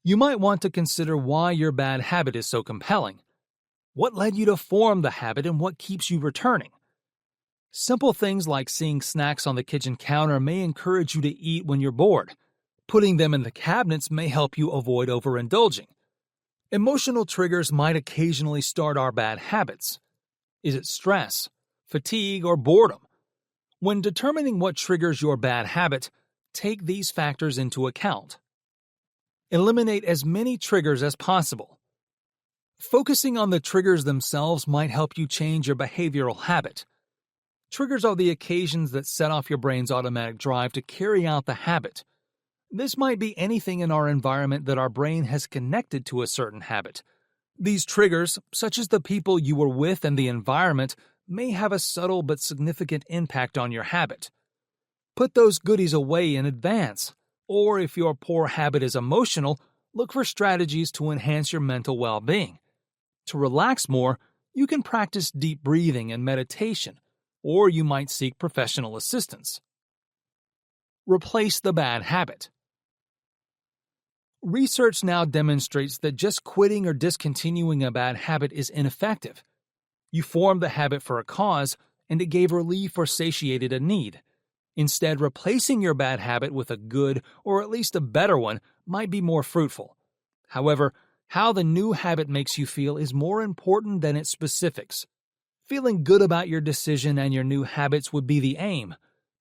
You might want to consider why your bad habit is so compelling. What led you to form the habit and what keeps you returning? Simple things like seeing snacks on the kitchen counter may encourage you to eat when you're bored. Putting them in the cabinets may help you avoid overindulging. Emotional triggers might occasionally start our bad habits. Is it stress, fatigue, or boredom? When determining what triggers your bad habit, take these factors into account. Eliminate as many triggers as possible. Focusing on the triggers themselves might help you change your behavioral habit. Triggers are the occasions that set off your brain's automatic drive to carry out the habit. This might be anything in our environment that our brain has connected to a certain habit. These triggers, such as the people you were with and the environment, may have a subtle but significant impact on your habit. Put those goodies away in advance, or if your poor habit is emotional, look for strategies to enhance your mental well-being. To relax more, you can practice deep breathing and meditation, or you might seek professional assistance. Replace the bad habit. Research now demonstrates that just quitting or discontinuing a bad habit is ineffective. You formed the habit for a cause, and it gave relief or satiated a need. Instead, replacing your bad habit with a good or at least a better one might be more fruitful. However, how the new habit makes you feel is more important than its specifics. Feeling good about your decision and your new habits would be the aim.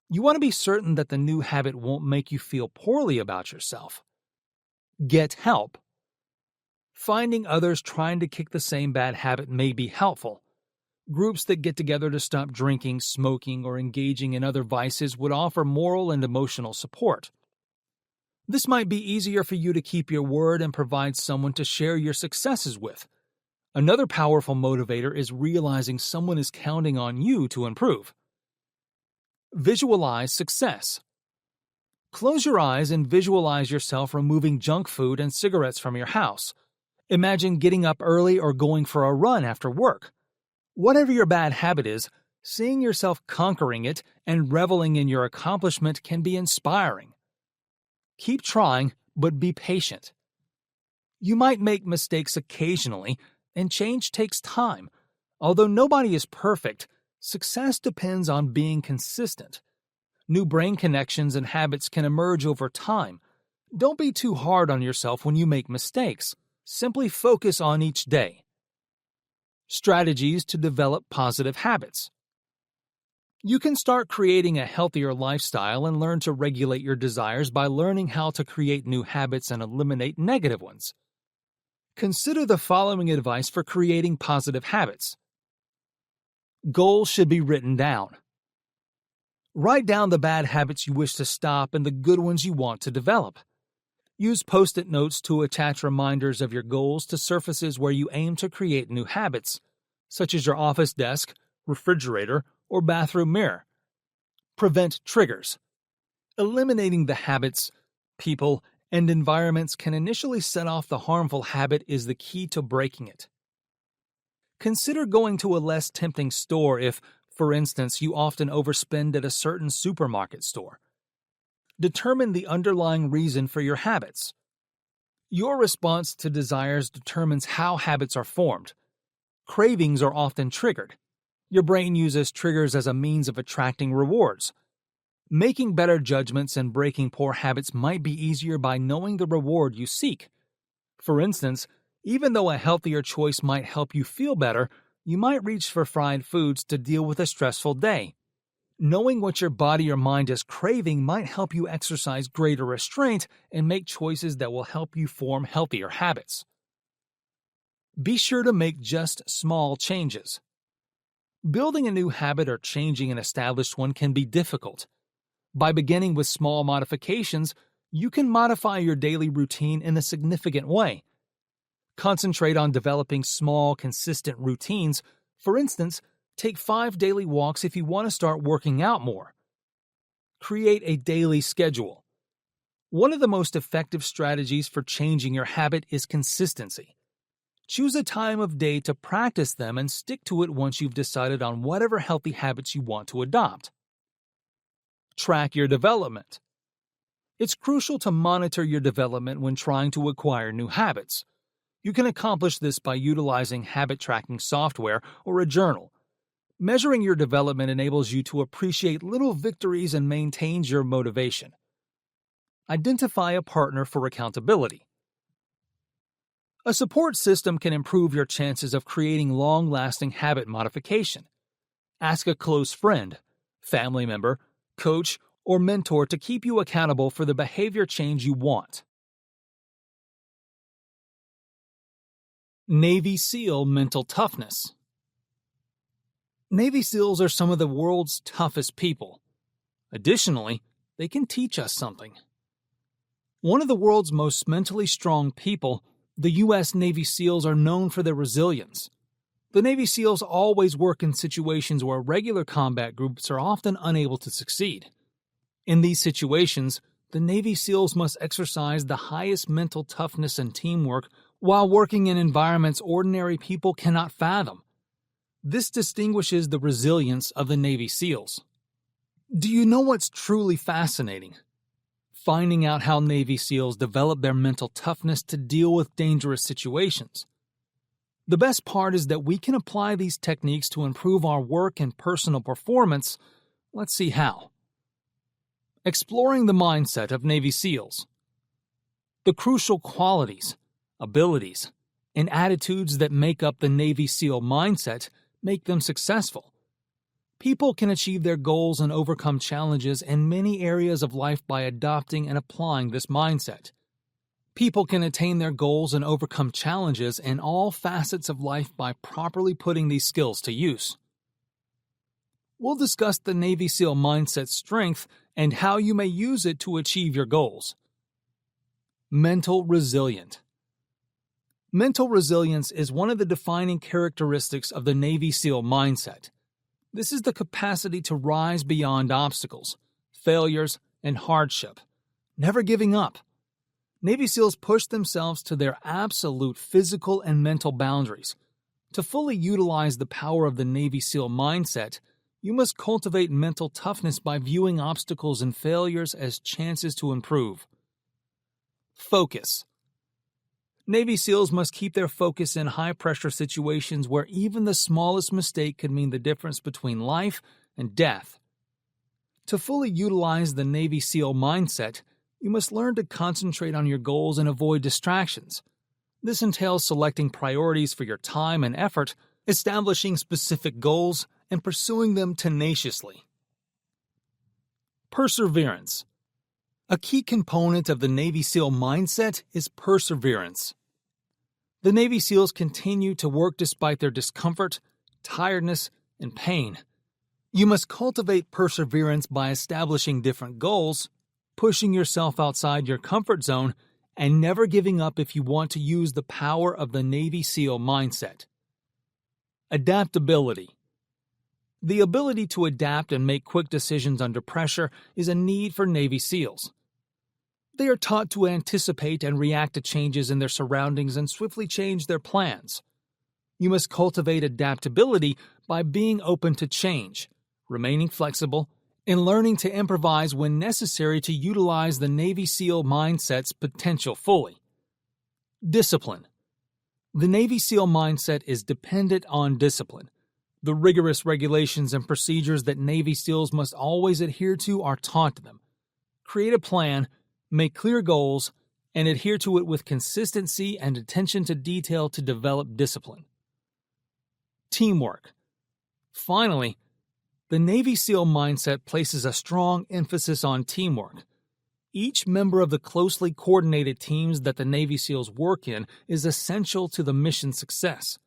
You want to be certain that the new habit won't make you feel poorly about yourself. Get help. Finding others trying to kick the same bad habit may be helpful. Groups that get together to stop drinking, smoking, or engaging in other vices would offer moral and emotional support. This might be easier for you to keep your word and provide someone to share your successes with. Another powerful motivator is realizing someone is counting on you to improve. Visualize success. Close your eyes and visualize yourself removing junk food and cigarettes from your house. Imagine getting up early or going for a run after work. Whatever your bad habit is, seeing yourself conquering it and reveling in your accomplishment can be inspiring. Keep trying, but be patient. You might make mistakes occasionally, and change takes time. Although nobody is perfect, success depends on being consistent. New brain connections and habits can emerge over time. Don't be too hard on yourself when you make mistakes. Simply focus on each day. Strategies to develop positive habits. You can start creating a healthier lifestyle and learn to regulate your desires by learning how to create new habits and eliminate negative ones. Consider the following advice for creating positive habits. Goals should be written down. Write down the bad habits you wish to stop and the good ones you want to develop. Use Post-it notes to attach reminders of your goals to surfaces where you aim to create new habits, such as your office desk, refrigerator, or bathroom mirror. Prevent triggers. Eliminating the habits, people, and environments can initially set off the harmful habit is the key to breaking it. Consider going to a less tempting store if, for instance, you often overspend at a certain supermarket store. Determine the underlying reason for your habits. Your response to desires determines how habits are formed. Cravings are often triggered. Your brain uses triggers as a means of attracting rewards. Making better judgments and breaking poor habits might be easier by knowing the reward you seek. For instance, even though a healthier choice might help you feel better, you might reach for fried foods to deal with a stressful day. Knowing what your body or mind is craving might help you exercise greater restraint and make choices that will help you form healthier habits. Be sure to make just small changes. Building a new habit or changing an established one can be difficult. By beginning with small modifications, you can modify your daily routine in a significant way. Concentrate on developing small, consistent routines. For instance, take 5 daily walks if you want to start working out more. Create a daily schedule. One of the most effective strategies for changing your habit is consistency. Choose a time of day to practice them and stick to it once you've decided on whatever healthy habits you want to adopt. Track your development. It's crucial to monitor your development when trying to acquire new habits. You can accomplish this by utilizing habit tracking software or a journal. Measuring your development enables you to appreciate little victories and maintains your motivation. Identify a partner for accountability. A support system can improve your chances of creating long-lasting habit modification. Ask a close friend, family member, coach, or mentor to keep you accountable for the behavior change you want. Navy SEAL mental toughness. Navy SEALs are some of the world's toughest people. Additionally, they can teach us something. One of the world's most mentally strong people, the U.S. Navy SEALs are known for their resilience. The Navy SEALs always work in situations where regular combat groups are often unable to succeed. In these situations, the Navy SEALs must exercise the highest mental toughness and teamwork while working in environments ordinary people cannot fathom. This distinguishes the resilience of the Navy SEALs. Do you know what's truly fascinating? Finding out how Navy SEALs develop their mental toughness to deal with dangerous situations. The best part is that we can apply these techniques to improve our work and personal performance. Let's see how. Exploring the mindset of Navy SEALs. The crucial qualities, abilities, and attitudes that make up the Navy SEAL mindset make them successful. People can achieve their goals and overcome challenges in many areas of life by adopting and applying this mindset. People can attain their goals and overcome challenges in all facets of life by properly putting these skills to use. We'll discuss the Navy SEAL mindset's strength and how you may use it to achieve your goals. Mental resilient. Mental resilience is one of the defining characteristics of the Navy SEAL mindset. This is the capacity to rise beyond obstacles, failures, and hardship, never giving up. Navy SEALs push themselves to their absolute physical and mental boundaries. To fully utilize the power of the Navy SEAL mindset, you must cultivate mental toughness by viewing obstacles and failures as chances to improve. Focus. Navy SEALs must keep their focus in high-pressure situations where even the smallest mistake could mean the difference between life and death. To fully utilize the Navy SEAL mindset, you must learn to concentrate on your goals and avoid distractions. This entails selecting priorities for your time and effort, establishing specific goals, and pursuing them tenaciously. Perseverance. A key component of the Navy SEAL mindset is perseverance. The Navy SEALs continue to work despite their discomfort, tiredness, and pain. You must cultivate perseverance by establishing different goals, pushing yourself outside your comfort zone, and never giving up if you want to use the power of the Navy SEAL mindset. Adaptability. The ability to adapt and make quick decisions under pressure is a need for Navy SEALs. They are taught to anticipate and react to changes in their surroundings and swiftly change their plans. You must cultivate adaptability by being open to change, remaining flexible, and learning to improvise when necessary to utilize the Navy SEAL mindset's potential fully. Discipline. The Navy SEAL mindset is dependent on discipline. The rigorous regulations and procedures that Navy SEALs must always adhere to are taught to them. Create a plan, make clear goals, and adhere to it with consistency and attention to detail to develop discipline. Teamwork. Finally, the Navy SEAL mindset places a strong emphasis on teamwork. Each member of the closely coordinated teams that the Navy SEALs work in is essential to the mission's success.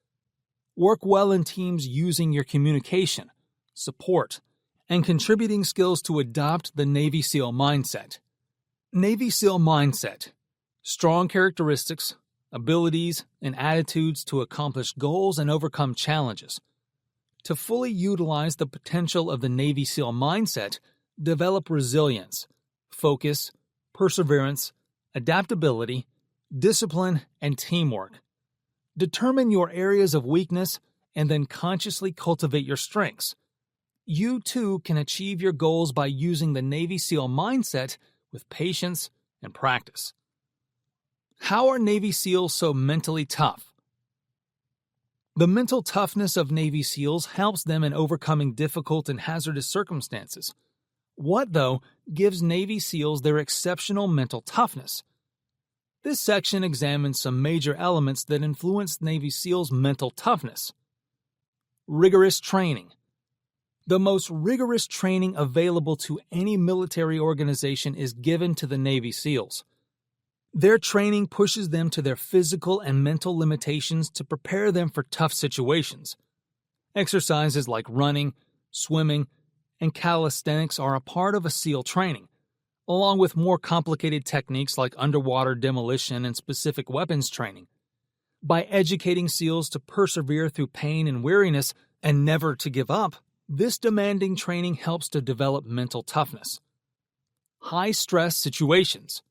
Work well in teams using your communication, support, and contributing skills to adopt the Navy SEAL mindset. Navy SEAL mindset. Strong characteristics, abilities, and attitudes to accomplish goals and overcome challenges. To fully utilize the potential of the Navy SEAL mindset, develop resilience, focus, perseverance, adaptability, discipline, and teamwork. Determine your areas of weakness and then consciously cultivate your strengths. You too can achieve your goals by using the Navy SEAL mindset with patience and practice. How are Navy SEALs so mentally tough? The mental toughness of Navy SEALs helps them in overcoming difficult and hazardous circumstances. What, though, gives Navy SEALs their exceptional mental toughness? This section examines some major elements that influence Navy SEALs' mental toughness. Rigorous training. The most rigorous training available to any military organization is given to the Navy SEALs. Their training pushes them to their physical and mental limitations to prepare them for tough situations. Exercises like running, swimming, and calisthenics are a part of a SEAL training, along with more complicated techniques like underwater demolition and specific weapons training. By educating SEALs to persevere through pain and weariness and never to give up, this demanding training helps to develop mental toughness. High-stress situations.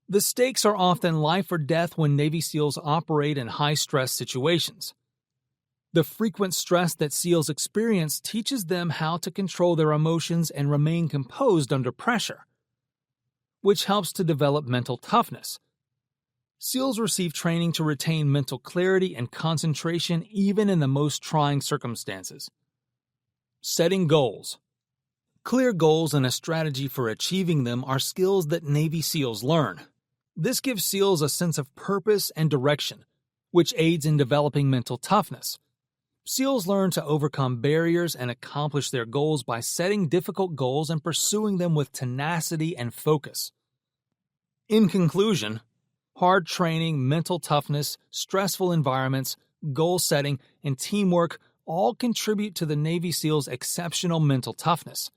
The stakes are often life or death when Navy SEALs operate in high-stress situations. The frequent stress that SEALs experience teaches them how to control their emotions and remain composed under pressure, which helps to develop mental toughness. SEALs receive training to retain mental clarity and concentration even in the most trying circumstances. Setting goals. Clear goals and a strategy for achieving them are skills that Navy SEALs learn. This gives SEALs a sense of purpose and direction, which aids in developing mental toughness. SEALs learn to overcome barriers and accomplish their goals by setting difficult goals and pursuing them with tenacity and focus. In conclusion, hard training, mental toughness, stressful environments, goal setting, and teamwork all contribute to the Navy SEALs' exceptional mental toughness.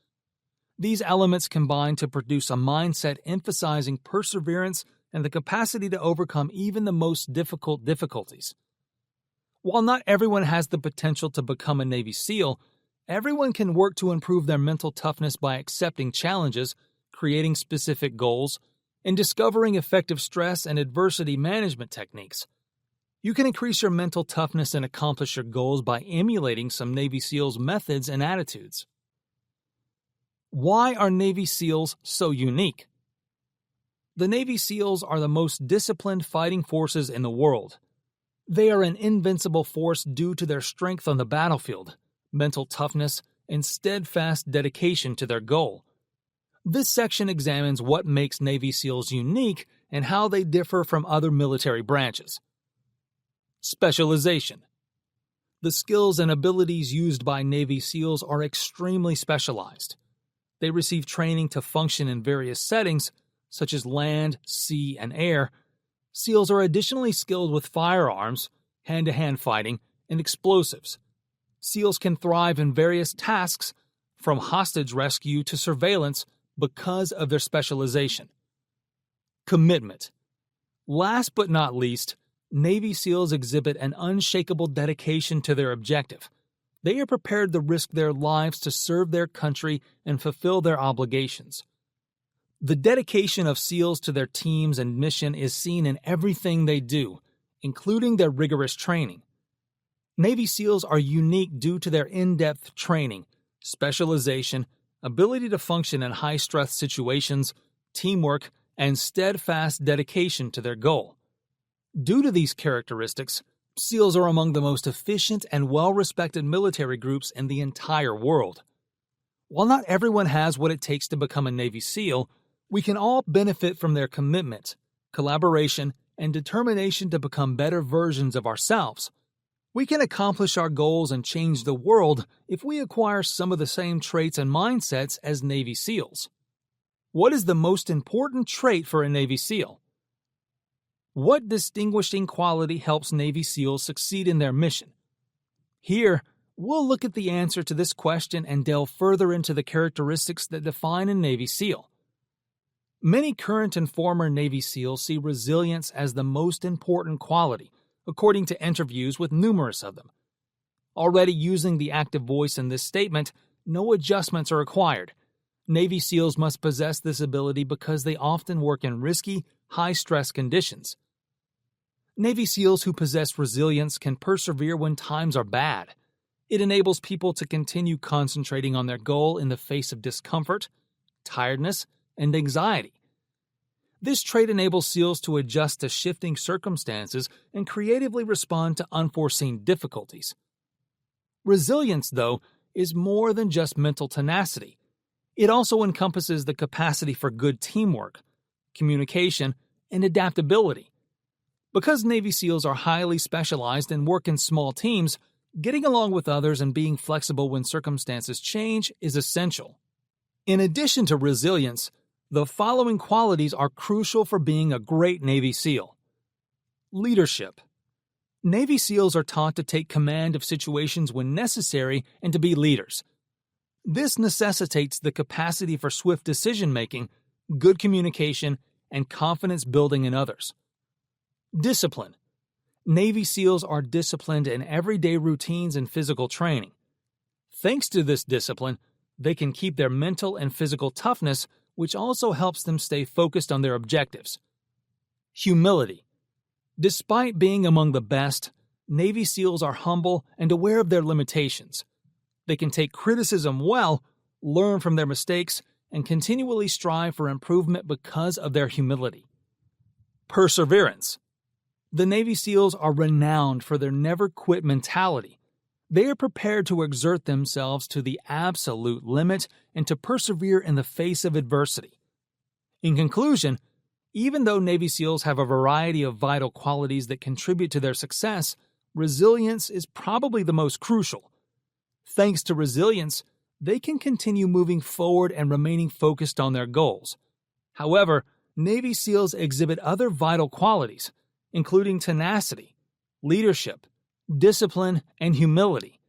These elements combine to produce a mindset emphasizing perseverance and the capacity to overcome even the most difficult difficulties. While not everyone has the potential to become a Navy SEAL, everyone can work to improve their mental toughness by accepting challenges, creating specific goals, and discovering effective stress and adversity management techniques. You can increase your mental toughness and accomplish your goals by emulating some Navy SEALs' methods and attitudes. Why are Navy SEALs so unique? The Navy SEALs are the most disciplined fighting forces in the world. They are an invincible force due to their strength on the battlefield, mental toughness, and steadfast dedication to their goal. This section examines what makes Navy SEALs unique and how they differ from other military branches. Specialization. The skills and abilities used by Navy SEALs are extremely specialized. They receive training to function in various settings, such as land, sea, and air. SEALs are additionally skilled with firearms, hand-to-hand fighting, and explosives. SEALs can thrive in various tasks, from hostage rescue to surveillance, because of their specialization. Commitment. Last but not least, Navy SEALs exhibit an unshakable dedication to their objective. They are prepared to risk their lives to serve their country and fulfill their obligations. The dedication of SEALs to their teams and mission is seen in everything they do, including their rigorous training. Navy SEALs are unique due to their in-depth training, specialization, ability to function in high-stress situations, teamwork, and steadfast dedication to their goal. Due to these characteristics, SEALs are among the most efficient and well-respected military groups in the entire world. While not everyone has what it takes to become a Navy SEAL, we can all benefit from their commitment, collaboration, and determination to become better versions of ourselves. We can accomplish our goals and change the world if we acquire some of the same traits and mindsets as Navy SEALs. What is the most important trait for a Navy SEAL? What distinguishing quality helps Navy SEALs succeed in their mission? Here, we'll look at the answer to this question and delve further into the characteristics that define a Navy SEAL. Many current and former Navy SEALs see resilience as the most important quality, according to interviews with numerous of them. Already using the active voice in this statement, no adjustments are required. Navy SEALs must possess this ability because they often work in risky, high-stress conditions. Navy SEALs who possess resilience can persevere when times are bad. It enables people to continue concentrating on their goal in the face of discomfort, tiredness, and anxiety. This trait enables SEALs to adjust to shifting circumstances and creatively respond to unforeseen difficulties. Resilience, though, is more than just mental tenacity. It also encompasses the capacity for good teamwork, communication, and adaptability. Because Navy SEALs are highly specialized and work in small teams, getting along with others and being flexible when circumstances change is essential. In addition to resilience, the following qualities are crucial for being a great Navy SEAL. Leadership. Navy SEALs are taught to take command of situations when necessary and to be leaders. This necessitates the capacity for swift decision-making, good communication, and confidence building in others. Discipline. Navy SEALs are disciplined in everyday routines and physical training. Thanks to this discipline, they can keep their mental and physical toughness, which also helps them stay focused on their objectives. Humility. Despite being among the best, Navy SEALs are humble and aware of their limitations. They can take criticism well, learn from their mistakes, and continually strive for improvement because of their humility. Perseverance. The Navy SEALs are renowned for their never-quit mentality. They are prepared to exert themselves to the absolute limit and to persevere in the face of adversity. In conclusion, even though Navy SEALs have a variety of vital qualities that contribute to their success, resilience is probably the most crucial. Thanks to resilience, they can continue moving forward and remaining focused on their goals. However, Navy SEALs exhibit other vital qualities, including tenacity, leadership, discipline, and humility.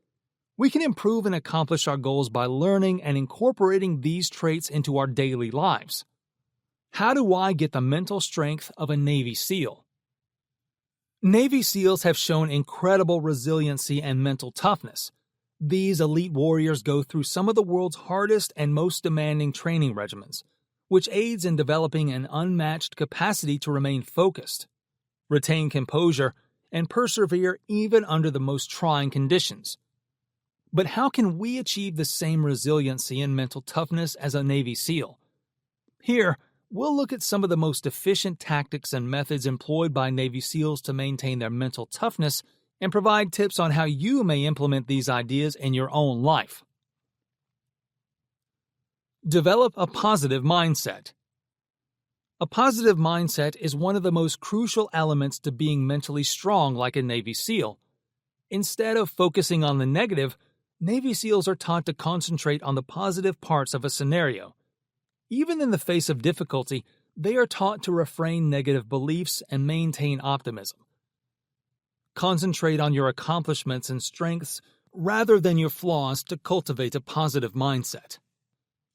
We can improve and accomplish our goals by learning and incorporating these traits into our daily lives. How do I get the mental strength of a Navy SEAL? Navy SEALs have shown incredible resiliency and mental toughness. These elite warriors go through some of the world's hardest and most demanding training regimens, which aids in developing an unmatched capacity to remain focused, retain composure, and persevere even under the most trying conditions. But how can we achieve the same resiliency and mental toughness as a Navy SEAL? Here, we'll look at some of the most efficient tactics and methods employed by Navy SEALs to maintain their mental toughness and provide tips on how you may implement these ideas in your own life. Develop a positive mindset. A positive mindset is one of the most crucial elements to being mentally strong like a Navy SEAL. Instead of focusing on the negative, Navy SEALs are taught to concentrate on the positive parts of a scenario. Even in the face of difficulty, they are taught to refrain negative beliefs and maintain optimism. Concentrate on your accomplishments and strengths rather than your flaws to cultivate a positive mindset.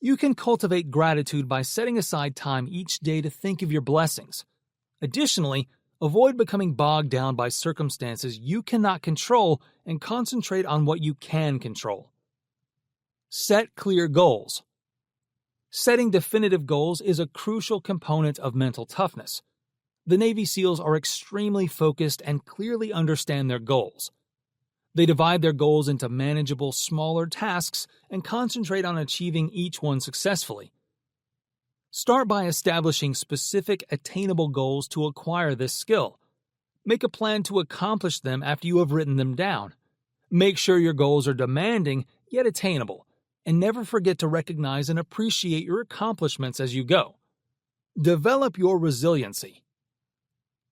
You can cultivate gratitude by setting aside time each day to think of your blessings. Additionally, avoid becoming bogged down by circumstances you cannot control and concentrate on what you can control. Set clear goals. Setting definitive goals is a crucial component of mental toughness. The Navy SEALs are extremely focused and clearly understand their goals. They divide their goals into manageable, smaller tasks and concentrate on achieving each one successfully. Start by establishing specific, attainable goals to acquire this skill. Make a plan to accomplish them after you have written them down. Make sure your goals are demanding yet attainable, and never forget to recognize and appreciate your accomplishments as you go. Develop your resiliency.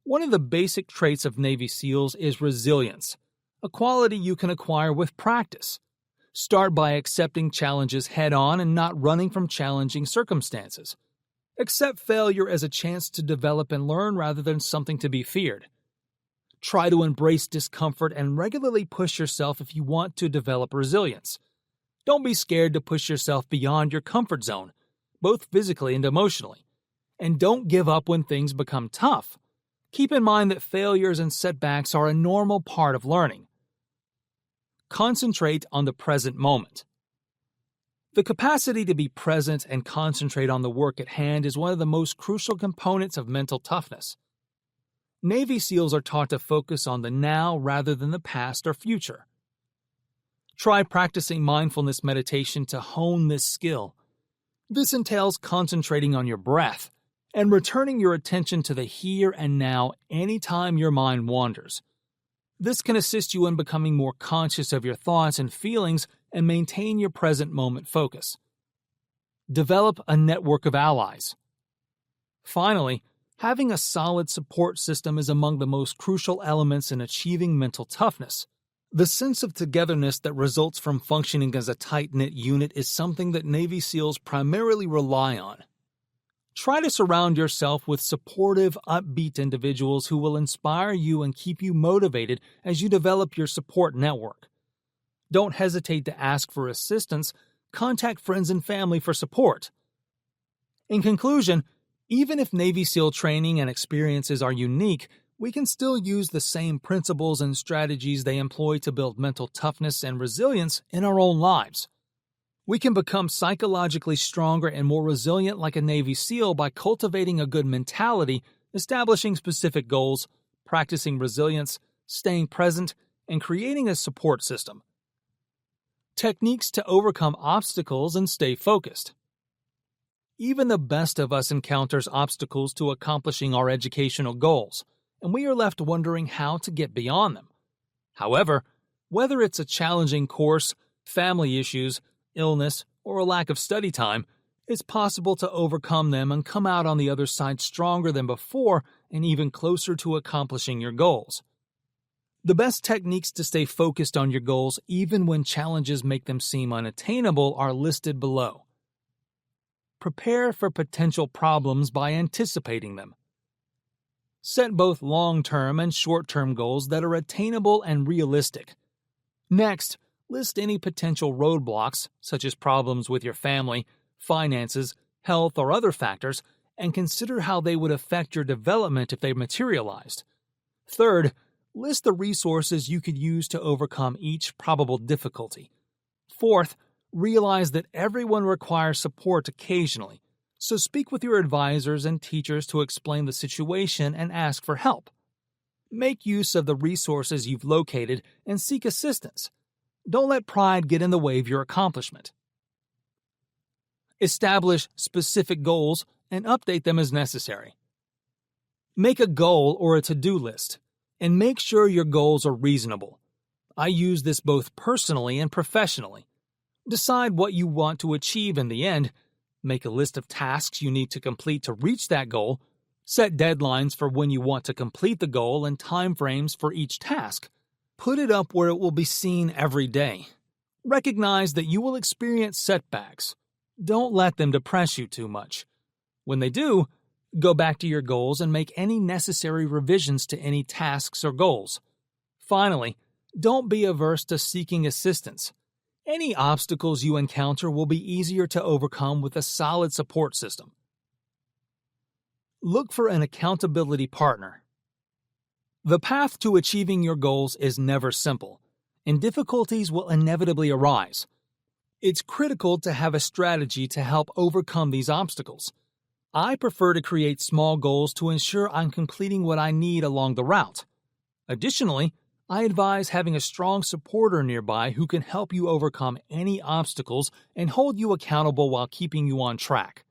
One of the basic traits of Navy SEALs is resilience, a quality you can acquire with practice. Start by accepting challenges head-on and not running from challenging circumstances. Accept failure as a chance to develop and learn rather than something to be feared. Try to embrace discomfort and regularly push yourself if you want to develop resilience. Don't be scared to push yourself beyond your comfort zone, both physically and emotionally. And don't give up when things become tough. Keep in mind that failures and setbacks are a normal part of learning. Concentrate on the present moment. The capacity to be present and concentrate on the work at hand is one of the most crucial components of mental toughness. Navy SEALs are taught to focus on the now rather than the past or future. Try practicing mindfulness meditation to hone this skill. This entails concentrating on your breath and returning your attention to the here and now anytime your mind wanders. This can assist you in becoming more conscious of your thoughts and feelings and maintain your present moment focus. Develop a network of allies. Finally, having a solid support system is among the most crucial elements in achieving mental toughness. The sense of togetherness that results from functioning as a tight-knit unit is something that Navy SEALs primarily rely on. Try to surround yourself with supportive, upbeat individuals who will inspire you and keep you motivated as you develop your support network. Don't hesitate to ask for assistance. Contact friends and family for support. In conclusion, even if Navy SEAL training and experiences are unique, we can still use the same principles and strategies they employ to build mental toughness and resilience in our own lives. We can become psychologically stronger and more resilient like a Navy SEAL by cultivating a good mentality, establishing specific goals, practicing resilience, staying present, and creating a support system. Techniques to overcome obstacles and stay focused. Even the best of us encounters obstacles to accomplishing our educational goals, and we are left wondering how to get beyond them. However, whether it's a challenging course, family issues, illness, or a lack of study time, it's possible to overcome them and come out on the other side stronger than before and even closer to accomplishing your goals. The best techniques to stay focused on your goals even when challenges make them seem unattainable are listed below. Prepare for potential problems by anticipating them. Set both long-term and short-term goals that are attainable and realistic. Next, list any potential roadblocks, such as problems with your family, finances, health, or other factors, and consider how they would affect your development if they materialized. Third, list the resources you could use to overcome each probable difficulty. Fourth, realize that everyone requires support occasionally, So speak with your advisors and teachers to explain the situation and ask for help. Make use of the resources you've located and seek assistance. Don't let pride get in the way of your accomplishment. Establish specific goals and update them as necessary. Make a goal or a to-do list, and make sure your goals are reasonable. I use this both personally and professionally. Decide what you want to achieve in the end. Make a list of tasks you need to complete to reach that goal. Set deadlines for when you want to complete the goal and timeframes for each task. Put it up where it will be seen every day. Recognize that you will experience setbacks. Don't let them depress you too much. When they do, go back to your goals and make any necessary revisions to any tasks or goals. Finally, don't be averse to seeking assistance. Any obstacles you encounter will be easier to overcome with a solid support system. Look for an accountability partner. The path to achieving your goals is never simple, and difficulties will inevitably arise. It's critical to have a strategy to help overcome these obstacles. I prefer to create small goals to ensure I'm completing what I need along the route. Additionally, I advise having a strong supporter nearby who can help you overcome any obstacles and hold you accountable while keeping you on track.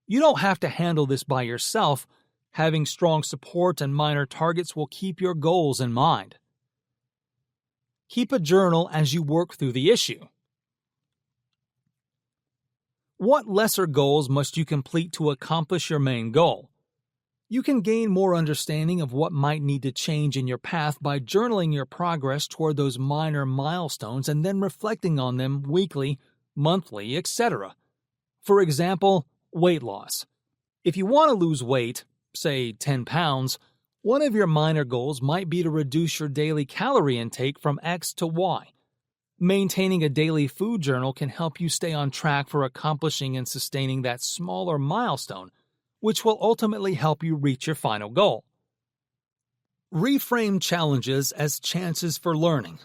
You don't have to handle this by yourself. Having strong support and minor targets will keep your goals in mind. Keep a journal as you work through the issue. What lesser goals must you complete to accomplish your main goal? You can gain more understanding of what might need to change in your path by journaling your progress toward those minor milestones and then reflecting on them weekly, monthly, etc. For example, weight loss. If you want to lose weight, say 10 pounds, one of your minor goals might be to reduce your daily calorie intake from X to Y. Maintaining a daily food journal can help you stay on track for accomplishing and sustaining that smaller milestone, which will ultimately help you reach your final goal. Reframe challenges as chances for learning.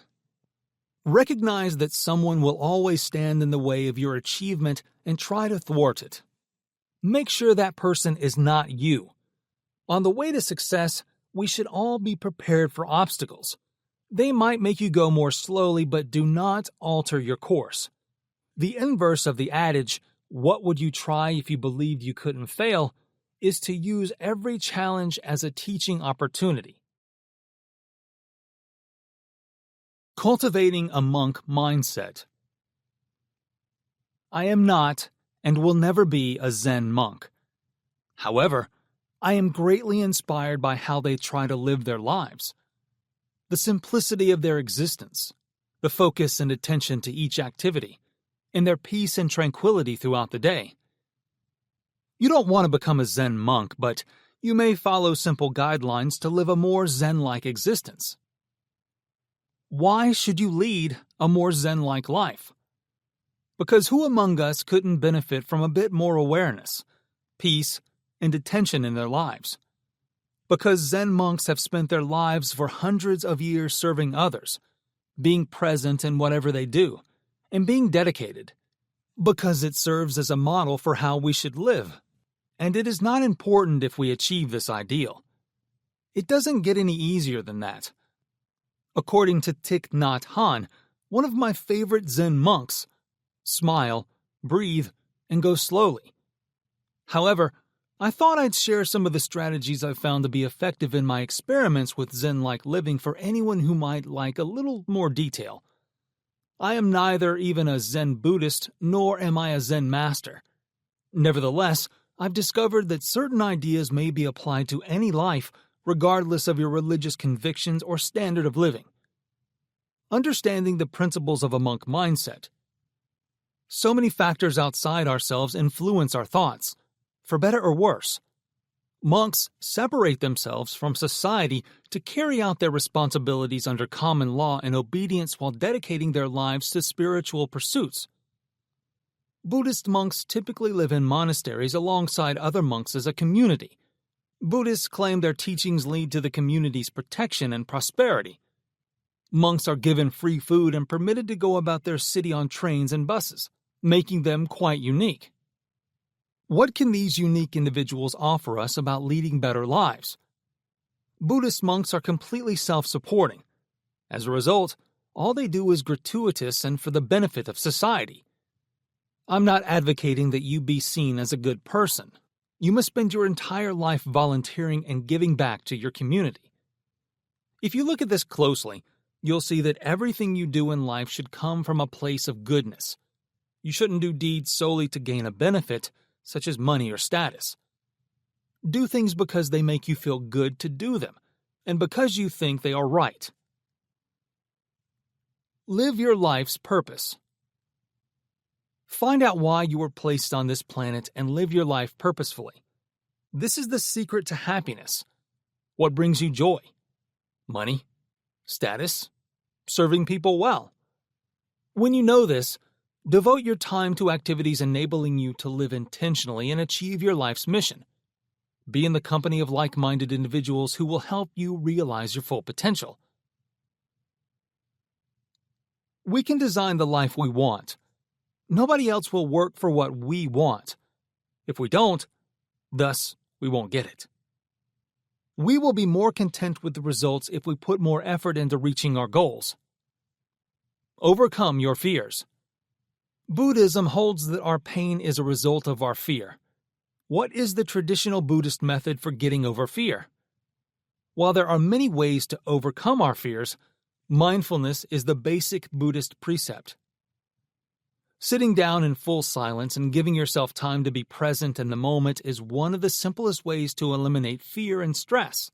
Recognize that someone will always stand in the way of your achievement and try to thwart it. Make sure that person is not you. On the way to success, we should all be prepared for obstacles. They might make you go more slowly, but do not alter your course. The inverse of the adage, "What would you try if you believed you couldn't fail?" is to use every challenge as a teaching opportunity. Cultivating a monk mindset. I am not and will never be a Zen monk. However, I am greatly inspired by how they try to live their lives. The simplicity of their existence, the focus and attention to each activity, and their peace and tranquility throughout the day. You don't want to become a Zen monk, but you may follow simple guidelines to live a more Zen-like existence. Why should you lead a more Zen-like life? Because who among us couldn't benefit from a bit more awareness, peace, and attention in their lives? Because Zen monks have spent their lives for hundreds of years serving others, being present in whatever they do, and being dedicated. Because it serves as a model for how we should live. And it is not important if we achieve this ideal. It doesn't get any easier than that. According to Thich Nhat Hanh, one of my favorite Zen monks, smile, breathe, and go slowly. However, I thought I'd share some of the strategies I've found to be effective in my experiments with Zen-like living for anyone who might like a little more detail. I am neither even a Zen Buddhist nor am I a Zen master. Nevertheless, I've discovered that certain ideas may be applied to any life, regardless of your religious convictions or standard of living. Understanding the principles of a monk mindset. So many factors outside ourselves influence our thoughts, for better or worse. Monks separate themselves from society to carry out their responsibilities under common law and obedience while dedicating their lives to spiritual pursuits. Buddhist monks typically live in monasteries alongside other monks as a community. Buddhists claim their teachings lead to the community's protection and prosperity. Monks are given free food and permitted to go about their city on trains and buses, making them quite unique. What can these unique individuals offer us about leading better lives? Buddhist monks are completely self-supporting. As a result, all they do is gratuitous and for the benefit of society. I'm not advocating that you be seen as a good person. You must spend your entire life volunteering and giving back to your community. If you look at this closely, you'll see that everything you do in life should come from a place of goodness. You shouldn't do deeds solely to gain a benefit, such as money or status. Do things because they make you feel good to do them, and because you think they are right. Live your life's purpose. Find out why you were placed on this planet and live your life purposefully. This is the secret to happiness. What brings you joy? Money? Status? Serving people well? When you know this, devote your time to activities enabling you to live intentionally and achieve your life's mission. Be in the company of like-minded individuals who will help you realize your full potential. We can design the life we want. Nobody else will work for what we want. If we don't, thus, we won't get it. We will be more content with the results if we put more effort into reaching our goals. Overcome your fears. Buddhism holds that our pain is a result of our fear. What is the traditional Buddhist method for getting over fear? While there are many ways to overcome our fears, mindfulness is the basic Buddhist precept. Sitting down in full silence and giving yourself time to be present in the moment is one of the simplest ways to eliminate fear and stress.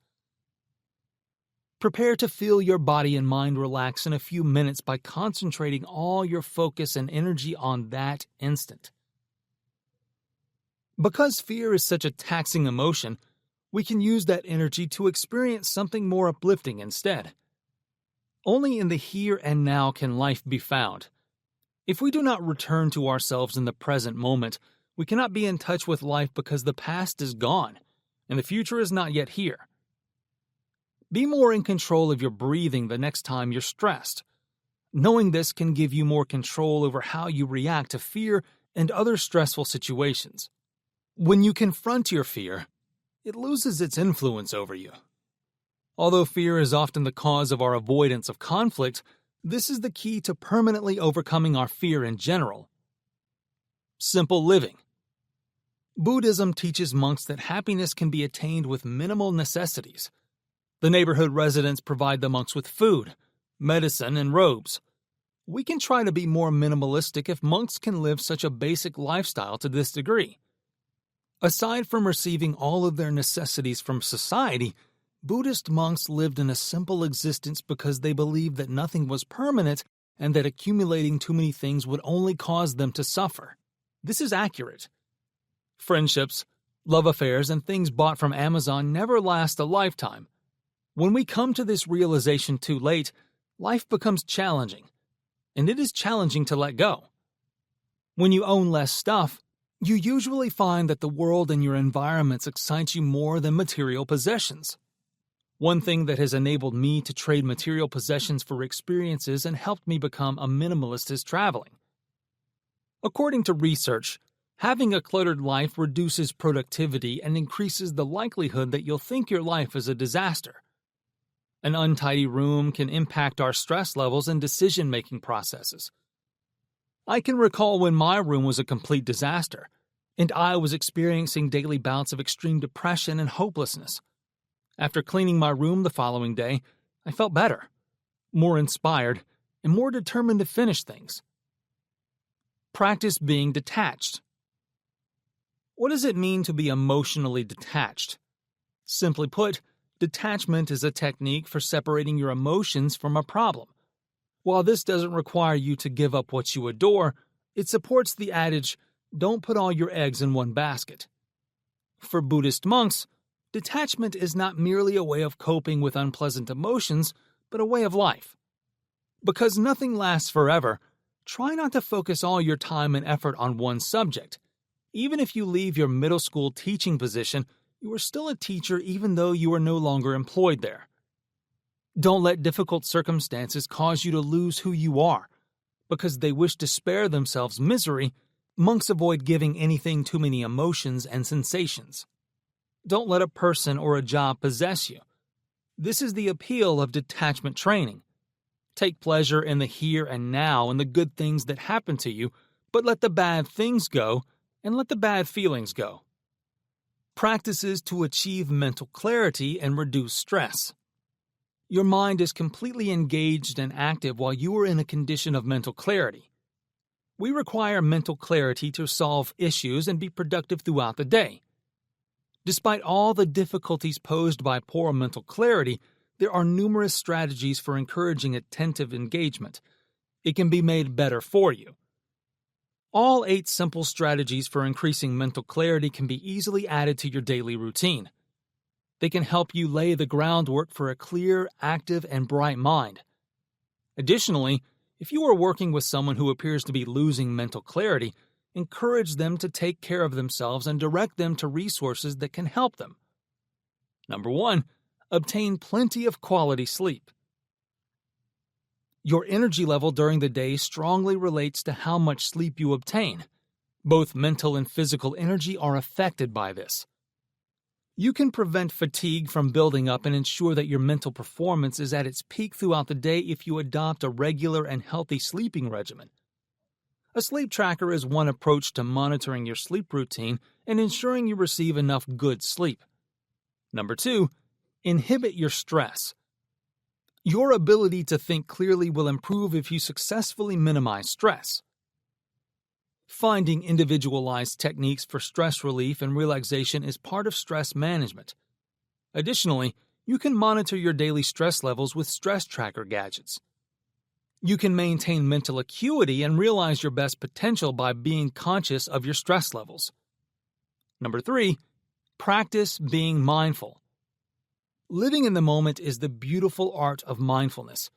Prepare to feel your body and mind relax in a few minutes by concentrating all your focus and energy on that instant. Because fear is such a taxing emotion, we can use that energy to experience something more uplifting instead. Only in the here and now can life be found. If we do not return to ourselves in the present moment, we cannot be in touch with life because the past is gone, and the future is not yet here. Be more in control of your breathing the next time you're stressed. Knowing this can give you more control over how you react to fear and other stressful situations. When you confront your fear, it loses its influence over you. Although fear is often the cause of our avoidance of conflict, this is the key to permanently overcoming our fear in general. Simple living. Buddhism teaches monks that happiness can be attained with minimal necessities. The neighborhood residents provide the monks with food, medicine, and robes. We can try to be more minimalistic if monks can live such a basic lifestyle to this degree. Aside from receiving all of their necessities from society, Buddhist monks lived in a simple existence because they believed that nothing was permanent and that accumulating too many things would only cause them to suffer. This is accurate. Friendships, love affairs, and things bought from Amazon never last a lifetime. When we come to this realization too late, life becomes challenging, and it is challenging to let go. When you own less stuff, you usually find that the world and your environments excite you more than material possessions. One thing that has enabled me to trade material possessions for experiences and helped me become a minimalist is traveling. According to research, having a cluttered life reduces productivity and increases the likelihood that you'll think your life is a disaster. An untidy room can impact our stress levels and decision-making processes. I can recall when my room was a complete disaster, and I was experiencing daily bouts of extreme depression and hopelessness. After cleaning my room the following day, I felt better, more inspired, and more determined to finish things. Practice being detached. What does it mean to be emotionally detached? Simply put, detachment is a technique for separating your emotions from a problem. While this doesn't require you to give up what you adore, it supports the adage, "Don't put all your eggs in one basket." For Buddhist monks, detachment is not merely a way of coping with unpleasant emotions, but a way of life. Because nothing lasts forever, try not to focus all your time and effort on one subject. Even if you leave your middle school teaching position, you are still a teacher even though you are no longer employed there. Don't let difficult circumstances cause you to lose who you are. Because they wish to spare themselves misery, Monks avoid giving anything too many emotions and sensations. Don't let a person or a job possess you. This is the appeal of detachment training. Take pleasure in the here and now and the good things that happen to you, but let the bad things go and let the bad feelings go. Practices to achieve mental clarity and reduce stress. Your mind is completely engaged and active while you are in a condition of mental clarity. We require mental clarity to solve issues and be productive throughout the day. Despite all the difficulties posed by poor mental clarity, there are numerous strategies for encouraging attentive engagement. It can be made better for you. All 8 simple strategies for increasing mental clarity can be easily added to your daily routine. They can help you lay the groundwork for a clear, active, and bright mind. Additionally, if you are working with someone who appears to be losing mental clarity, encourage them to take care of themselves and direct them to resources that can help them. Number 1. Obtain plenty of quality sleep. Your energy level during the day strongly relates to how much sleep you obtain. Both mental and physical energy are affected by this. You can prevent fatigue from building up and ensure that your mental performance is at its peak throughout the day if you adopt a regular and healthy sleeping regimen. A sleep tracker is one approach to monitoring your sleep routine and ensuring you receive enough good sleep. Number 2. Inhibit your stress. Your ability to think clearly will improve if you successfully minimize stress. Finding individualized techniques for stress relief and relaxation is part of stress management. Additionally, you can monitor your daily stress levels with stress tracker gadgets. You can maintain mental acuity and realize your best potential by being conscious of your stress levels. Number 3. Practice being mindful. Living in the moment is the beautiful art of mindfulness.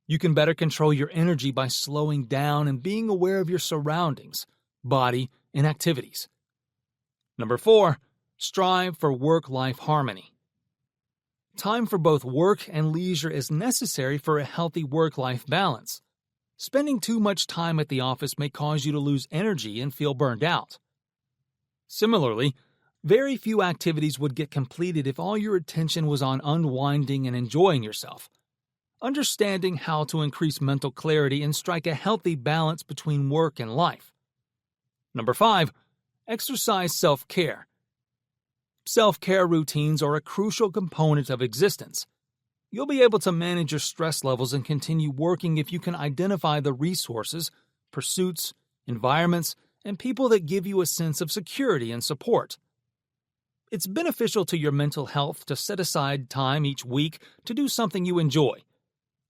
You can better control your energy by slowing down and being aware of your surroundings, body, and activities. Number 4. Strive for work-life harmony. Time for both work and leisure is necessary for a healthy work-life balance. Spending too much time at the office may cause you to lose energy and feel burned out. Similarly, very few activities would get completed if all your attention was on unwinding and enjoying yourself. Understanding how to increase mental clarity and strike a healthy balance between work and life. Number 5. Exercise self-care. Self-care routines are a crucial component of existence. You'll be able to manage your stress levels and continue working if you can identify the resources, pursuits, environments, and people that give you a sense of security and support. It's beneficial to your mental health to set aside time each week to do something you enjoy.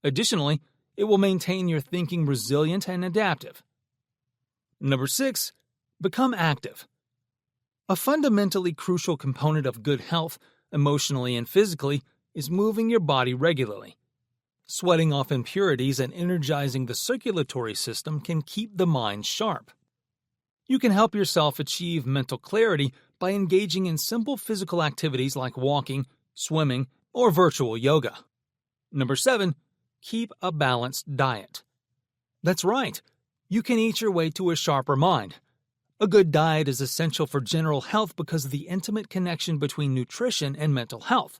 Additionally, it will maintain your thinking resilient and adaptive. Number 6. Become active. A fundamentally crucial component of good health, emotionally and physically, is moving your body regularly. Sweating off impurities and energizing the circulatory system can keep the mind sharp. You can help yourself achieve mental clarity by engaging in simple physical activities like walking, swimming, or virtual yoga. Number 7. Keep a balanced diet. That's right. You can eat your way to a sharper mind. A good diet is essential for general health because of the intimate connection between nutrition and mental health.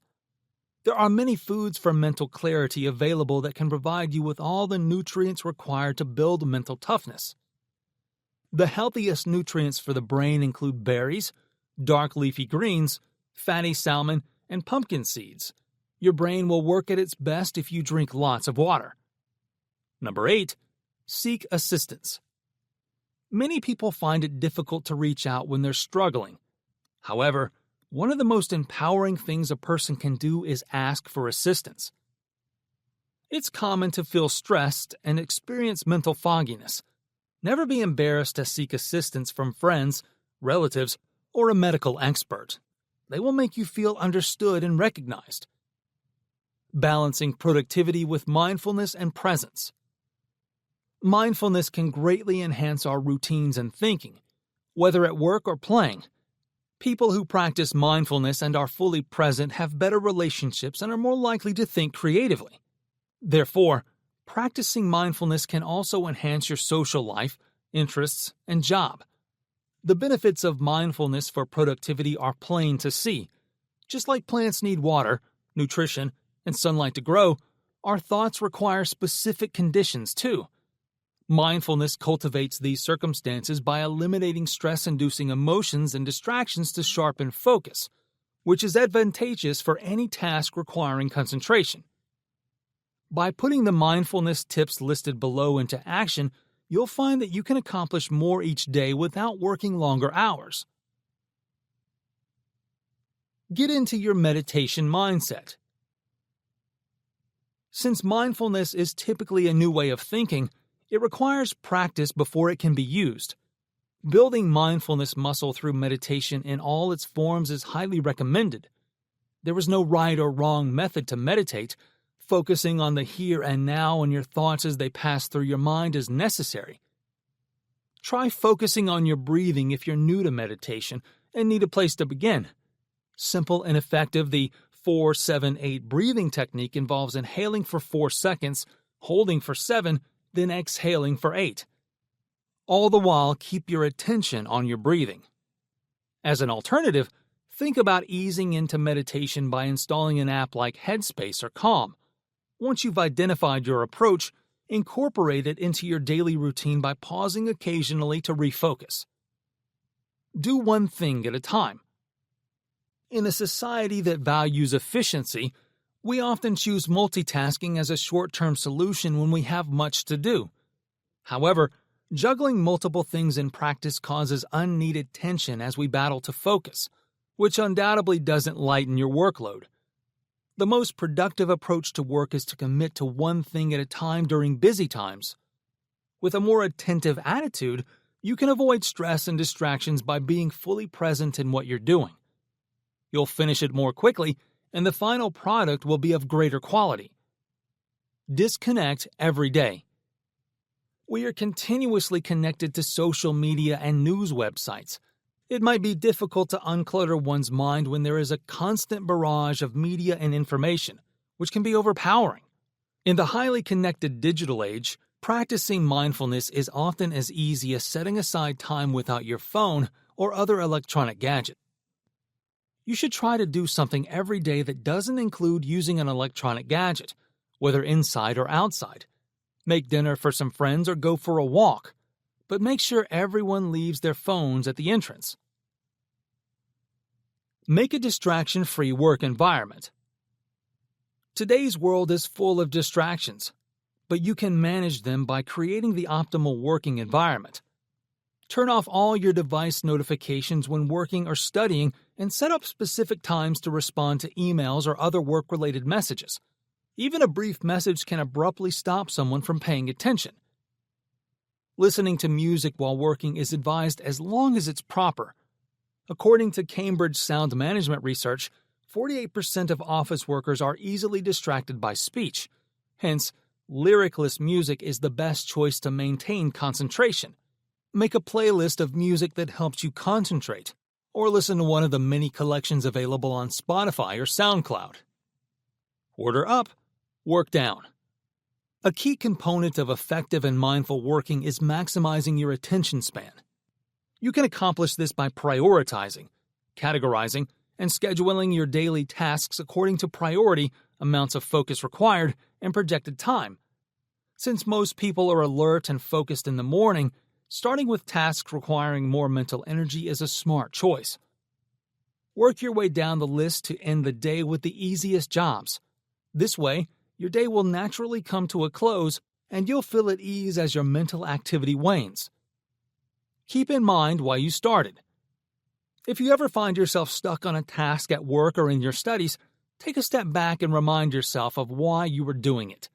There are many foods for mental clarity available that can provide you with all the nutrients required to build mental toughness. The healthiest nutrients for the brain include berries, dark leafy greens, fatty salmon, and pumpkin seeds. Your brain will work at its best if you drink lots of water. Number 8. Seek assistance. Many people find it difficult to reach out when they're struggling. However, one of the most empowering things a person can do is ask for assistance. It's common to feel stressed and experience mental fogginess. Never be embarrassed to seek assistance from friends, relatives, or a medical expert. They will make you feel understood and recognized. Balancing productivity with mindfulness and presence. Mindfulness can greatly enhance our routines and thinking, whether at work or playing. People who practice mindfulness and are fully present have better relationships and are more likely to think creatively. Therefore, practicing mindfulness can also enhance your social life, interests, and job. The benefits of mindfulness for productivity are plain to see. Just like plants need water, nutrition, and sunlight to grow, our thoughts require specific conditions too. Mindfulness cultivates these circumstances by eliminating stress-inducing emotions and distractions to sharpen focus, which is advantageous for any task requiring concentration. By putting the mindfulness tips listed below into action, you'll find that you can accomplish more each day without working longer hours. Get into your meditation mindset. Since mindfulness is typically a new way of thinking, it requires practice before it can be used. Building mindfulness muscle through meditation in all its forms is highly recommended. There is no right or wrong method to meditate. Focusing on the here and now and your thoughts as they pass through your mind is necessary. Try focusing on your breathing if you're new to meditation and need a place to begin. Simple and effective, the 4-7-8 breathing technique involves inhaling for 4 seconds, holding for 7, then exhaling for 8. All the while, keep your attention on your breathing. As an alternative, think about easing into meditation by installing an app like Headspace or Calm. Once you've identified your approach, incorporate it into your daily routine by pausing occasionally to refocus. Do one thing at a time. In a society that values efficiency, we often choose multitasking as a short-term solution when we have much to do. However, juggling multiple things in practice causes unneeded tension as we battle to focus, which undoubtedly doesn't lighten your workload. The most productive approach to work is to commit to one thing at a time during busy times. With a more attentive attitude, you can avoid stress and distractions by being fully present in what you're doing. You'll finish it more quickly, and the final product will be of greater quality. Disconnect every day. We are continuously connected to social media and news websites. It might be difficult to unclutter one's mind when there is a constant barrage of media and information, which can be overpowering. In the highly connected digital age, practicing mindfulness is often as easy as setting aside time without your phone or other electronic gadget. You should try to do something every day that doesn't include using an electronic gadget, whether inside or outside. Make dinner for some friends or go for a walk, but make sure everyone leaves their phones at the entrance. Make a distraction-free work environment. Today's world is full of distractions, but you can manage them by creating the optimal working environment. Turn off all your device notifications when working or studying and set up specific times to respond to emails or other work-related messages. Even a brief message can abruptly stop someone from paying attention. Listening to music while working is advised as long as it's proper. According to Cambridge Sound Management research, 48% of office workers are easily distracted by speech. Hence, lyricless music is the best choice to maintain concentration. Make a playlist of music that helps you concentrate, or listen to one of the many collections available on Spotify or SoundCloud. Order up, work down. A key component of effective and mindful working is maximizing your attention span. You can accomplish this by prioritizing, categorizing, and scheduling your daily tasks according to priority, amounts of focus required, and projected time. Since most people are alert and focused in the morning, starting with tasks requiring more mental energy is a smart choice. Work your way down the list to end the day with the easiest jobs. This way, your day will naturally come to a close, and you'll feel at ease as your mental activity wanes. Keep in mind why you started. If you ever find yourself stuck on a task at work or in your studies, take a step back and remind yourself of why you were doing it.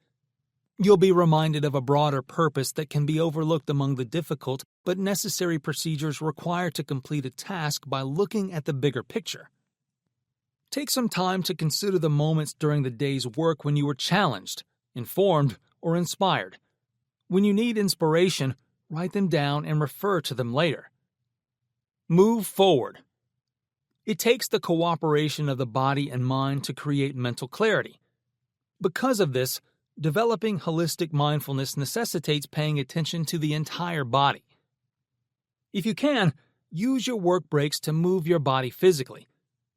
You'll be reminded of a broader purpose that can be overlooked among the difficult but necessary procedures required to complete a task by looking at the bigger picture. Take some time to consider the moments during the day's work when you were challenged, informed, or inspired. When you need inspiration, write them down and refer to them later. Move forward. It takes the cooperation of the body and mind to create mental clarity. Because of this, developing holistic mindfulness necessitates paying attention to the entire body. If you can, Use your work breaks to move your body physically.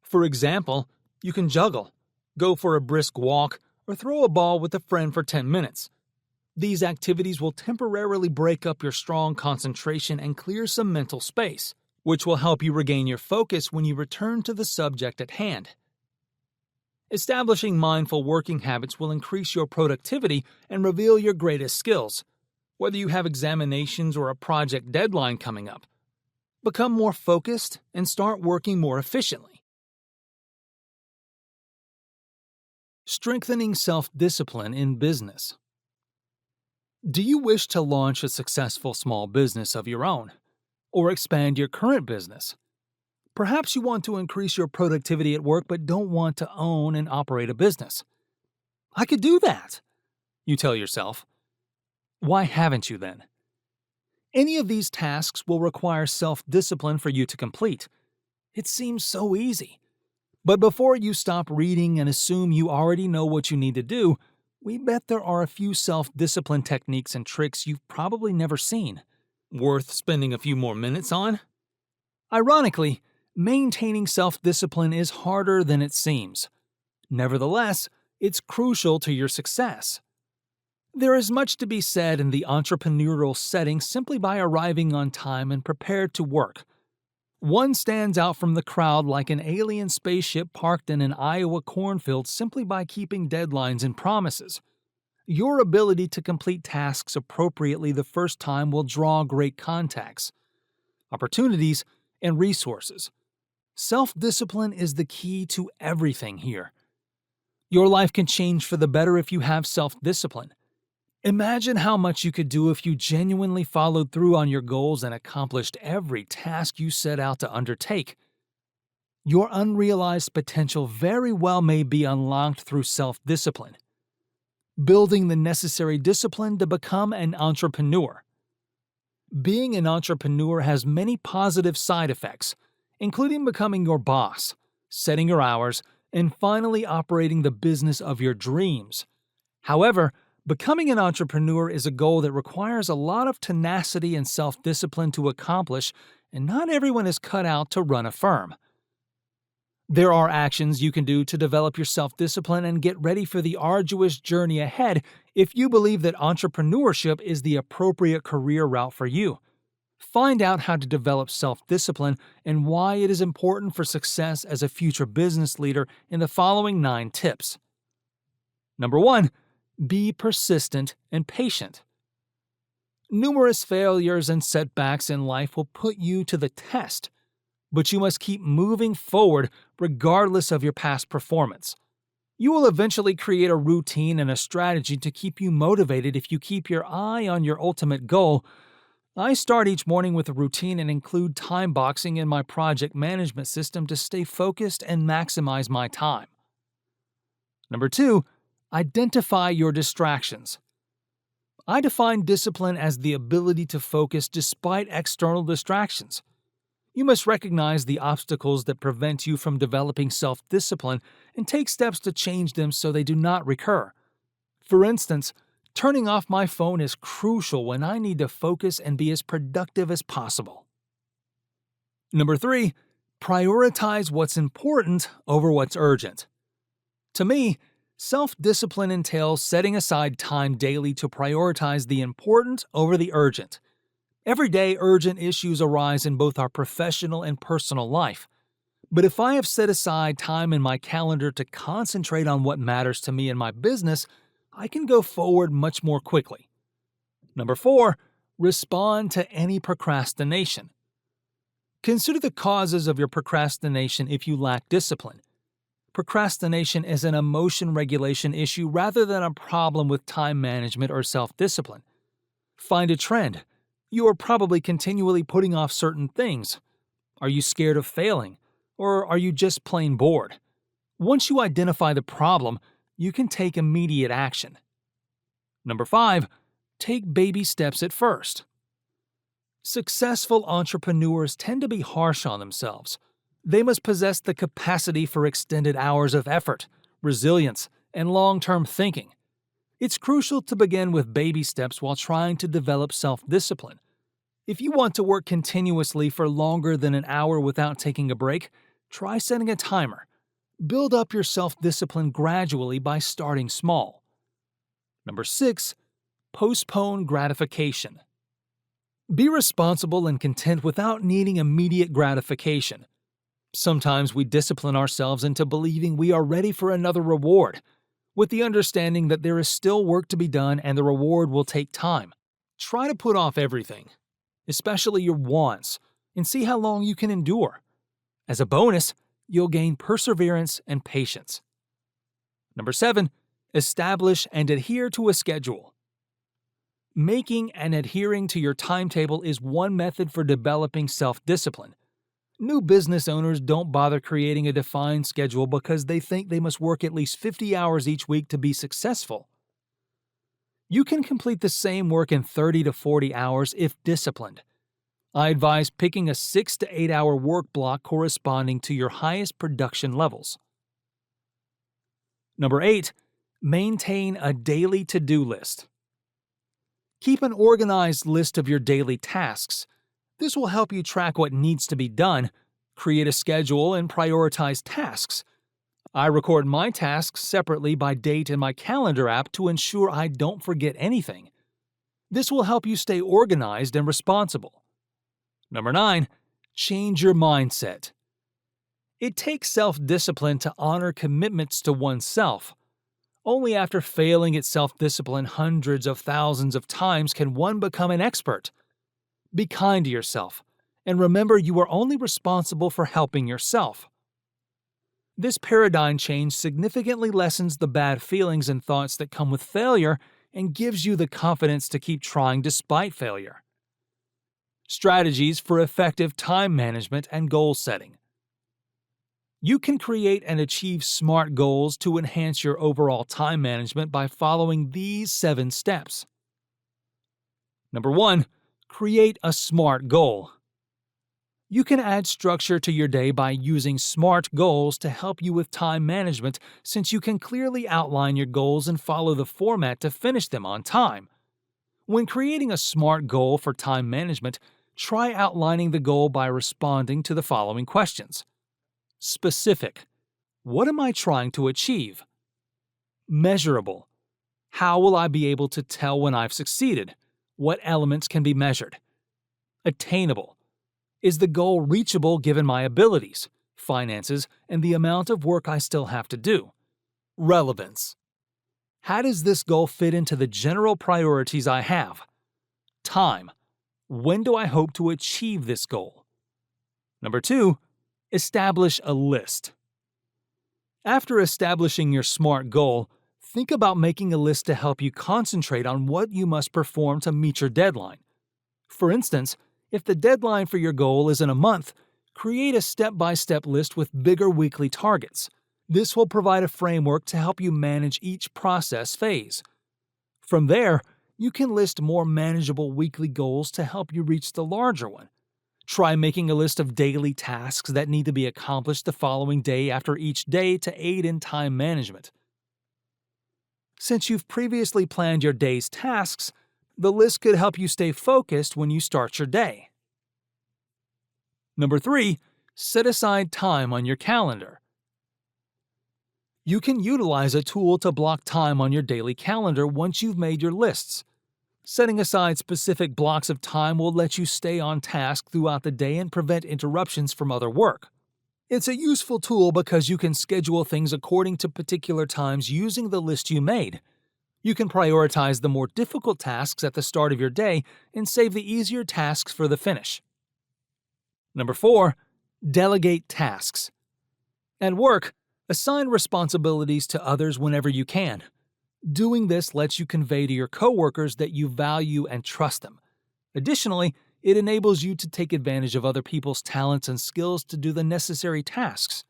For example, you can juggle, go for a brisk walk, or throw a ball with a friend for 10 minutes. These activities will temporarily break up your strong concentration and clear some mental space, which will help you regain your focus when you return to the subject at hand. Establishing mindful working habits will increase your productivity and reveal your greatest skills, whether you have examinations or a project deadline coming up. Become more focused and start working more efficiently. Strengthening self-discipline in business. Do you wish to launch a successful small business of your own, or expand your current business? Perhaps you want to increase your productivity at work but don't want to own and operate a business. I could do that, you tell yourself. Why haven't you then? Any of these tasks will require self-discipline for you to complete. It seems so easy. But before you stop reading and assume you already know what you need to do, we bet there are a few self-discipline techniques and tricks you've probably never seen. Worth spending a few more minutes on? Ironically, maintaining self-discipline is harder than it seems. Nevertheless, it's crucial to your success. There is much to be said in the entrepreneurial setting simply by arriving on time and prepared to work. One stands out from the crowd like an alien spaceship parked in an Iowa cornfield simply by keeping deadlines and promises. Your ability to complete tasks appropriately the first time will draw great contacts, opportunities, and resources. Self-discipline is the key to everything here. Your life can change for the better if you have self-discipline. Imagine how much you could do if you genuinely followed through on your goals and accomplished every task you set out to undertake. Your unrealized potential very well may be unlocked through self-discipline. Building the necessary discipline to become an entrepreneur. Being an entrepreneur has many positive side effects, including becoming your boss, setting your hours, and finally operating the business of your dreams. However, becoming an entrepreneur is a goal that requires a lot of tenacity and self-discipline to accomplish, and not everyone is cut out to run a firm. There are actions you can do to develop your self-discipline and get ready for the arduous journey ahead if you believe that entrepreneurship is the appropriate career route for you. Find out how to develop self-discipline and why it is important for success as a future business leader in the following 9 tips. Number 1. Be persistent and patient. Numerous failures and setbacks in life will put you to the test, but you must keep moving forward regardless of your past performance. You will eventually create a routine and a strategy to keep you motivated if you keep your eye on your ultimate goal. I start each morning with a routine and include time boxing in my project management system to stay focused and maximize my time. Number 2. Identify your distractions. I define discipline as the ability to focus despite external distractions. You must recognize the obstacles that prevent you from developing self-discipline and take steps to change them so they do not recur. For instance, turning off my phone is crucial when I need to focus and be as productive as possible. Number 3. Prioritize what's important over what's urgent. To me, self-discipline entails setting aside time daily to prioritize the important over the urgent. Every day, urgent issues arise in both our professional and personal life. But if I have set aside time in my calendar to concentrate on what matters to me in my business, I can go forward much more quickly. Number 4. Respond to any procrastination. Consider the causes of your procrastination if you lack discipline. Procrastination is an emotion regulation issue rather than a problem with time management or self-discipline. Find a trend. You are probably continually putting off certain things. Are you scared of failing? Or are you just plain bored? Once you identify the problem, you can take immediate action. Number 5. Take baby steps at first. Successful entrepreneurs tend to be harsh on themselves. They must possess the capacity for extended hours of effort, resilience, and long-term thinking. It's crucial to begin with baby steps while trying to develop self-discipline. If you want to work continuously for longer than an hour without taking a break, try setting a timer. Build up your self-discipline gradually by starting small. Number 6. Postpone gratification. Be responsible and content without needing immediate gratification. Sometimes we discipline ourselves into believing we are ready for another reward, with the understanding that there is still work to be done and the reward will take time. Try to put off everything, especially your wants, and see how long you can endure. As a bonus, you'll gain perseverance and patience. Number 7. Establish and adhere to a schedule. Making and adhering to your timetable is one method for developing self-discipline. New business owners don't bother creating a defined schedule because they think they must work at least 50 hours each week to be successful. You can complete the same work in 30 to 40 hours if disciplined. I advise picking a 6 to 8 hour work block corresponding to your highest production levels. Number 8. Maintain a daily to-do list. Keep an organized list of your daily tasks. This will help you track what needs to be done, create a schedule, and prioritize tasks. I record my tasks separately by date in my calendar app to ensure I don't forget anything. This will help you stay organized and responsible. Number 9. Change your mindset. It takes self-discipline to honor commitments to oneself. Only after failing at self-discipline hundreds of thousands of times can one become an expert. Be kind to yourself, and remember you are only responsible for helping yourself. This paradigm change significantly lessens the bad feelings and thoughts that come with failure and gives you the confidence to keep trying despite failure. Strategies for effective time management and goal setting. You can create and achieve SMART goals to enhance your overall time management by following these 7 steps. Number 1. Create a SMART goal. You can add structure to your day by using SMART goals to help you with time management, since you can clearly outline your goals and follow the format to finish them on time. When creating a SMART goal for time management, try outlining the goal by responding to the following questions. Specific. What am I trying to achieve? Measurable. How will I be able to tell when I've succeeded? What elements can be measured? Attainable. Is the goal reachable given my abilities, finances, and the amount of work I still have to do? Relevance. How does this goal fit into the general priorities I have? Time. When do I hope to achieve this goal? Number 2. Establish a list. After establishing your SMART goal, think about making a list to help you concentrate on what you must perform to meet your deadline. For instance, if the deadline for your goal is in a month, create a step-by-step list with bigger weekly targets. This will provide a framework to help you manage each process phase. From there, you can list more manageable weekly goals to help you reach the larger one. Try making a list of daily tasks that need to be accomplished the following day after each day to aid in time management. Since you've previously planned your day's tasks, the list could help you stay focused when you start your day. Number 3. Set aside time on your calendar. You can utilize a tool to block time on your daily calendar once you've made your lists. Setting aside specific blocks of time will let you stay on task throughout the day and prevent interruptions from other work. It's a useful tool because you can schedule things according to particular times using the list you made. You can prioritize the more difficult tasks at the start of your day and save the easier tasks for the finish. Number 4. Delegate tasks. At work, assign responsibilities to others whenever you can. Doing this lets you convey to your coworkers that you value and trust them. Additionally, it enables you to take advantage of other people's talents and skills to do the necessary tasks.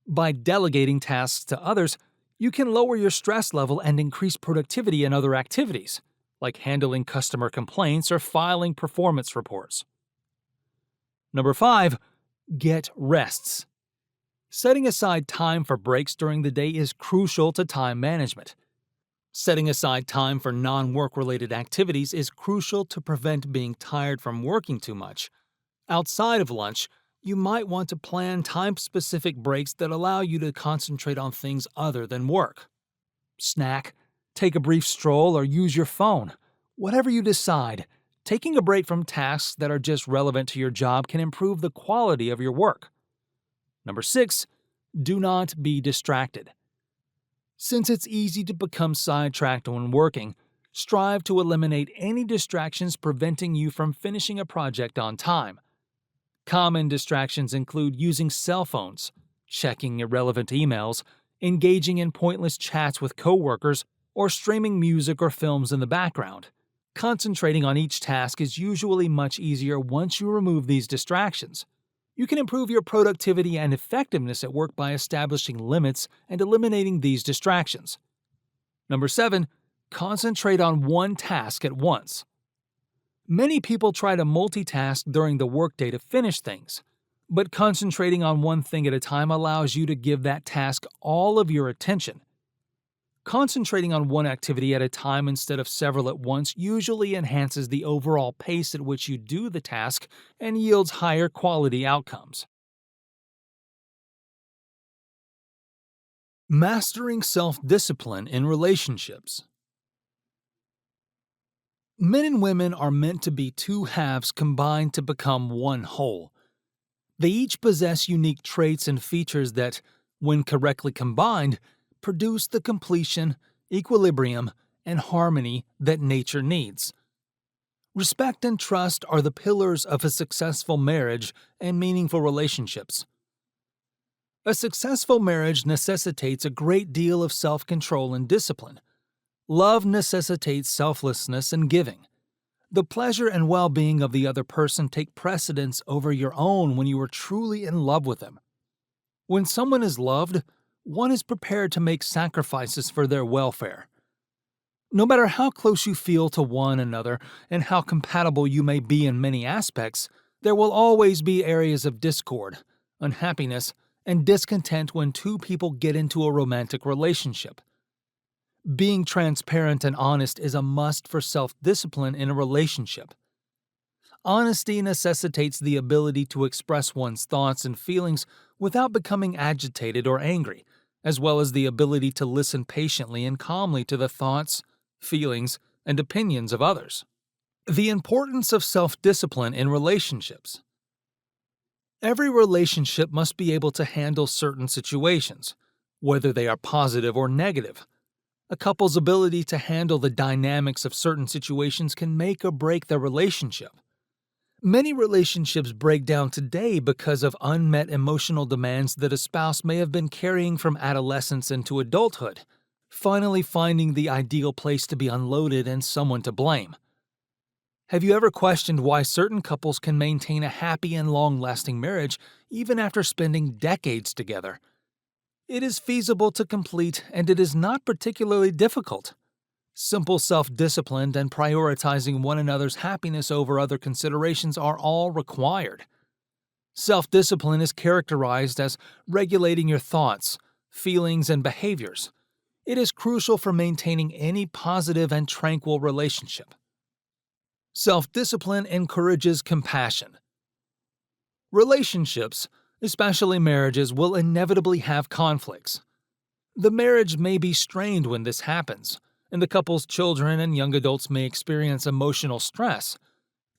By delegating tasks to others, you can lower your stress level and increase productivity in other activities, like handling customer complaints or filing performance reports. Number 5. Get rests. Setting aside time for breaks during the day is crucial to time management. Setting aside time for non-work related activities is crucial to prevent being tired from working too much. Outside of lunch, you might want to plan time-specific breaks that allow you to concentrate on things other than work. Snack, take a brief stroll, or use your phone. Whatever you decide, taking a break from tasks that are just relevant to your job can improve the quality of your work. Number 6, do not be distracted. Since it's easy to become sidetracked when working, strive to eliminate any distractions preventing you from finishing a project on time. Common distractions include using cell phones, checking irrelevant emails, engaging in pointless chats with coworkers, or streaming music or films in the background. Concentrating on each task is usually much easier once you remove these distractions. You can improve your productivity and effectiveness at work by establishing limits and eliminating these distractions. Number 7, concentrate on one task at once. Many people try to multitask during the workday to finish things, but concentrating on one thing at a time allows you to give that task all of your attention. Concentrating on one activity at a time instead of several at once usually enhances the overall pace at which you do the task and yields higher quality outcomes. Mastering self-discipline in relationships. Men and women are meant to be two halves combined to become one whole. They each possess unique traits and features that, when correctly combined, produce the completion, equilibrium, and harmony that nature needs. Respect and trust are the pillars of a successful marriage and meaningful relationships. A successful marriage necessitates a great deal of self-control and discipline. Love necessitates selflessness and giving. The pleasure and well-being of the other person take precedence over your own when you are truly in love with them. When someone is loved, one is prepared to make sacrifices for their welfare. No matter how close you feel to one another and how compatible you may be in many aspects, there will always be areas of discord, unhappiness, and discontent when two people get into a romantic relationship. Being transparent and honest is a must for self-discipline in a relationship. Honesty necessitates the ability to express one's thoughts and feelings without becoming agitated or angry, as well as the ability to listen patiently and calmly to the thoughts, feelings, and opinions of others. The importance of self-discipline in relationships. Every relationship must be able to handle certain situations, whether they are positive or negative. A couple's ability to handle the dynamics of certain situations can make or break their relationship. Many relationships break down today because of unmet emotional demands that a spouse may have been carrying from adolescence into adulthood, finally finding the ideal place to be unloaded and someone to blame. Have you ever questioned why certain couples can maintain a happy and long-lasting marriage even after spending decades together? It is feasible to complete, and it is not particularly difficult. Simple self-discipline and prioritizing one another's happiness over other considerations are all required. Self-discipline is characterized as regulating your thoughts, feelings, and behaviors. It is crucial for maintaining any positive and tranquil relationship. Self-discipline encourages compassion. Relationships, especially marriages, will inevitably have conflicts. The marriage may be strained when this happens, and the couple's children and young adults may experience emotional stress.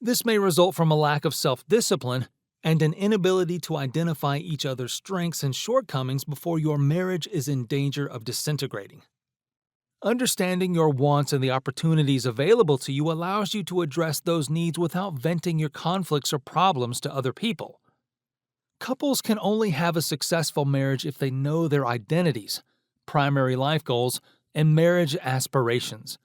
This may result from a lack of self-discipline and an inability to identify each other's strengths and shortcomings before your marriage is in danger of disintegrating. Understanding your wants and the opportunities available to you allows you to address those needs without venting your conflicts or problems to other people. Couples can only have a successful marriage if they know their identities, primary life goals, and marriage aspirations.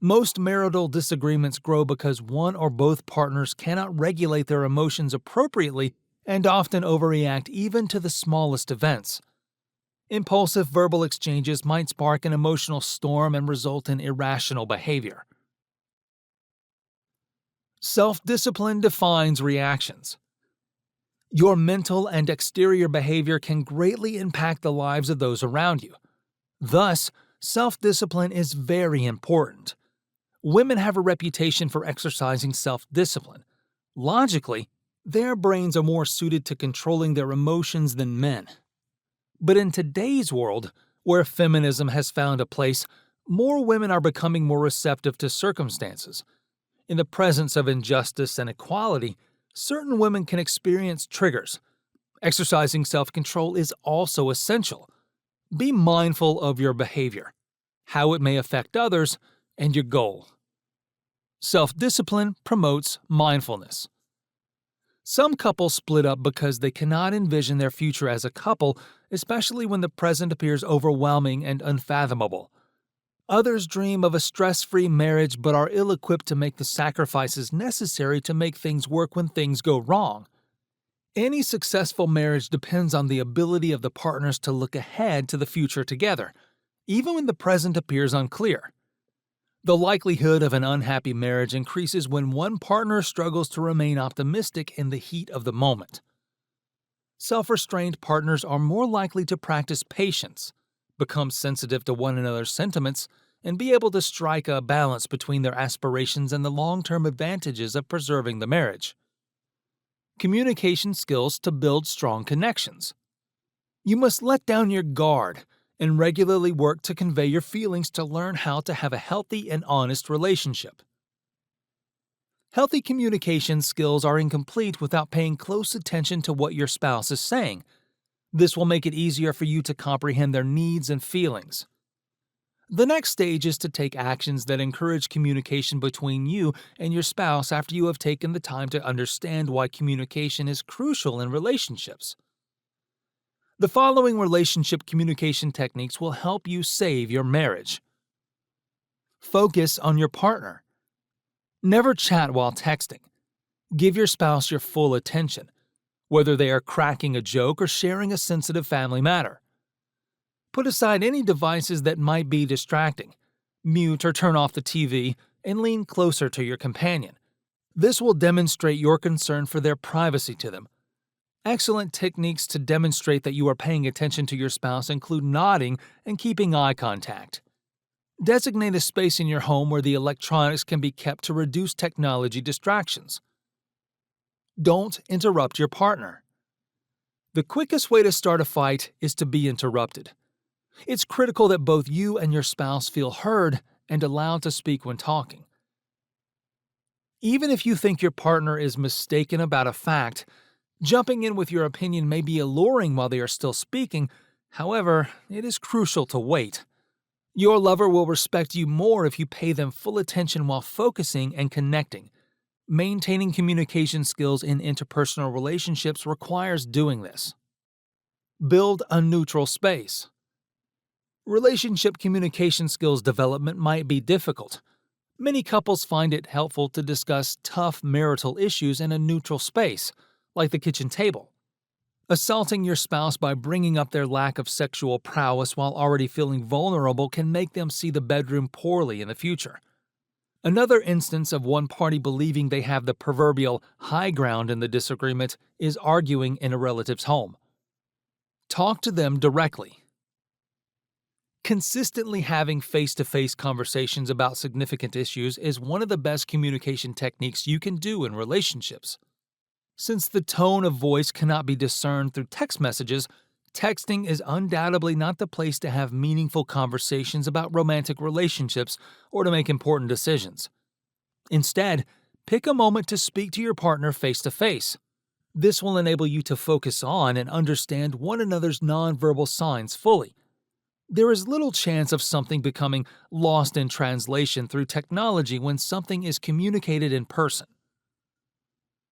Most marital disagreements grow because one or both partners cannot regulate their emotions appropriately and often overreact even to the smallest events. Impulsive verbal exchanges might spark an emotional storm and result in irrational behavior. Self-discipline defines reactions. Your mental and exterior behavior can greatly impact the lives of those around you. Thus, Self-discipline is very important. Women have a reputation for exercising self-discipline. Logically, their brains are more suited to controlling their emotions than men. But in today's world, where feminism has found a place, more women are becoming more receptive to circumstances. In the presence of injustice and equality, certain women can experience triggers. Exercising self-control is also essential. Be mindful of your behavior, how it may affect others, and your goal. Self-discipline promotes mindfulness. Some couples split up because they cannot envision their future as a couple, especially when the present appears overwhelming and unfathomable. Others dream of a stress-free marriage but are ill-equipped to make the sacrifices necessary to make things work when things go wrong. Any successful marriage depends on the ability of the partners to look ahead to the future together, even when the present appears unclear. The likelihood of an unhappy marriage increases when one partner struggles to remain optimistic in the heat of the moment. Self-restrained partners are more likely to practice patience, become sensitive to one another's sentiments, and be able to strike a balance between their aspirations and the long-term advantages of preserving the marriage. Communication skills to build strong connections. You must let down your guard and regularly work to convey your feelings to learn how to have a healthy and honest relationship. Healthy communication skills are incomplete without paying close attention to what your spouse is saying. This will make it easier for you to comprehend their needs and feelings. The next stage is to take actions that encourage communication between you and your spouse after you have taken the time to understand why communication is crucial in relationships. The following relationship communication techniques will help you save your marriage. Focus on your partner. Never chat while texting. Give your spouse your full attention, whether they are cracking a joke or sharing a sensitive family matter. Put aside any devices that might be distracting. Mute or turn off the TV and lean closer to your companion. This will demonstrate your concern for their privacy to them. Excellent techniques to demonstrate that you are paying attention to your spouse include nodding and keeping eye contact. Designate a space in your home where the electronics can be kept to reduce technology distractions. Don't interrupt your partner. The quickest way to start a fight is to be interrupted. It's critical that both you and your spouse feel heard and allowed to speak when talking. Even if you think your partner is mistaken about a fact, jumping in with your opinion may be alluring while they are still speaking. However, it is crucial to wait. Your lover will respect you more if you pay them full attention while focusing and connecting. Maintaining communication skills in interpersonal relationships requires doing this. Build a neutral space. Relationship communication skills development might be difficult. Many couples find it helpful to discuss tough marital issues in a neutral space, like the kitchen table. Assaulting your spouse by bringing up their lack of sexual prowess while already feeling vulnerable can make them see the bedroom poorly in the future. Another instance of one party believing they have the proverbial high ground in the disagreement is arguing in a relative's home. Talk to them directly. Consistently having face-to-face conversations about significant issues is one of the best communication techniques you can do in relationships. Since the tone of voice cannot be discerned through text messages, texting is undoubtedly not the place to have meaningful conversations about romantic relationships or to make important decisions. Instead, pick a moment to speak to your partner face-to-face. This will enable you to focus on and understand one another's nonverbal signs fully. There is little chance of something becoming lost in translation through technology when something is communicated in person.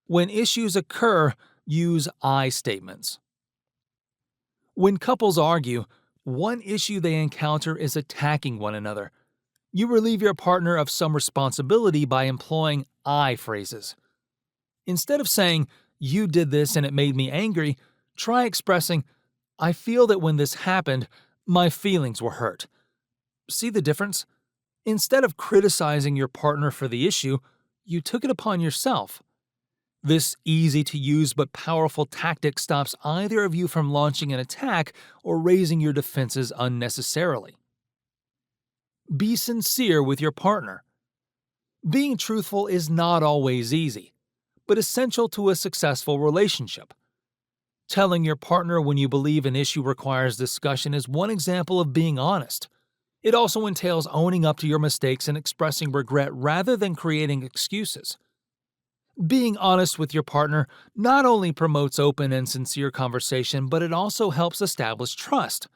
When issues occur, use I statements. When couples argue, one issue they encounter is attacking one another. You relieve your partner of some responsibility by employing I phrases. Instead of saying, "You did this and it made me angry," try expressing, "I feel that when this happened, my feelings were hurt." See the difference? Instead of criticizing your partner for the issue, you took it upon yourself. This easy-to-use but powerful tactic stops either of you from launching an attack or raising your defenses unnecessarily. Be sincere with your partner. Being truthful is not always easy, but essential to a successful relationship. Telling your partner when you believe an issue requires discussion is one example of being honest. It also entails owning up to your mistakes and expressing regret rather than creating excuses. Being honest with your partner not only promotes open and sincere conversation, but it also helps establish trust.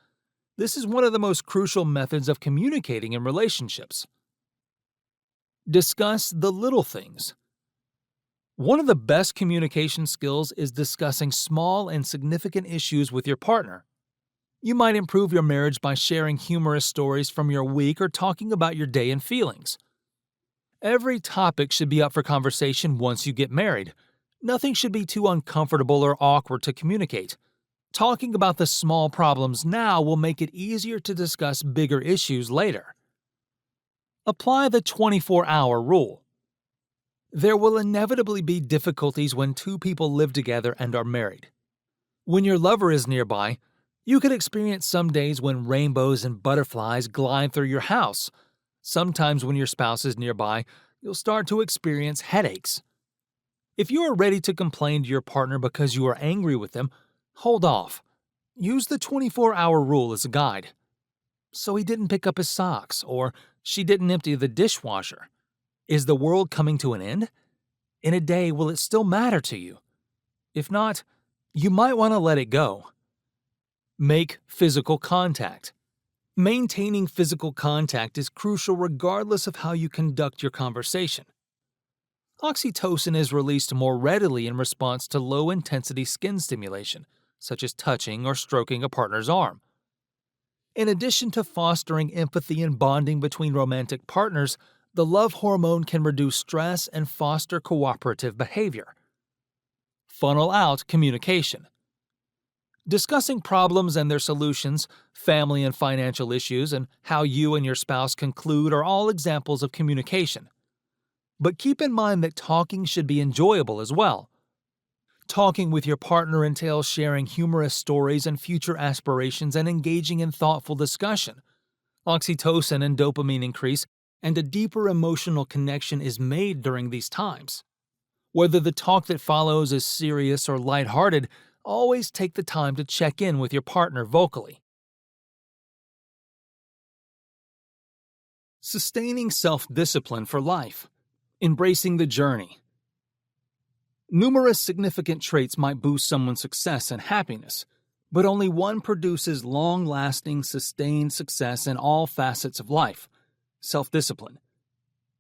This is one of the most crucial methods of communicating in relationships. Discuss the little things. One of the best communication skills is discussing small and significant issues with your partner. You might improve your marriage by sharing humorous stories from your week or talking about your day and feelings. Every topic should be up for conversation once you get married. Nothing should be too uncomfortable or awkward to communicate. Talking about the small problems now will make it easier to discuss bigger issues later. Apply the 24-hour rule. There will inevitably be difficulties when two people live together and are married. When your lover is nearby, you could experience some days when rainbows and butterflies glide through your house. Sometimes when your spouse is nearby, you'll start to experience headaches. If you are ready to complain to your partner because you are angry with them, hold off. Use the 24-hour rule as a guide. So he didn't pick up his socks, or she didn't empty the dishwasher. Is the world coming to an end? In a day, will it still matter to you? If not, you might want to let it go. Make physical contact. Maintaining physical contact is crucial regardless of how you conduct your conversation. Oxytocin is released more readily in response to low-intensity skin stimulation, such as touching or stroking a partner's arm. In addition to fostering empathy and bonding between romantic partners, the love hormone can reduce stress and foster cooperative behavior. Funnel out communication. Discussing problems and their solutions, family and financial issues, and how you and your spouse conclude are all examples of communication. But keep in mind that talking should be enjoyable as well. Talking with your partner entails sharing humorous stories and future aspirations and engaging in thoughtful discussion. Oxytocin and dopamine increase, and a deeper emotional connection is made during these times. Whether the talk that follows is serious or lighthearted, always take the time to check in with your partner vocally. Sustaining self-discipline for life. Embracing the journey. Numerous significant traits might boost someone's success and happiness, but only one produces long-lasting, sustained success in all facets of life: self-discipline.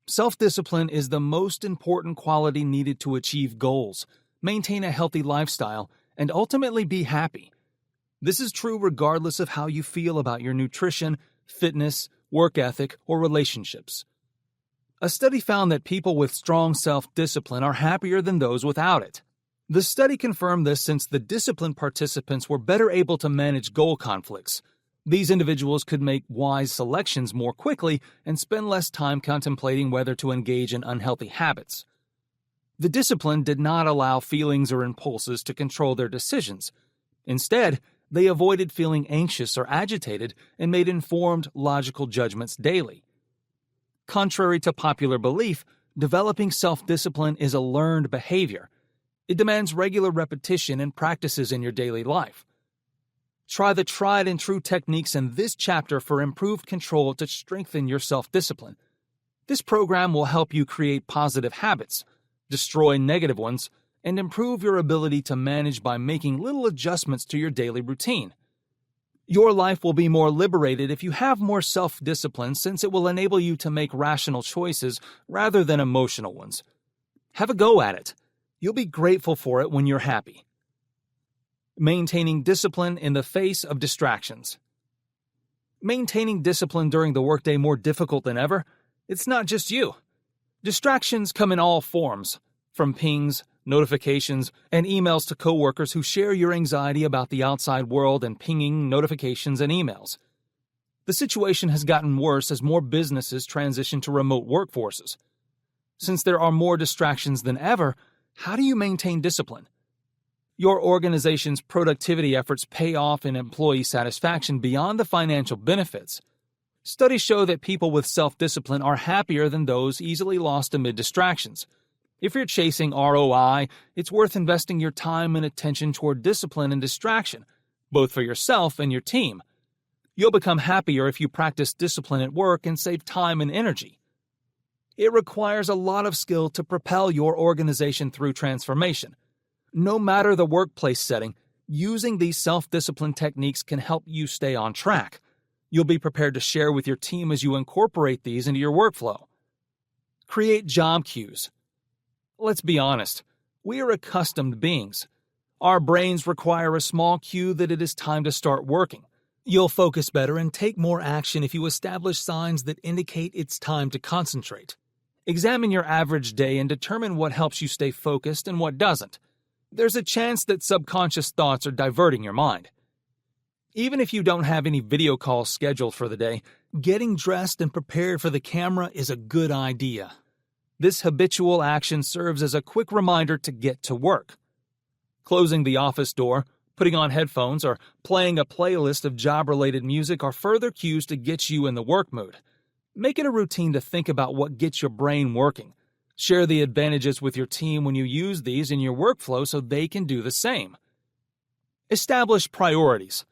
Self-discipline is the most important quality needed to achieve goals, maintain a healthy lifestyle, and ultimately be happy. This is true regardless of how you feel about your nutrition, fitness, work ethic, or relationships. A study found that people with strong self-discipline are happier than those without it. The study confirmed this since the disciplined participants were better able to manage goal conflicts. These individuals could make wise selections more quickly and spend less time contemplating whether to engage in unhealthy habits. The discipline did not allow feelings or impulses to control their decisions. Instead, they avoided feeling anxious or agitated and made informed, logical judgments daily. Contrary to popular belief, developing self-discipline is a learned behavior. It demands regular repetition and practices in your daily life. Try the tried and true techniques in this chapter for improved control to strengthen your self-discipline. This program will help you create positive habits, destroy negative ones, and improve your ability to manage by making little adjustments to your daily routine. Your life will be more liberated if you have more self-discipline, since it will enable you to make rational choices rather than emotional ones. Have a go at it. You'll be grateful for it when you're happy. Maintaining discipline in the face of distractions. Maintaining discipline during the workday more difficult than ever? It's not just you. Distractions come in all forms, from pings, notifications, and emails to coworkers who share your anxiety about the outside world and pinging notifications and emails. The situation has gotten worse as more businesses transition to remote workforces. Since there are more distractions than ever, how do you maintain discipline? Your organization's productivity efforts pay off in employee satisfaction beyond the financial benefits. Studies show that people with self-discipline are happier than those easily lost amid distractions. If you're chasing ROI, it's worth investing your time and attention toward discipline and distraction, both for yourself and your team. You'll become happier if you practice discipline at work and save time and energy. It requires a lot of skill to propel your organization through transformation. No matter the workplace setting, using these self-discipline techniques can help you stay on track. You'll be prepared to share with your team as you incorporate these into your workflow. Create job cues. Let's be honest, we are accustomed beings. Our brains require a small cue that it is time to start working. You'll focus better and take more action if you establish signs that indicate it's time to concentrate. Examine your average day and determine what helps you stay focused and what doesn't. There's a chance that subconscious thoughts are diverting your mind. Even if you don't have any video calls scheduled for the day, getting dressed and prepared for the camera is a good idea. This habitual action serves as a quick reminder to get to work. Closing the office door, putting on headphones, or playing a playlist of job-related music are further cues to get you in the work mood. Make it a routine to think about what gets your brain working. Share the advantages with your team when you use these in your workflow so they can do the same. Establish priorities.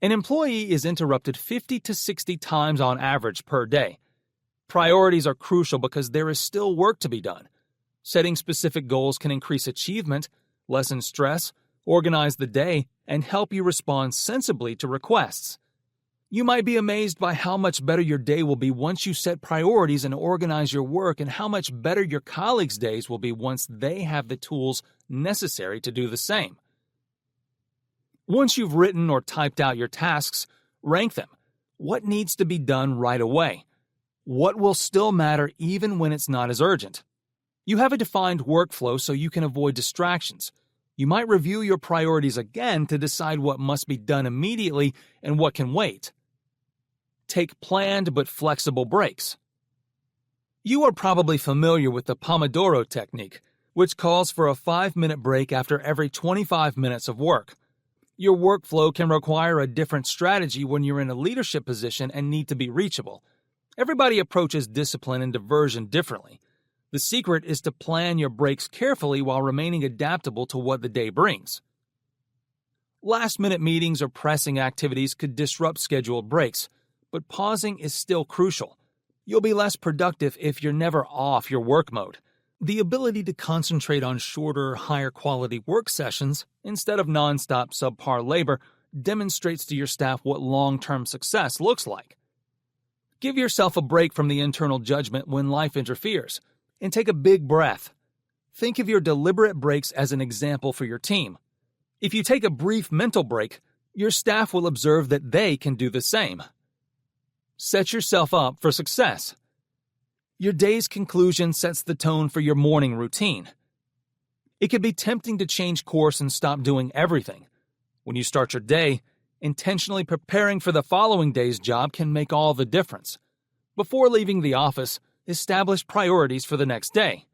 An employee is interrupted 50 to 60 times on average per day. Priorities are crucial because there is still work to be done. Setting specific goals can increase achievement, lessen stress, organize the day, and help you respond sensibly to requests. You might be amazed by how much better your day will be once you set priorities and organize your work, and how much better your colleagues' days will be once they have the tools necessary to do the same. Once you've written or typed out your tasks, rank them. What needs to be done right away? What will still matter even when it's not as urgent? You have a defined workflow so you can avoid distractions. You might review your priorities again to decide what must be done immediately and what can wait. Take planned but flexible breaks. You are probably familiar with the Pomodoro technique, which calls for a 5-minute break after every 25 minutes of work. Your workflow can require a different strategy when you're in a leadership position and need to be reachable. Everybody approaches discipline and diversion differently. The secret is to plan your breaks carefully while remaining adaptable to what the day brings. Last-minute meetings or pressing activities could disrupt scheduled breaks, but pausing is still crucial. You'll be less productive if you're never off your work mode. The ability to concentrate on shorter, higher-quality work sessions instead of non-stop subpar labor demonstrates to your staff what long-term success looks like. Give yourself a break from the internal judgment when life interferes, and take a big breath. Think of your deliberate breaks as an example for your team. If you take a brief mental break, your staff will observe that they can do the same. Set yourself up for success. Your day's conclusion sets the tone for your morning routine. It can be tempting to change course and stop doing everything. When you start your day, intentionally preparing for the following day's job can make all the difference. Before leaving the office, establish priorities for the next day.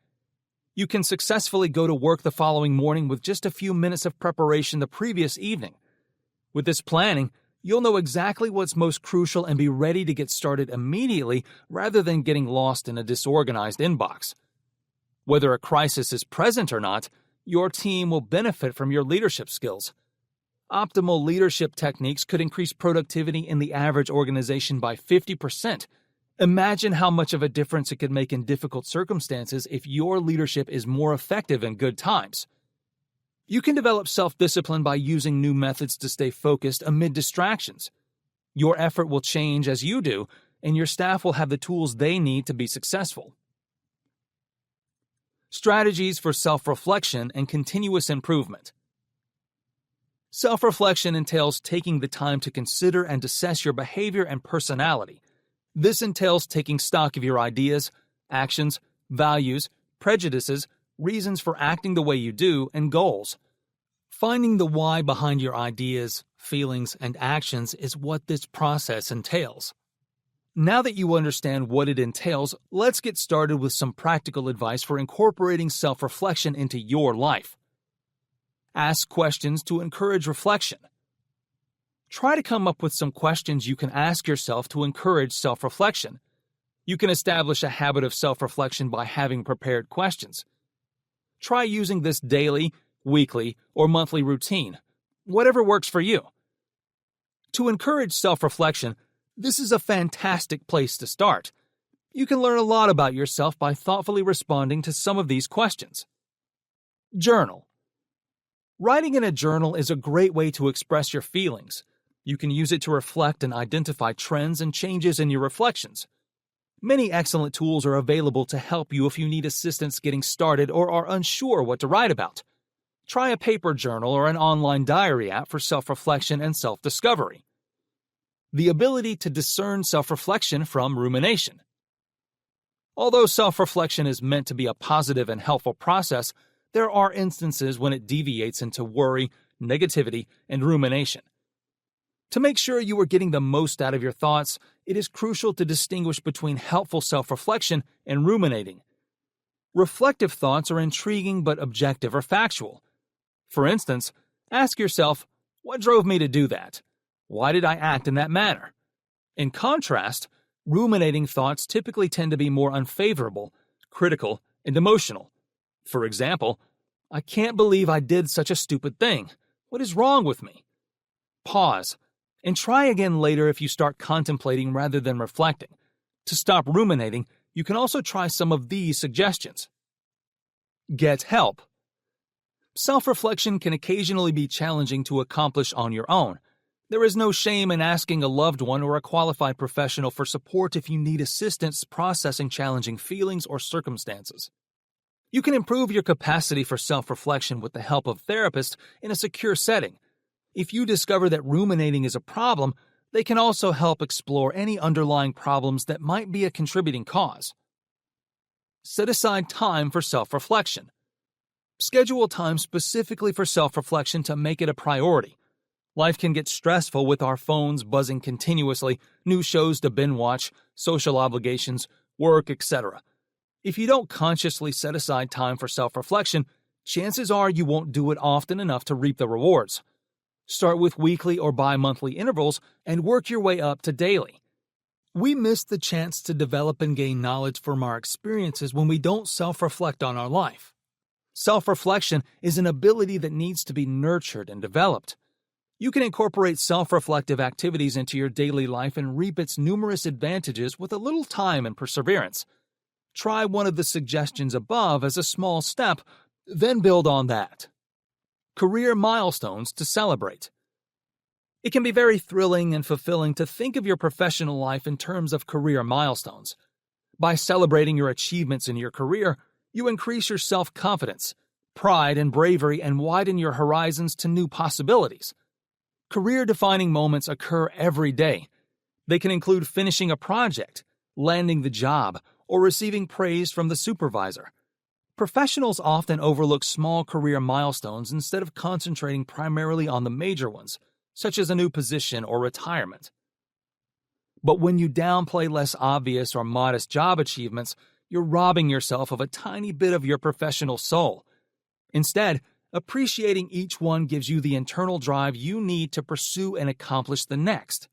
You can successfully go to work the following morning with just a few minutes of preparation the previous evening. With this planning, you'll know exactly what's most crucial and be ready to get started immediately rather than getting lost in a disorganized inbox. Whether a crisis is present or not, your team will benefit from your leadership skills. Optimal leadership techniques could increase productivity in the average organization by 50%. Imagine how much of a difference it could make in difficult circumstances if your leadership is more effective in good times. You can develop self-discipline by using new methods to stay focused amid distractions. Your effort will change as you do, and your staff will have the tools they need to be successful. Strategies for self-reflection and continuous improvement. Self-reflection entails taking the time to consider and assess your behavior and personality. This entails taking stock of your ideas, actions, values, prejudices, reasons for acting the way you do, and goals. Finding the why behind your ideas, feelings, and actions is what this process entails. Now that you understand what it entails, let's get started with some practical advice for incorporating self-reflection into your life. Ask questions to encourage reflection. Try to come up with some questions you can ask yourself to encourage self-reflection. You can establish a habit of self-reflection by having prepared questions. Try using this daily, weekly, or monthly routine, whatever works for you. To encourage self-reflection, this is a fantastic place to start. You can learn a lot about yourself by thoughtfully responding to some of these questions. Journal. Writing in a journal is a great way to express your feelings. You can use it to reflect and identify trends and changes in your reflections. Many excellent tools are available to help you if you need assistance getting started or are unsure what to write about. Try a paper journal or an online diary app for self-reflection and self-discovery. The ability to discern self-reflection from rumination. Although self-reflection is meant to be a positive and helpful process, there are instances when it deviates into worry, negativity, and rumination. To make sure you are getting the most out of your thoughts, it is crucial to distinguish between helpful self-reflection and ruminating. Reflective thoughts are intriguing but objective or factual. For instance, ask yourself, what drove me to do that? Why did I act in that manner? In contrast, ruminating thoughts typically tend to be more unfavorable, critical, and emotional. For example, I can't believe I did such a stupid thing. What is wrong with me? Pause, and try again later if you start contemplating rather than reflecting. To stop ruminating, you can also try some of these suggestions. Get help. Self-reflection can occasionally be challenging to accomplish on your own. There is no shame in asking a loved one or a qualified professional for support if you need assistance processing challenging feelings or circumstances. You can improve your capacity for self-reflection with the help of therapists in a secure setting. If you discover that ruminating is a problem, they can also help explore any underlying problems that might be a contributing cause. Set aside time for self-reflection. Schedule time specifically for self-reflection to make it a priority. Life can get stressful with our phones buzzing continuously, new shows to binge-watch, social obligations, work, etc. If you don't consciously set aside time for self-reflection, chances are you won't do it often enough to reap the rewards. Start with weekly or bi-monthly intervals and work your way up to daily. We miss the chance to develop and gain knowledge from our experiences when we don't self-reflect on our life. Self-reflection is an ability that needs to be nurtured and developed. You can incorporate self-reflective activities into your daily life and reap its numerous advantages with a little time and perseverance. Try one of the suggestions above as a small step, then build on that. Career milestones to celebrate. It can be very thrilling and fulfilling to think of your professional life in terms of career milestones. By celebrating your achievements in your career, you increase your self-confidence, pride, and bravery and widen your horizons to new possibilities. Career-defining moments occur every day. They can include finishing a project, landing the job, or receiving praise from the supervisor. Professionals often overlook small career milestones instead of concentrating primarily on the major ones, such as a new position or retirement. But when you downplay less obvious or modest job achievements, you're robbing yourself of a tiny bit of your professional soul. Instead, appreciating each one gives you the internal drive you need to pursue and accomplish the next.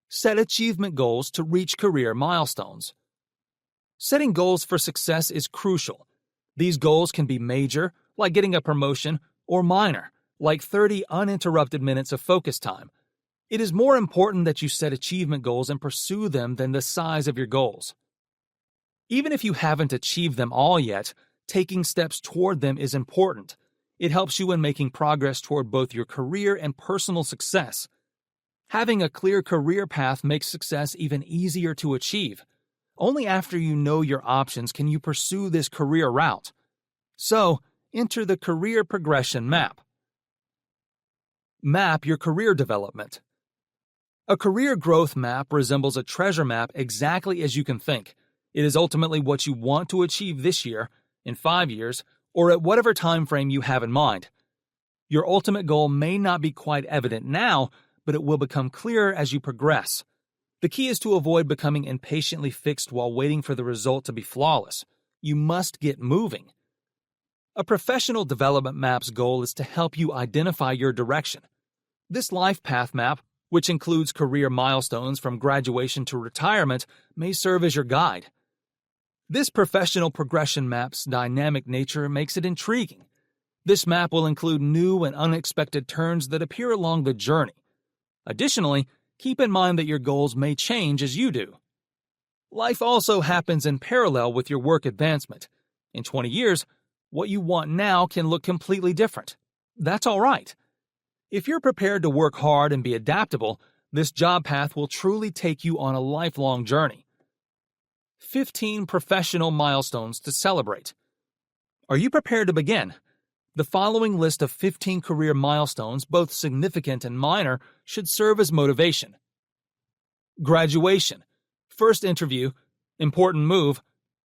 Set achievement goals to reach career milestones. Setting goals for success is crucial. These goals can be major, like getting a promotion, or minor, like 30 uninterrupted minutes of focus time. It is more important that you set achievement goals and pursue them than the size of your goals. Even if you haven't achieved them all yet, taking steps toward them is important. It helps you in making progress toward both your career and personal success. Having a clear career path makes success even easier to achieve. Only after you know your options can you pursue this career route. So, enter the career progression map. Map your career development. A career growth map resembles a treasure map exactly as you can think. It is ultimately what you want to achieve this year, in 5 years, or at whatever time frame you have in mind. Your ultimate goal may not be quite evident now, but it will become clearer as you progress. The key is to avoid becoming impatiently fixed while waiting for the result to be flawless. You must get moving. A professional development map's goal is to help you identify your direction. This life path map, which includes career milestones from graduation to retirement, may serve as your guide. This professional progression map's dynamic nature makes it intriguing. This map will include new and unexpected turns that appear along the journey. Additionally, keep in mind that your goals may change as you do. Life also happens in parallel with your work advancement. In 20 years, what you want now can look completely different. That's all right. If you're prepared to work hard and be adaptable, this job path will truly take you on a lifelong journey. 15 professional milestones to celebrate. Are you prepared to begin? The following list of 15 career milestones, both significant and minor, should serve as motivation. Graduation, first interview, important move,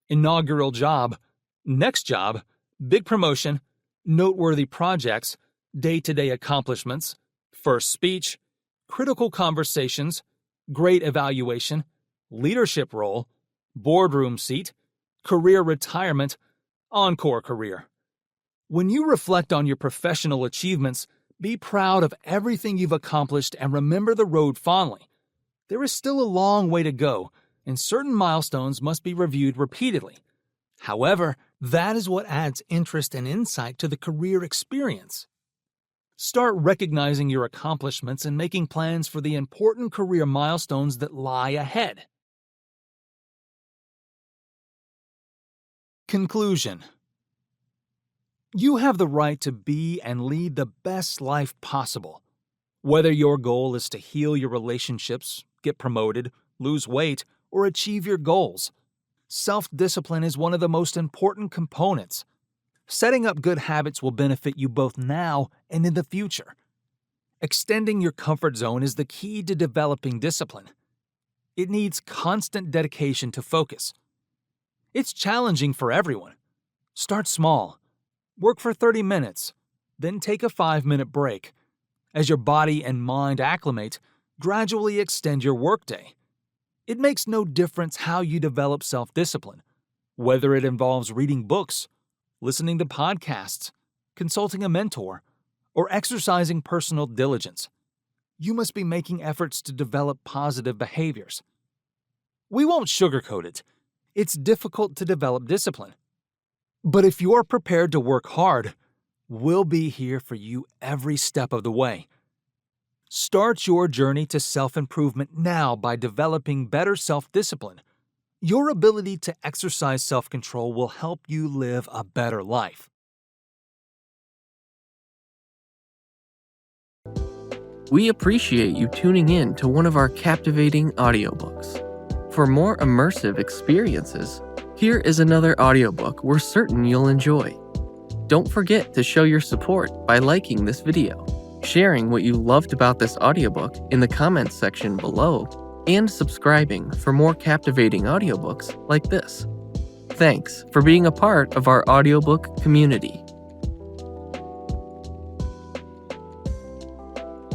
inaugural job, next job, big promotion, noteworthy projects, day-to-day accomplishments, first speech, critical conversations, great evaluation, leadership role, boardroom seat, career retirement, encore career. When you reflect on your professional achievements, be proud of everything you've accomplished and remember the road fondly. There is still a long way to go, and certain milestones must be reviewed repeatedly. However, that is what adds interest and insight to the career experience. Start recognizing your accomplishments and making plans for the important career milestones that lie ahead. Conclusion. You have the right to be and lead the best life possible. Whether your goal is to heal your relationships, get promoted, lose weight, or achieve your goals, self-discipline is one of the most important components. Setting up good habits will benefit you both now and in the future. Extending your comfort zone is the key to developing discipline. It needs constant dedication to focus. It's challenging for everyone. Start small. Work for 30 minutes, then take a 5-minute break. As your body and mind acclimate, gradually extend your workday. It makes no difference how you develop self-discipline, whether it involves reading books, listening to podcasts, consulting a mentor, or exercising personal diligence. You must be making efforts to develop positive behaviors. We won't sugarcoat it. It's difficult to develop discipline. But if you're prepared to work hard, we'll be here for you every step of the way. Start your journey to self-improvement now by developing better self-discipline. Your ability to exercise self-control will help you live a better life. We appreciate you tuning in to one of our captivating audiobooks. For more immersive experiences, here is another audiobook we're certain you'll enjoy. Don't forget to show your support by liking this video, sharing what you loved about this audiobook in the comments section below, and subscribing for more captivating audiobooks like this. Thanks for being a part of our audiobook community.